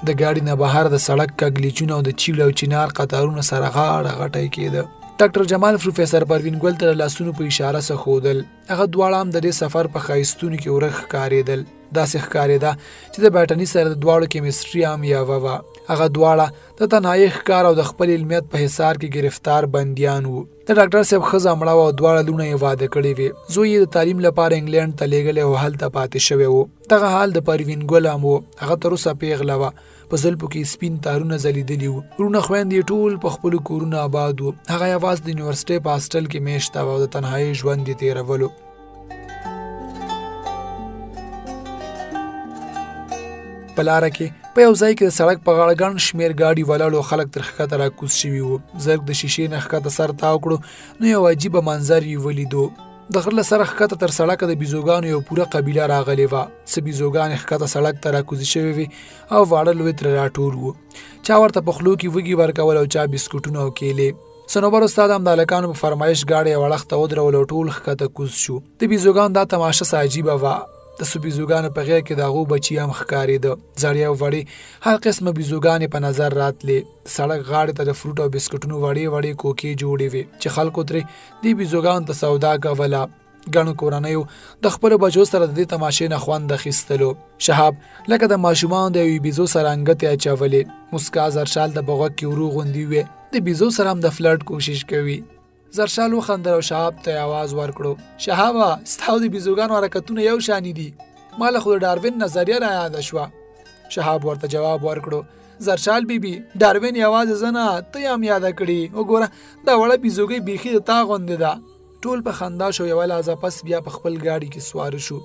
S4: د ګاډي نه بهر د سړک کږلیچونه او د چیړ او چینار قطارونه سره غاړه غټی کېده. ډاکټر جمال پروفیسر پروین ګل ته لاسونو په اشاره سره ښودل. هغه دواړه هم د دې سفر په ښایستونو کې ورغ ښکارېدل. داسې ښکارېده چې د بیټني سره د دواړو کیمستري هم یوه وه. هغه دواړه د تنهایي ښکار او د خپل علمیت په حصار کې گرفتار بندیان وو. د ډاکټر صاحب ښځه مړه وه او دواړه لوڼه یې واده کړې وې. زوی یې د تعلیم لپاره انګلینډ ته لیږلی او هلته پاتې شوی و. دغه حال د پروین ګل هم و. هغه تر اوسه پیغله وه. په زلفو کې سپین تارونه ځلیدلي وو. وروڼه خویندې ټول په خپلو کورونو آباد وو. هغه یوازې د یونیورسټۍ په هاسټل کې میشته وه او د تنهایي ژوند یې تېرولو. په لاره کې په یو ځای کې د سړک په غاړه ګڼ شمېر ګاډي ولاړ او خلک تر ښکته راکوز شوي وو. زرګ د شیشې نه ښکته سر تاو کړو نو یو عجیبه منظر یې ولیدو. د غره له سره ښکته تر سړکه د بیزوګانو یو پوره قبیله راغلې وه. څه بیزوګانې ښکته سړک ته راکوزې شوې وې او واړه لوی ترې راټول وو. چا ورته په خولو کې وږي ورکول او چا بسکوټونه او کیلې. صنوبر استاد هم د هلکانو په فرمایش ګاډی یو اړخ ته ودرول او ټول ښکته کوز شو. د بیزوګانو دا تماشه څه عجیبه وه. د څو بیزوګانو په غېږ کې د هغو بچي هم ښکارېده. زړې او وړې هر قسمه بیزوګانې په نظر راتلې. د سړک غاړې ته د فروټ او بسکټونو وړې کوکې جوړې وې چې خلکو ترې دې بیزوګانو ته سودا کوله. ګڼو کورنیو د خپلو بچو سره د دې تماشې نه خوند اخیستلو. شهاب لکه د ماشومانو د یوې بیزو سره انګتې اچولې. مسکا زرشال د په غوږ کې ورو غوندې وې. د بیزو سره هم د فلرټ کوشش کوي. زرشال وخندل او شهاب ته आवाज ورکړو شهابا ستاسو د بيزوګانو حرکتونه یو شان دي مال خو ډاروین نظریه را یاد شوه شهاب ورته جواب ورکړو زرشال بیبي ډاروین یوازې زنه ته هم یاد کړی وګوره دا وړه بيزوګي بيخي د تا غوندې ده ټول په خندا شو یو لحظه پس بیا په خپل گاډي کې سوار شو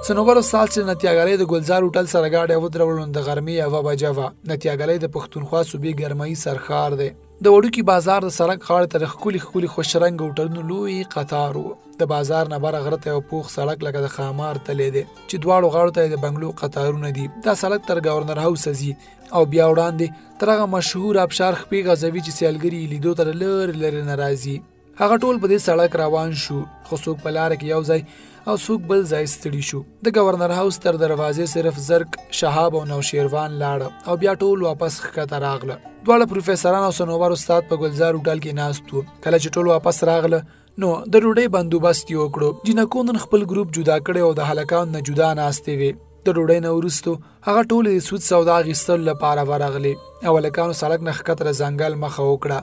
S4: سنوبر استاد چې نتیاګلې د ګلزار هوټل سره گاډي ودرول د غرمې او بجوا نتیاګلې د پښتونخوا صوبې ګرمۍ سرخار دی د وړوکی بازار د سړک غاړه تر خولي خوشرنګ هوټلونو لوی قطار وو د بازار نه بره غره ته یو پوخ سړک لکه د خامار تلې دی چې دواړو غاړو ته د بنگلو قطارونه دي دا سړک تر گورنر هاوس ځي او بیا وړاندې تر هغه مشهور ابشار خپي غزوی چې سیلګری لیدو تر لر ناراضي هغه ټول په دې سړک روان شو خو څوک په لار کې یو ځای او څوک بل ځای ستړي شو د گورنر هاوس تر دروازې صرف زرک شهاب او نوشیروان لاړ او بیا ټول واپس ښکته راغله دواړه پروفیسوران او سنوبر استاد په ګلزار هوټل کې ناست وو کله چې ټول واپس راغله نو د ډوډۍ بندوبست یې وکړو جنکو نن خپل ګروپ جدا کړي او د هلکانو نه جدا ناستې وي د ډوډۍ نه وروسته هغه ټول د سود سودا اخیستلو لپاره ورغلي او هلکانو سړک نه ښکته ځنګل مخه وکړه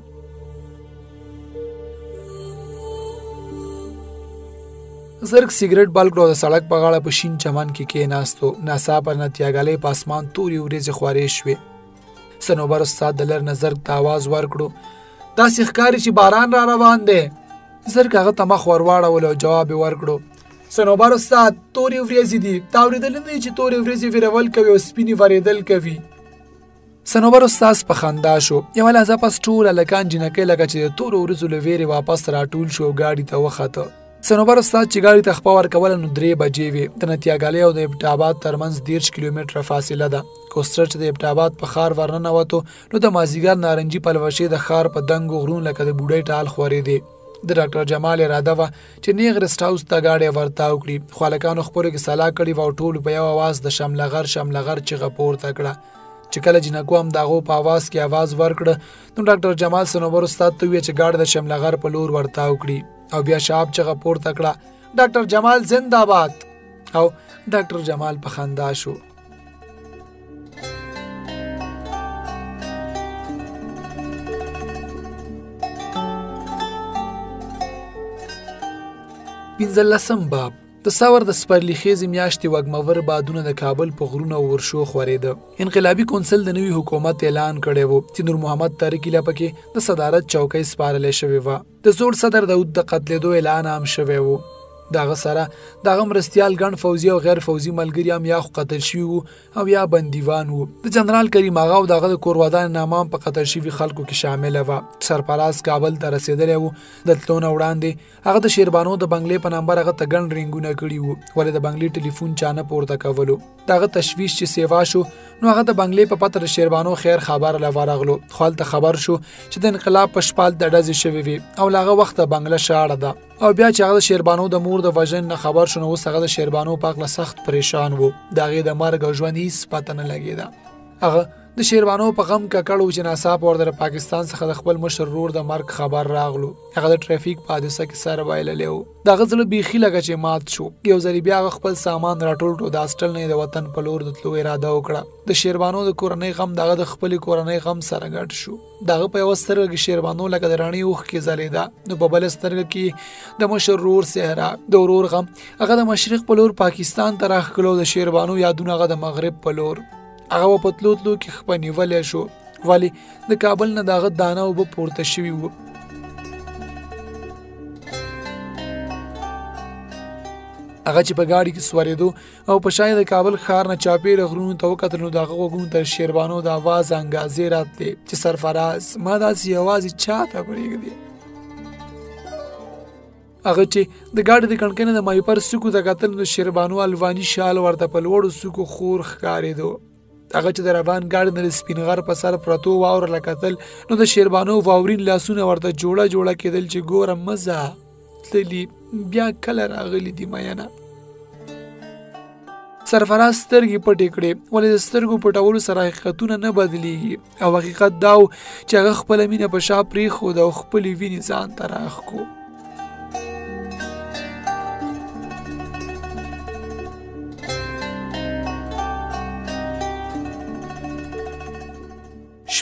S4: زرګ سیګریټ بل کړو د سړک په غاړه په شین چمن کې کېناستو ناڅاپه نتیاګلې په اسمان تورې ورېځې خورې شوې سنوبر استاد د لر نه زرګ ته آواز ورکړو داسې ښکاري چې باران را روان دی زرګ هغه ته مخ ور واړولو او جواب یې ورکړو سنوبر استاد تورې ورېځې دي تا اورېدلی نه دي چې تورې ورېځې ویرول کوي او سپینې ورېدل کوي سنوبر استاد په خندا شو یوه لحظه پس ټول هلکان جنکۍ لکه چې د تورو ورېځو له ویرې واپس راټول شو او ګاډي ته وخته سنوبر استاد چې ګاډي ته خپه ورکوله نو 3 بجې وې د نتیاګلې او د ابټاباد ترمنځ 10 کیلومتره فاصله ده کوستر چې د ابټاباد په ښار ورننوتو نو د مازیګر نارنجي پلوشې د ښار په دنګو غرونو لکه د بوډۍ ټال خورېدې د ډاکټر جمال اراده وه چې نیغ رسټ هاوس ته ګاډی ورتاو کړي خو هلکانو خپلو کې سلا کړې وه او ټولو په یو اواز د شملغر چغه پورته کړه چې کله جنکو هم د هغو په اواز کې اواز ورکړه نو ډاکټر جمال سنوبر استاد ته وویل چې ګاډی د شملغر په لور ورتاو کړي او بیا شهاب چغه پورته کړه ډاکټر جمال زنده‌باد او ډاکټر جمال په خندا شو پنځلسم باب د ثور د سپرلی خېزې میاشتې وږمور بادونه د کابل په غرونو ورشو خورېده انقلابي کونسل د نوي حکومت اعلان کړی و چې نور محمد تاریکي لا پکې د صدارت چوکۍ سپارلې شوې وه د زوړ صدر داود د قتلېدو اعلان هم شوی و دغه سره دغه مرستیال ګڼ فوزي او غیر فوزي ملګري هم یا خو قتل شوي وو او یا بندیوان وو د جنرال کریم آغا او دغه د کورودان نامه هم په قتل شوي خلکو کې شامله وه سرپراز کابل ته رسېدلی و د تلو نه وړاندې هغه د شیربانو د بنګلې په نمبر هغه ته ګڼ رینګونه کړي وو ولې د بنګلې ټلیفون چا نه پورته کولو دغه تشویش چې سیوا شو نو هغه د بنګلې په پته د شیربانو خیر خبر له ورغلو خو هلته خبر شو چې د انقلاب په شپال د ډزې شوې وي او له هغه وخته بنګله شاړه ده او بیا چې هغه د شیربانو د مور د وژن نه خبر شو نو اوس هغه د شیربانو په هکله سخت پریشان و د هغې د مرګ او ژوند هېڅ پته نه لګېده هغه د شیربانو په غم ککړ و چې ناڅاپه ورته د پاکستان څخه د خپل مشر ورور د مرګ خبر راغلو هغه د ټریفیک په حادثه کې سر بایللی و د هغه زړه بیخي لکه چې مات شو یو ځلې بیا هغه خپل سامان راټول کړو د هاسټل نه یې د وطن په لور د تلو اراده وکړه د شیربانو د کورنۍ غم د هغه د خپلې کورنۍ غم سره ګډ شو د هغه په یوه سترګه کې شیربانو لکه د رڼې اوښکې ځلېده نو په بله سترګه کې د مشر ورور صحرا د ورور غم هغه د مشرق په لور پاکستان ته راښکلو د شیربانو یادونه هغه د مغرب په لور هغه په تلو کې خپه نیولی شو ولې د کابل نه د هغه دانه اوبه پورته شوي وو هغه چې په ګاډي کې سورېدو او په شا د کابل ښار نه چاپېره غرونو ته وکتل نو د هغه غوږونو ته شیربانو د اواز انګازې راتلې چې سرفراز ما داسې یوازې چا ته پرېږدې هغه چې د ګاډي د کړکۍ نه د مایپر سوکو ته کتل نو شیربانو الواني شال ورته په لوړو سوکو خور ښکارېدو هغه چې د روان ګاډي نه د سپین غر په سر پرتو واوره له کتل نو د شیربانو واورین لاسونه ورته جوړه کېدل چې ګوره مزه تللی بیا کله راغلی دی مینه سرفراز سترګې پټې کړې ولې د سترګو پټولو سره حقیقتونه نه بدلیږي او حقیقت دا و چې هغه خپله مینه په شا پرېښوده او خپلې وینې ځان ته راښکو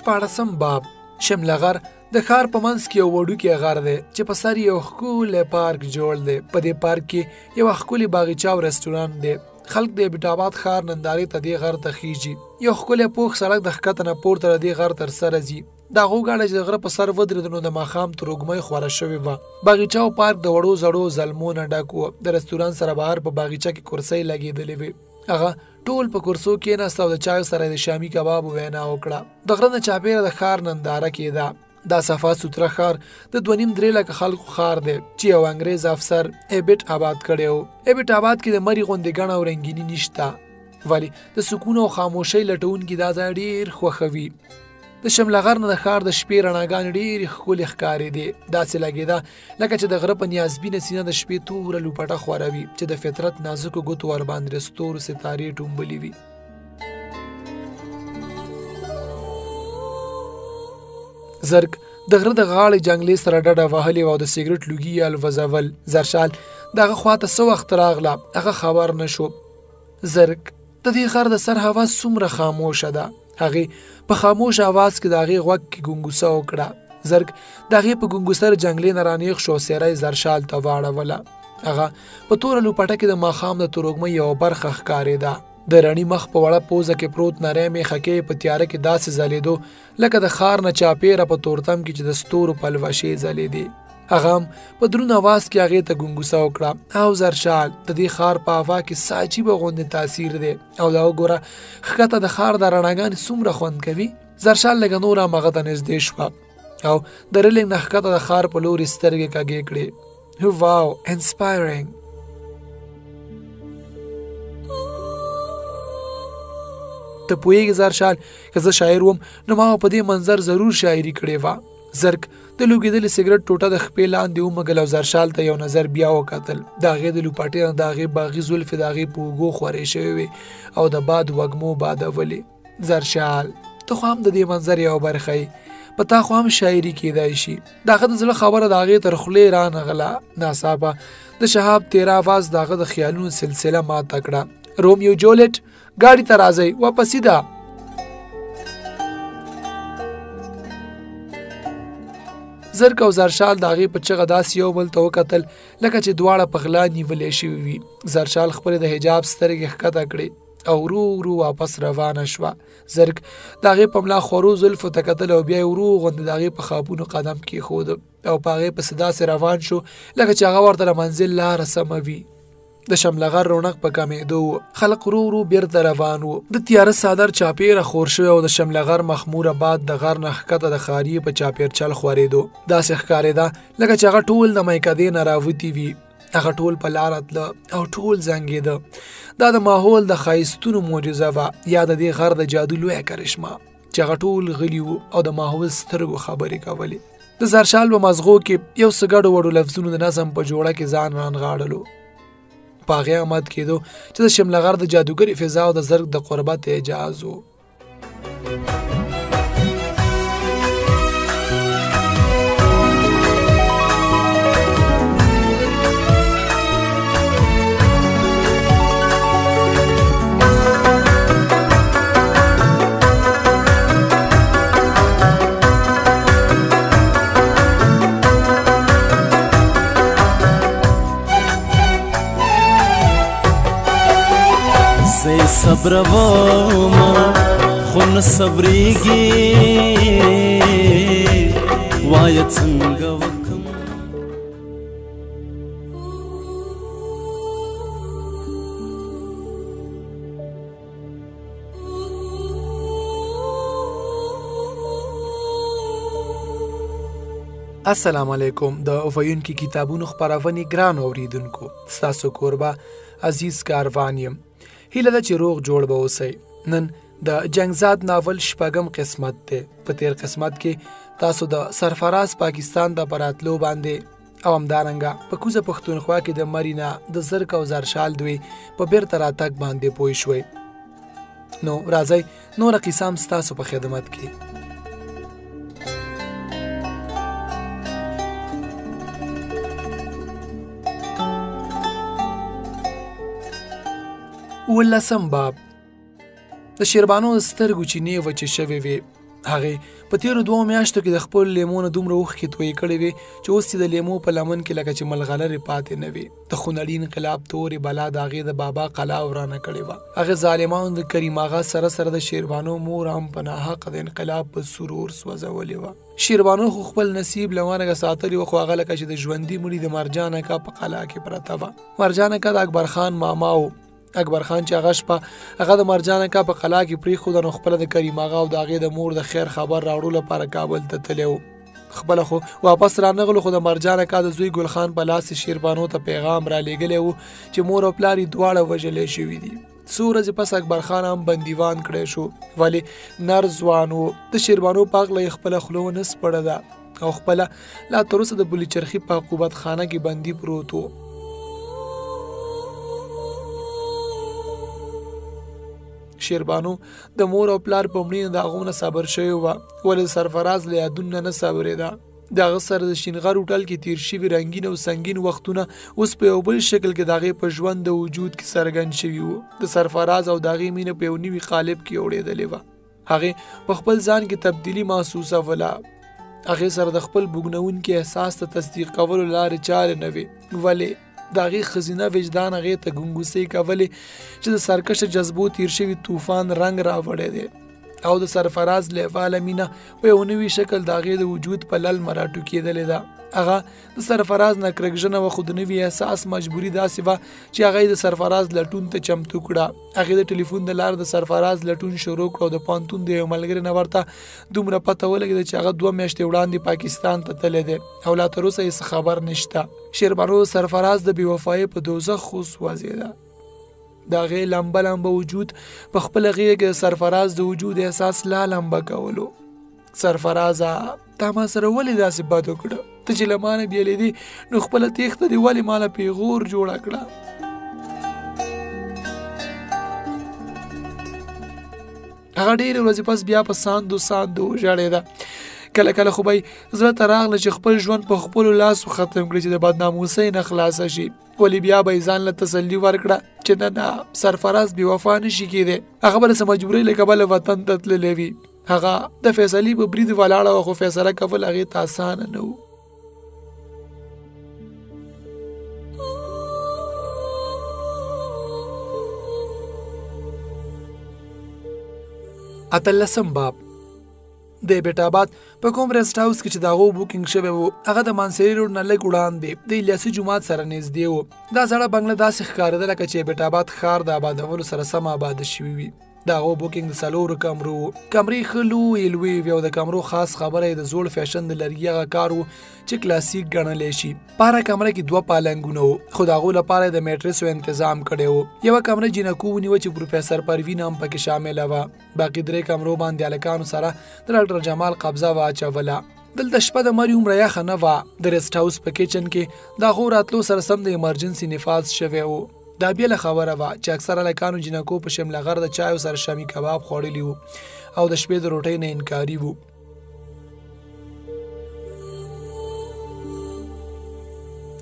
S4: 14م باب شملغر د ښار په منځ کې یو وړوکی غر دی چې په سر یو ښکلی پارک جوړ دی. په دې پارک کې یو ښکلی باغچه او رستوران دی. خلک د بیټاباد ښار نندارې ته دې غر ته خیږي. یو ښکلی پوخ سړک د ښکته نه پورته د دې غر تر سره ځي. د هغو ګاډی چې د غره په سر ودرېده نو د ماښام تروږمۍ خوره شوې وه. باغچه او پارک د وړو زړو زلمو نه ډک و. د رستوران سره بهر په باغچه کې کرسۍ لګېدلې وې. هغه ټول په کرسو کېناست او د چایو سره د شامي کبابو وینا وکړه. د غره نه چاپېره د ښار ننداره کېده. دا صفا سوتره ښار د 2.5-3 لکه خلکو ښار دی چې یو انګریز افسر ایبټ آباد کړی و. ایبټ آباد کې د مري غوندې ګڼه او رنګیني نشته، ولی د سکون او خاموشۍ لټونکي دا ځای ډېر خوښوي. د شملغر نه د ښار د شپې رڼاګانې ډېرې ښکلې ښکارېدې. داسې لګېده لکه چې د غره په نیازبینه سینه د شپې توره لوپټه خوروي چې د فطرت نازکو ګوتو ورباندې د ستورو ستارې ټومبلې وي. زرک د غره د غاړې جنګلې سره ډډه وهلې وه او د سګرټ لوګي یې الوځول. زرشال د هغه خواته څه وخت راغله هغه خبر نه شو. زرک د دې غر د سر هوا څومره خاموشه ده. هغې په خاموش آواز کې د هغې غوږ کې ګونګوسه وکړه. زرک د هغې په ګونګوسه د جنګلې نه رانیغ شو او څېره یې زرشال ته واړوله. هغه په توره لوپټه کې د ماښام د تروږمۍ یوه برخه ښکارېده. د رڼي مخ په وړه پوزه کې پروت نری میخکې په تیاره کې داسې ځلېدو لکه د ښار نه چاپېره په تورتم کې چې د ستورو پلوشې ځلېدې. هغه هم په دروند اواز کې هغې ته ګونګوسه وکړه. او زرشال د دې ښار په هوا کې څه عجیبه غوندې تاثیر دی. او دا وګوره ښکته د ښار د رڼاګانې څومره خوند کوي. زرشال لږه نور همغه ته نږدې شوه او د ریلینګ نه ښکته د ښار په لورې سترګې کږې کړې. واو انسپایرینګ. ته پوهېږې زرشال که زه شاعر وم نو ما په دې منظر ضرور شاعري کړې وه. زرک د لوګېدلې سګرټ ټوټه د خپې لاندې ومږل او زرشال ته یو نظر بیا وکتل. د هغې د لوپټې نه د هغې باغي زلفې د هغې په اوږو خورې شوې وې او د باد وږمو بادولې. زرشال ته خو هم د دې منظر یو برخه یې، په تا خو هم شاعري کېدای شي. د هغه د زړه خبره د هغې تر خولې رانغله. ناڅاپه د شهاب تیره اواز د هغه د خیالونو سلسله ماته کړه. رومیو جولیټ ګاډي ته راځئ واپسې ده. زرک او زرشال د هغې په چغه داسې یو بل ته وکتل لکه چې دواړه په غلا نیولې شوي وي. زرشال خپلې د حجاب سترګې ښکته کړې او ورو ورو واپس روانه شوه. زرک د هغې په ملا خورو زلفو ته کتل او بیا یې ورو غوندې د هغې په خاپونو قدم کېښود او په هغې پسې داسې روان شو لکه چې هغه ورته د منزل لاره سمه وي. د شملغر رونق په کمېدو و. خلق ورو ورو بیرته روان وو. د تیاره څادر چاپېره خور شوی او د شملغر مخموره باد د غر نه ښکته د ښاریې په چاپېرچل خورېدو. داسې ښکارېده لکه چې هغه ټول د میکدې نه راوتي وي. هغه ټول په لاره تله او ټول زنګېده. دا د ماحول د ښایستونو معجزه وه یا د دې غر د جادو لویه کرشمه چې هغه ټول غلي وو او د ماحول سترګو خبرې کولې. د زرشال په مزغو کې یو څه ګډو وډو لفظونو د نظم په جوړه کې ځان رانغاړلو. په هغې امد کېدو چې د شملغر د جادوګرې فضا او د زرک د قربت اعجاز و.
S6: صبر وما خون صبرېږي وایه څنګه وکم.
S4: السلام علیکم. د ویونکي کتابونو خپرونې ګران اوریدونکو، ستاسو کوربه عزیز کاروان یم. هیله ده چې روغ جوړ به اوسئ. نن د جنګزاد ناول شپږم قسمت دی. په تیر قسمت کې تاسو د سرفراز پاکستان ته په راتلو باندې او همدارنګه په کوزه پښتونخوا کې د مرینا د زرک او زرشال دوی په بیرته راتګ باندې پوه شوئ. نو راځئ نوره قصه هم ستاسو په خدمت کې. 18 باب. د شیربانو سترګو چینې وچې شوې وې. هغې په تیرو 2 میاشتو کې د خپل لیمو نه دومره اوښکې تویې کړې وې چې اوس یې د لیمو په لمن کې لکه چې ملغلرې پاتې نه وي. د خونړي انقلاب تورې بلا د هغې د بابا قلا ورانه کړې وه. هغې ظالمانو د کریم آغا سره سره د شیربانو مور هم په ناحقه د انقلاب په سرور سوځولې وه. شیربانو خو خپل نصیب له مرګه ساتلي وه، خو هغه لکه چې د ژوندي مړي د مرجان اکا په قلا کې پرته وه. مرجان اکا د اکبر خان ماما و. اکبر خان چې هغه شپه هغه د مرجان اکا په قلا کې پرېښوده، نو خپله د کریم آغا او د هغې د مور د خیر خبر راوړو لپاره کابل ته تللی و. خپله خو واپس رانغلو، خو د مرجان اکا د زوی ګل خان په لاس شیربانو ته پیغام را لېږلی و چې مور او پلار یې دواړه وژلی شوي دي. څو ورځې پس اکبر خان هم بندیوان کړی شو، ولې نر ځوان و. د شیربانو په هکله یې خپله خوله ونه سپړه ده او خپله لا تر اوسه د بولیچرخي په عقوبت خانه کې بندي پروت و. شیربانو د مور او پلار په مړینه د هغو نه صبر شوې وه، ولې د سرفراز له یادونو نه صبرېده. د هغه سره د شینغر هوټل کې تیر شوي رنګین او سنګین وختونه اوس په یو بل شکل کې د هغې په ژوند د وجود کې څرګند شوي وو. د سرفراز او د هغې مینه په یو نوي قالب کې اوړېدلې وه. هغې په خپل ځان کې تبدیلي محسوسوله. هغې سره د خپل بوږنونکي احساس ته تصدیق کولو لارې چارې نه وې، ولې د هغې ښځینه وجدان هغې ته ګنګوسې کولې چې د سرکشه جذبو تیر شوي طوفان رنګ راوړی دی، او د سرفراز لیواله مینه په یو نوي شکل د هغې د وجود په للمه راټوکېدلې ده. هغه د سرفراز نه کرکژنه وه، خو د نوي احساس مجبوري داسې وه چې هغه یې د سرفراز لټون ته چمتو کړه. هغې د ټلیفون د لارې د سرفراز لټون شروع کړه او د پوهنتون د یو ملګري نه ورته دومره پته ولګېده چې هغه 2 میاشتې وړاندې پاکستان ته تللی دی او لا تر اوسه یې څه خبر نشته. شیربانو د سرفراز د بېوفایۍ په دوزخ وسوځېده. د هغې لمبه لمبه وجود په خپله غېږ کې د سرفراز د وجود احساس لا لمبه کولو. سرفرازه تا ما سره ولې داسې بد وکړه؟ ته چې له ما نه بېلېدې نو خپله تېښته دې ولې ما له پیغور جوړه کړه؟ هغه ډېرې ورځې پس بیا په ساندو ژړېده. کله کله خو به یې زړه ته راغله چې خپل ژوند په خپلو لاسو ختم کړي چې د بدناموسۍ نه خلاصه شي، ولې بیا به یې ځان له تسلي ورکړه چې نه سرفراز بېوفا نه شي کېدی. هغه به د څه مجبورۍ له کبله وطن ته تللی وي. هغه د فیصلې په برید ولاړه وه، خو فیصله کول هغې ته اسانه نه و. اتلسم باب د بیټ آباد په کوم ریسټ هاوس کې چې د هغو بوکینګ شوی و، هغه د مانسیري روډ نه لږ وړاندې د الیاسي جومات سره نږدې و. دا زړه بنګله داسې ښکارېده لکه چې بیټ آباد ښار د آبادولو سره سم آباده شوي وي. د هغو بوکینګ د 4 کمرو و. کمرې ښه لویې لویې وې او د کمرو خاص خبره یې د زوړ فیشن د لرګي هغه کار و چې کلاسیک ګڼلی شي. په هره کمره کې 2 پالنګونه وو، خو د هغو لپاره یې د میټرسو انتظام کړی و. یوه کمره جینکو ونیوه چې پروفیسر پروین هم پکې شامله وه. باقي 3 کمرو باندې هلکانو سره د ډاکټر جمال قبضه واچوله. دلته شپه د مري عمره یخه نه وه. د ریسټ هاوس په کچن کې د هغو راتلو سره سم د ایمرجنسي نفاذ شوی و. دا بیله خبره وه چې اکثره هلکانو جینکو په شملغر د چایو سره شامي کباب خوړلي وو او د شپې د روټۍ نه انکاري وو.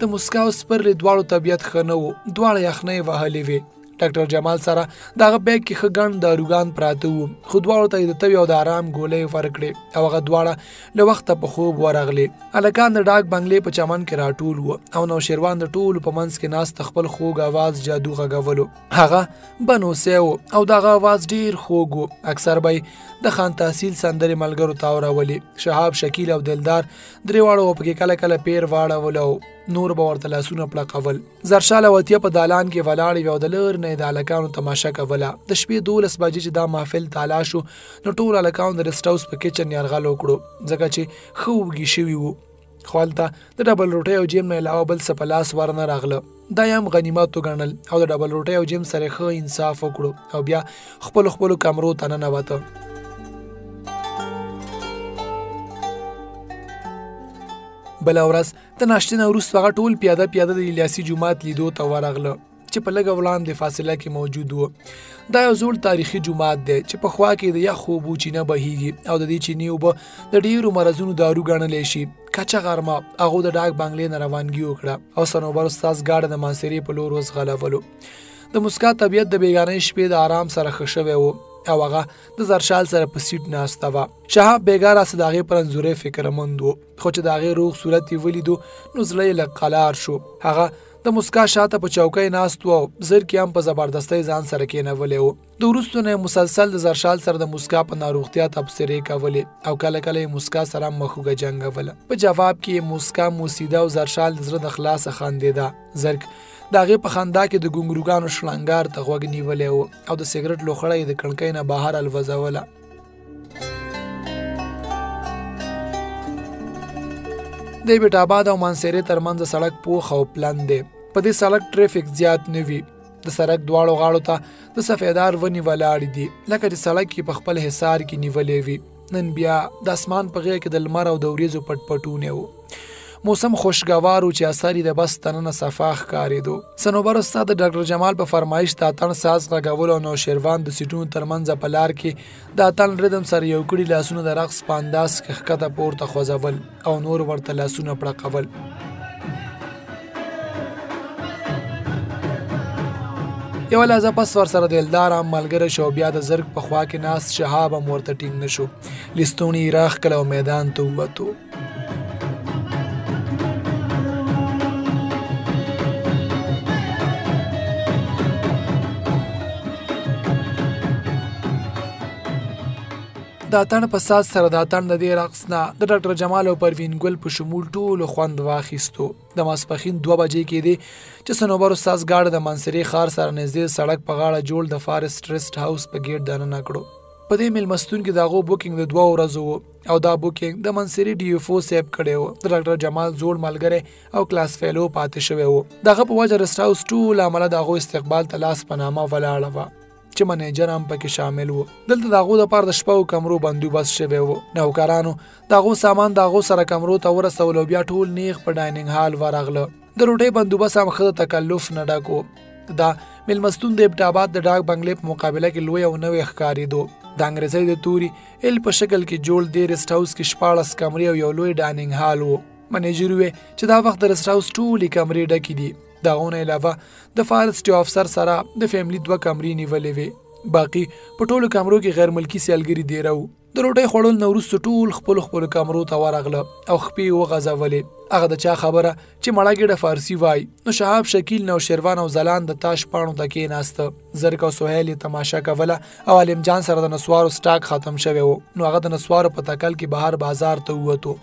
S4: د موسکا او سپرلي دواړو طبیعت ښه نه و، دواړه یخنۍ وهلې وې. ډاکټر جمال سره د هغه بیگ کې ښه ګڼ داروګان پراته وو، خو دواړو ته یې د تبې او د آرام ګولۍ ورکړې او هغه دواړه له وخته په خوب ورغلې. هلکان د ډاک بنګلې په چمن کې راټول وو او نوشیروان د ټولو په منځ کې ناست خپل خوږ اواز جادو غږولو. هغه بنوسی و او د هغه اواز ډېر خوږ و. اکثر به یې د خان تحصیل سندرې ملګرو ته اورولې. شهاب، شکیل او دلدار درې واړه به پکې کله کله پیر واړول او نور به ورته لاسونه پړقول. زرشال او اتیا په دالان کې ولاړې وې او د لر نه یې د هلکانو تماشه کوله. د شپې 12 بجې چې دا محفل تالا شو نو ټول هلکانو د ریسټ هاوس په کچن یرغل وکړو، ځکه چې ښه وږي شوي وو. خو هلته د ډبل روټۍ او جیم نه علاوه بل څه په لاس ورنه راغله. دا یې هم غنیمت وګڼل او د ډبل روټۍ او جیم سره ښه انصاف وکړو او بیا خپلو کمرو ته ننوته. بله ورځ د ناشتې نه وروسته هغه ټول پیاده د الیاسي جومات لیدو ته ورغله چې په لږه وړاندې فاصله کې موجود و. دا یو زوړ تاریخي جومات دی چې په خوا کې د یخ اوبو چینه بهیږي او د دې چینې اوبه د ډېرو مرضونو دارو ګڼلی شي. کچه غرمه هغو د ډاک بنګلې نه روانګي وکړه او صنوبر استاذ ګاډه د مانسیرې په لور وځغلولو. د موسکا طبیعت د بیګانۍ شپې د آرام سره ښه شوی و. او هغه د زرشال سره په سیټ ناسته وه. شهاب بیګاره څه د هغې پر انځوری فکرمند و، خو چې د هغې روغ صورت یې ولیدو نو زړه یې لږ قلار شو. هغه د مسکا شاته په چوکۍ ناست و او زرکې هم په زبردستۍ ځان سره کېنولی و. د وروستو نه مسلسل د زرشال سره د مسکا په ناروغتیا تبصرې کولې او کله کله یې مسکا سره هم مخوږه جنګوله. په جواب کې یې مسکا موسیده او زرشال د زړه د خلاصه خندېده. زرک د هغې په خندا کې د ګونګروګانو شړنګار ته غوږ نیولی و او د سګرټ لوخړه یې د کړکۍ نه بهر الوځوله. د بیټ آباد او مانسیرې ترمنځ سړک پوخ او پلن دی. په دې سړک ټریفیک زیات نه وي. د سړک دواړو غاړو ته د سفیدار ونې ولاړې دي لکه چې سړک یې په خپل حصار کې نیولې وي. نن بیا د اسمان په غېږ کې د لمر او د وریځو پټپټونه و. موسم خوشګوار و چې اثر یې د بس دننه صفا ښکارېدو. صنوبر استاد د ډاکټر جمال په فرمایش د اتڼ ساز غږولو او نوشیروان د سیټونو ترمنځ په لار کې د اتڼ ردم سره یو کړي لاسونه د رقص په انداز کې ښکته پورته خوځول او نور ورته لاسونه پړقول. یو لحظه پس ورسره د الدار هم ملګری شو. بیا د زرګ په خوا کې ناست شهاب هم ورته ټینګ نه شو. لستوڼي یې راښکله او میدان ته ووتو. د اتڼ په ساز سره د اتڼ د دې رقص نه د ډاکټر جمال او پروین ګل په شمول ټولو خوند واخیستو. د ماسپښین 2 بجې کېدې چې صنوبر استاد ګاډی د منصرې ښار سره نږدې سړک په غاړه جوړ د فارسټ ریسټ هاوس په ګیټ دننه کړو. په دې میلمستون کې د هغو بوکینګ د 2 ورځو و او دا بوکینګ د منصرې ډي اف او صاحب کړی و. د ډاکټر جمال زوړ ملګری او کلاس فیلو پاتې شوی و. دغه په وجه ریسټ هاوس ټول عمله د هغو استقبال ته لاس په نامه ولاړه وه چې منیجر هم پکې شامل و. دلته د هغو دپاره د شپو کمرو بندوبست شوی و. نوکرانو د هغو سامان د هغو سره کمرو ته ورسول او بیا ټول نیغ په ډایننګ هال ورغله. د روټۍ بندوبست هم ښه د تکلف نه ډک و. دا میلمستون د ابټاباد د ډاک بنګلې په مقابله کې لوی او نوی ښکارېدو. د انګریزۍ د توري ال په شکل کې جوړ دی ریسټ هاوس کې 14 کمرې او یو لوی ډایننګ هال و. منیجر وویل چې دا وخت د ریسټ هاوس ټولې کمرې ډکې دي. د هغو نه علاوه د فارسټ افسر سره د فیملي 2 کمرې نیولې وې. باقي په ټولو کمرو کې غیر ملکي سیالګري دیره و. د روټۍ خوړل نه وروسته ټول خپلو کمرو ته ورغله او خپې یې وغځولې. هغه د چا خبره چې مړه ګېډه فارسي وای. نو شهاب، شکیل، نوشیروان او ځلان د تاش پاڼو ته کېناسته. زرک او سهیل یې تماشه کوله او عالم جان سره د نسوارو سټاک ختم شوی و. نو هغه د نسوارو په تکل کې بهر بازار ته ووتو.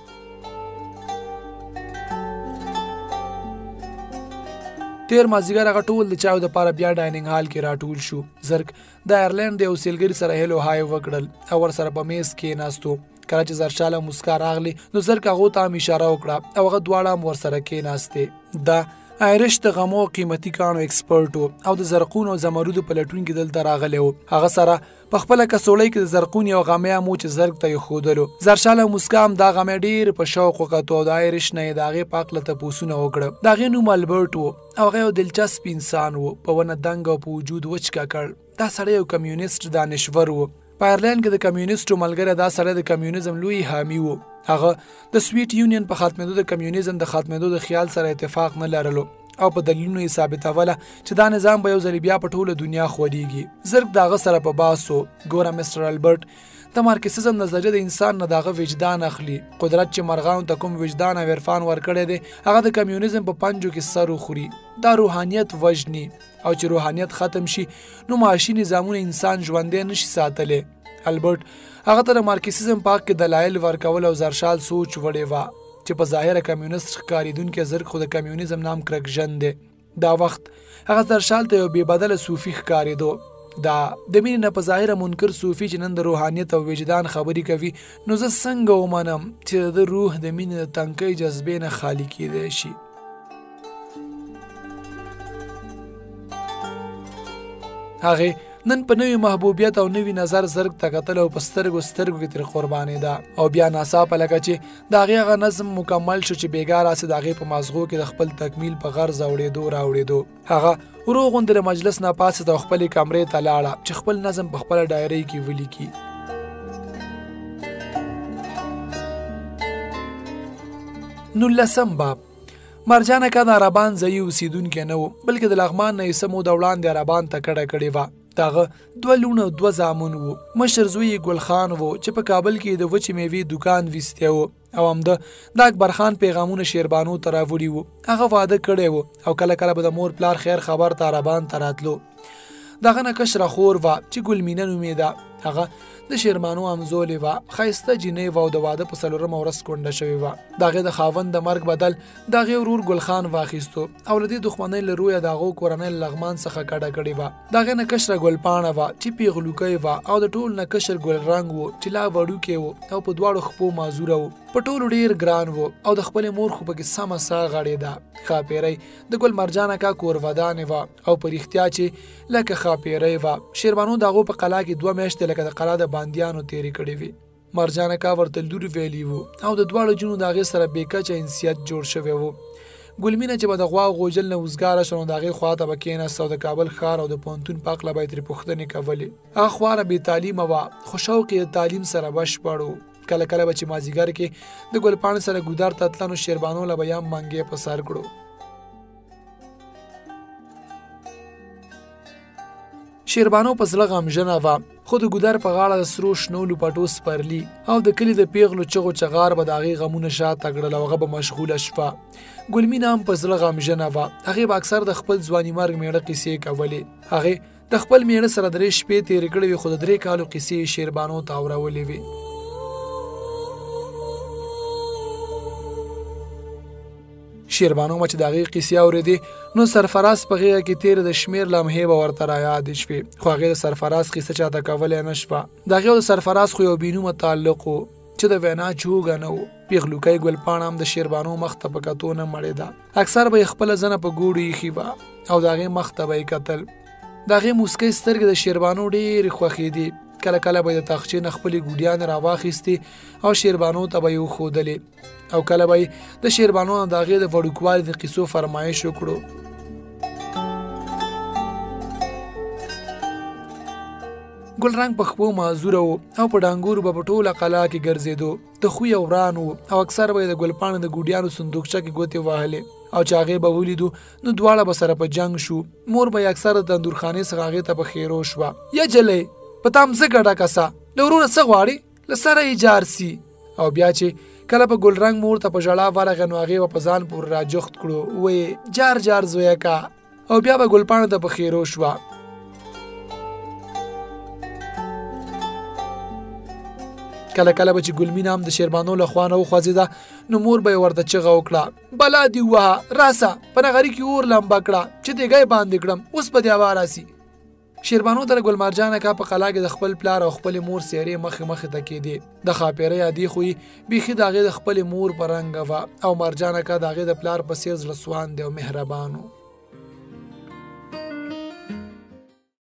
S4: تیر مازیګر هغه ټول د چایو دپاره بیا ډایننګ هال کې راټول شو. زرک د ایرلینډ د یو سیلګري سره هیلو های وکړل او ورسره په میز کېناستو. کله چې زرشاله مسکا راغلی نو زرک هغو ته هم اشاره وکړه او هغه دواړه هم ورسره کېناستې. دا آیرش د غمو قیمتي کاڼو ایکسپرټ و او د زرقون او زمرودو پلټونکي دلته راغلی و. هغه سره په خپله کڅوړۍ کې د زرقون یو غمی هم و چې زرک ته یې ښودلو. زرشاله مسکا هم دا غمی ډېر په شوق وکتو او د آیرش نه یې د هغې په هکله تپوسونه وکړه. د هغې نوم البرټ و او هغه یو دلچسپ انسان و. په ونه دنګ او په وجود وچ ککړ. دا سړی یو کمیونیسټ دانشور و. په ایرلینډ کې د کمیونیسټو ملګری دا سړی د کمیونیزم لوی حامی و. هغه د سویټ یونین په ختمېدو د کمیونیزم د ختمېدو د خیال سره اتفاق نه لرلو او په دلیلونو یې ثابتوله چې دا نظام به یو ځلې بیا په ټوله دنیا خورېږي. زرک د هغه سره په بحث و. ګوره مستر البرټ، د مارکسیزم نظریه د انسان نه د هغه وجدان اخلي. قدرت چې مرغانو ته کوم وجدان او عرفان ورکړی دی هغه د کمیونیزم په پنجو کې سر وخوري. دا روحانیت وژني او چې روحانیت ختم شي نو معاشي نظامونه انسان ژوندی نشي ساتلی. البرټ هغه ته د مارکسیزم پاک کې دلایل ورکول او زرشال سوچ وړې وه چې په ظاهره کمیونست ښکارېدونکی زرک خو د کمیونیزم نام کرکژن دی. دا وخت هغه زرشال ته یو بې بدله صوفي ښکارېدو. دا د مینې نه په ظاهره منکر صوفي چې نن د روحانیت او وجدان خبرې کوي نو زه څنګه ومنم چې د روح د مینې د تنکۍ جذبې نه خالي کېدی شي. هغې نن په نوی محبوبیت او نوی نظر زرک ته کتل او په سترګو کې ترې قربانېده او بیا ناڅاپه لکه چې د هغې هغه نظم مکمل شو چې بېګا راسې د هغې په مازغو کې د خپل تکمیل په غرض راوړېدو. هغه ورو غوندې د مجلس نه پاڅېده او خپلې کمرې ته لاړه چې خپل نظم په خپله ډایرۍ کې ولیکي. نولسم باب. مرجان اکا د عربان ځایي اوسیدونکی نه و بلکې د لغمان نه یې څه موده وړاندې عربان ته کډه کړې وه. داغه 2 لونه او 2 زامن وو. مشر زوی ګل خان وو چې په کابل کې د وچې میوې دکان ویستی وو او هم د اکبر خان پیغامونه شیربانو ته راوړي وو. هغه واده کړی وو او کله کله به د مور پلار خیر خبر ته عربان ته راتلو. دغه نه کشره خور وه چې ګلمینه نومېده. هغه د شیربانو همزولې وه، ښایسته جینۍ وه او د واده په 4مه ورځ کونډه شوې وه. د هغې د خاوند د مرګ بدل د هغې ورور ګل خان واخیستو او له دې دښمنۍ له رویه د هغو کورنۍ له لغمان څخه کډه کړې وه. د هغې نه کشره ګلپاڼه وه چې پیغلوکی وه او د ټول نه کشر ګل رنګ و چې لا وړوکی و او په دواړو خپو مازوره و. په ټولو ډېر ګران و او د خپلې مور خو پکې سمه ساه غړېده. ښاپیرۍ د ګل مرجان اکا کورودانې وه او په رښتیا چې لکه ښاپیرۍ وه. شیربانو د هغو په قلا کې 2 میاشتې لکه د قلا د باندیانو تېرې کړې وې. مرجان اکا ورته لور ویلي وو او د دواړو جنو د هغې سره بېکچه انسیت جوړ شوی و. ګلمینه چې به د غوا او غوجل نه وزګاره شوه نو د هغې خوا ته به کېناست او د کابل ښار او د پوهنتون په هکله به یې ترې پوښتنې کولې. هغه خواره بې تعلیمه وه خو شوق یې د تعلیم سره بشپړ و. کله کله به چې مازدیګر کې د ګلپاڼې سره ګودر ته تله نو شیربانو له به یې هم منګې په سر کړو. شیربانو په زړه غمژنه وه خو د ګودر په غاړه د سرو شنو لوپټو سپرلي او د کلي د پیغلو چغو چغار به د هغې غمونه شاته کړل او هغه به مشغوله شوه. ګلمینه هم په زړه غمژنه وه. هغې به اکثر د خپل ځواني مرګ میړه قیسې کولې. هغې د خپل میړه سره 3 شپې تېرې کړې وې خو د 3 کالو قیسې یې شیربانو ته اورولې وې. شیربانو چې د هغې قیسې اورېدې نو سرفراز په غېږه کې تېرې د شمېر لمحې به ورته رایادې شوې خو هغې د سرفراز قیسه چاته کولی نه شوه. د هغې او د سرفراز خو یو بېنومه تعلق و چې د وینا جوګه نه و. پیغلوکی ګلپاڼه هم د شیربانو مخ ته په کتو نه مړېده. اکثر به یې خپله زنه په ګوډو ایښې وه او د هغې مخ ته به یې کتل. د هغې موسکۍ سترګې د شیربانو ډېرې خوښېدې. کله کله به یې د تاخچې نه خپلې ګوډیانې راواخیستې او شیربانو ته به یې وښودلې او کله به یې د شیربانو نه د هغې د وړوکوالي د قیسو فرمایش وکړو. ګلرنګ په خپو معذوره و او په ډانګورو به په ټوله قلا کې ګرځېدو. د خوی او وران و او اکثر به یې د ګلپاڼې د ګوډیانو صندوقچه کې ګوتې وهلې او چې هغې به ولیدو نو دواړه به سره په جنګ شو. مور به یې اکثر د تندورخانې څخه هغې ته په خیرو شوه. یا جلۍ په تا مځکه ډکه سه له ورونه څه غواړې له سره یې جار سي. او بیا چې کله په ګلرنګ مور ته په ژړا ورغې نو هغې به په ځان پورې راجخت کړو ویې جار جار زویه کا او بیا به ګلپاڼې ته په خیرو شوه. کله کله به چې ګلمینه هم د شیربانو له خوا نه وخوځېده نو مور به یې ورته چغه وکړه بلا دې ووهه راسه په نغري کې اور لمبه کړه چې دیګی باندې کړم اوس به دې هوا راسي. شیربانو ته د ګل مرجان اکا په قلا کې د خپل پلار او خپلې مور څېرې مخې مخې ته کېدې. د ښاپیرۍ عادي خو یې بیخي د هغې د خپلې مور په رنګه وه او مرجان اکا د هغې د پلار په څېر زړه سواندی او مهربان و.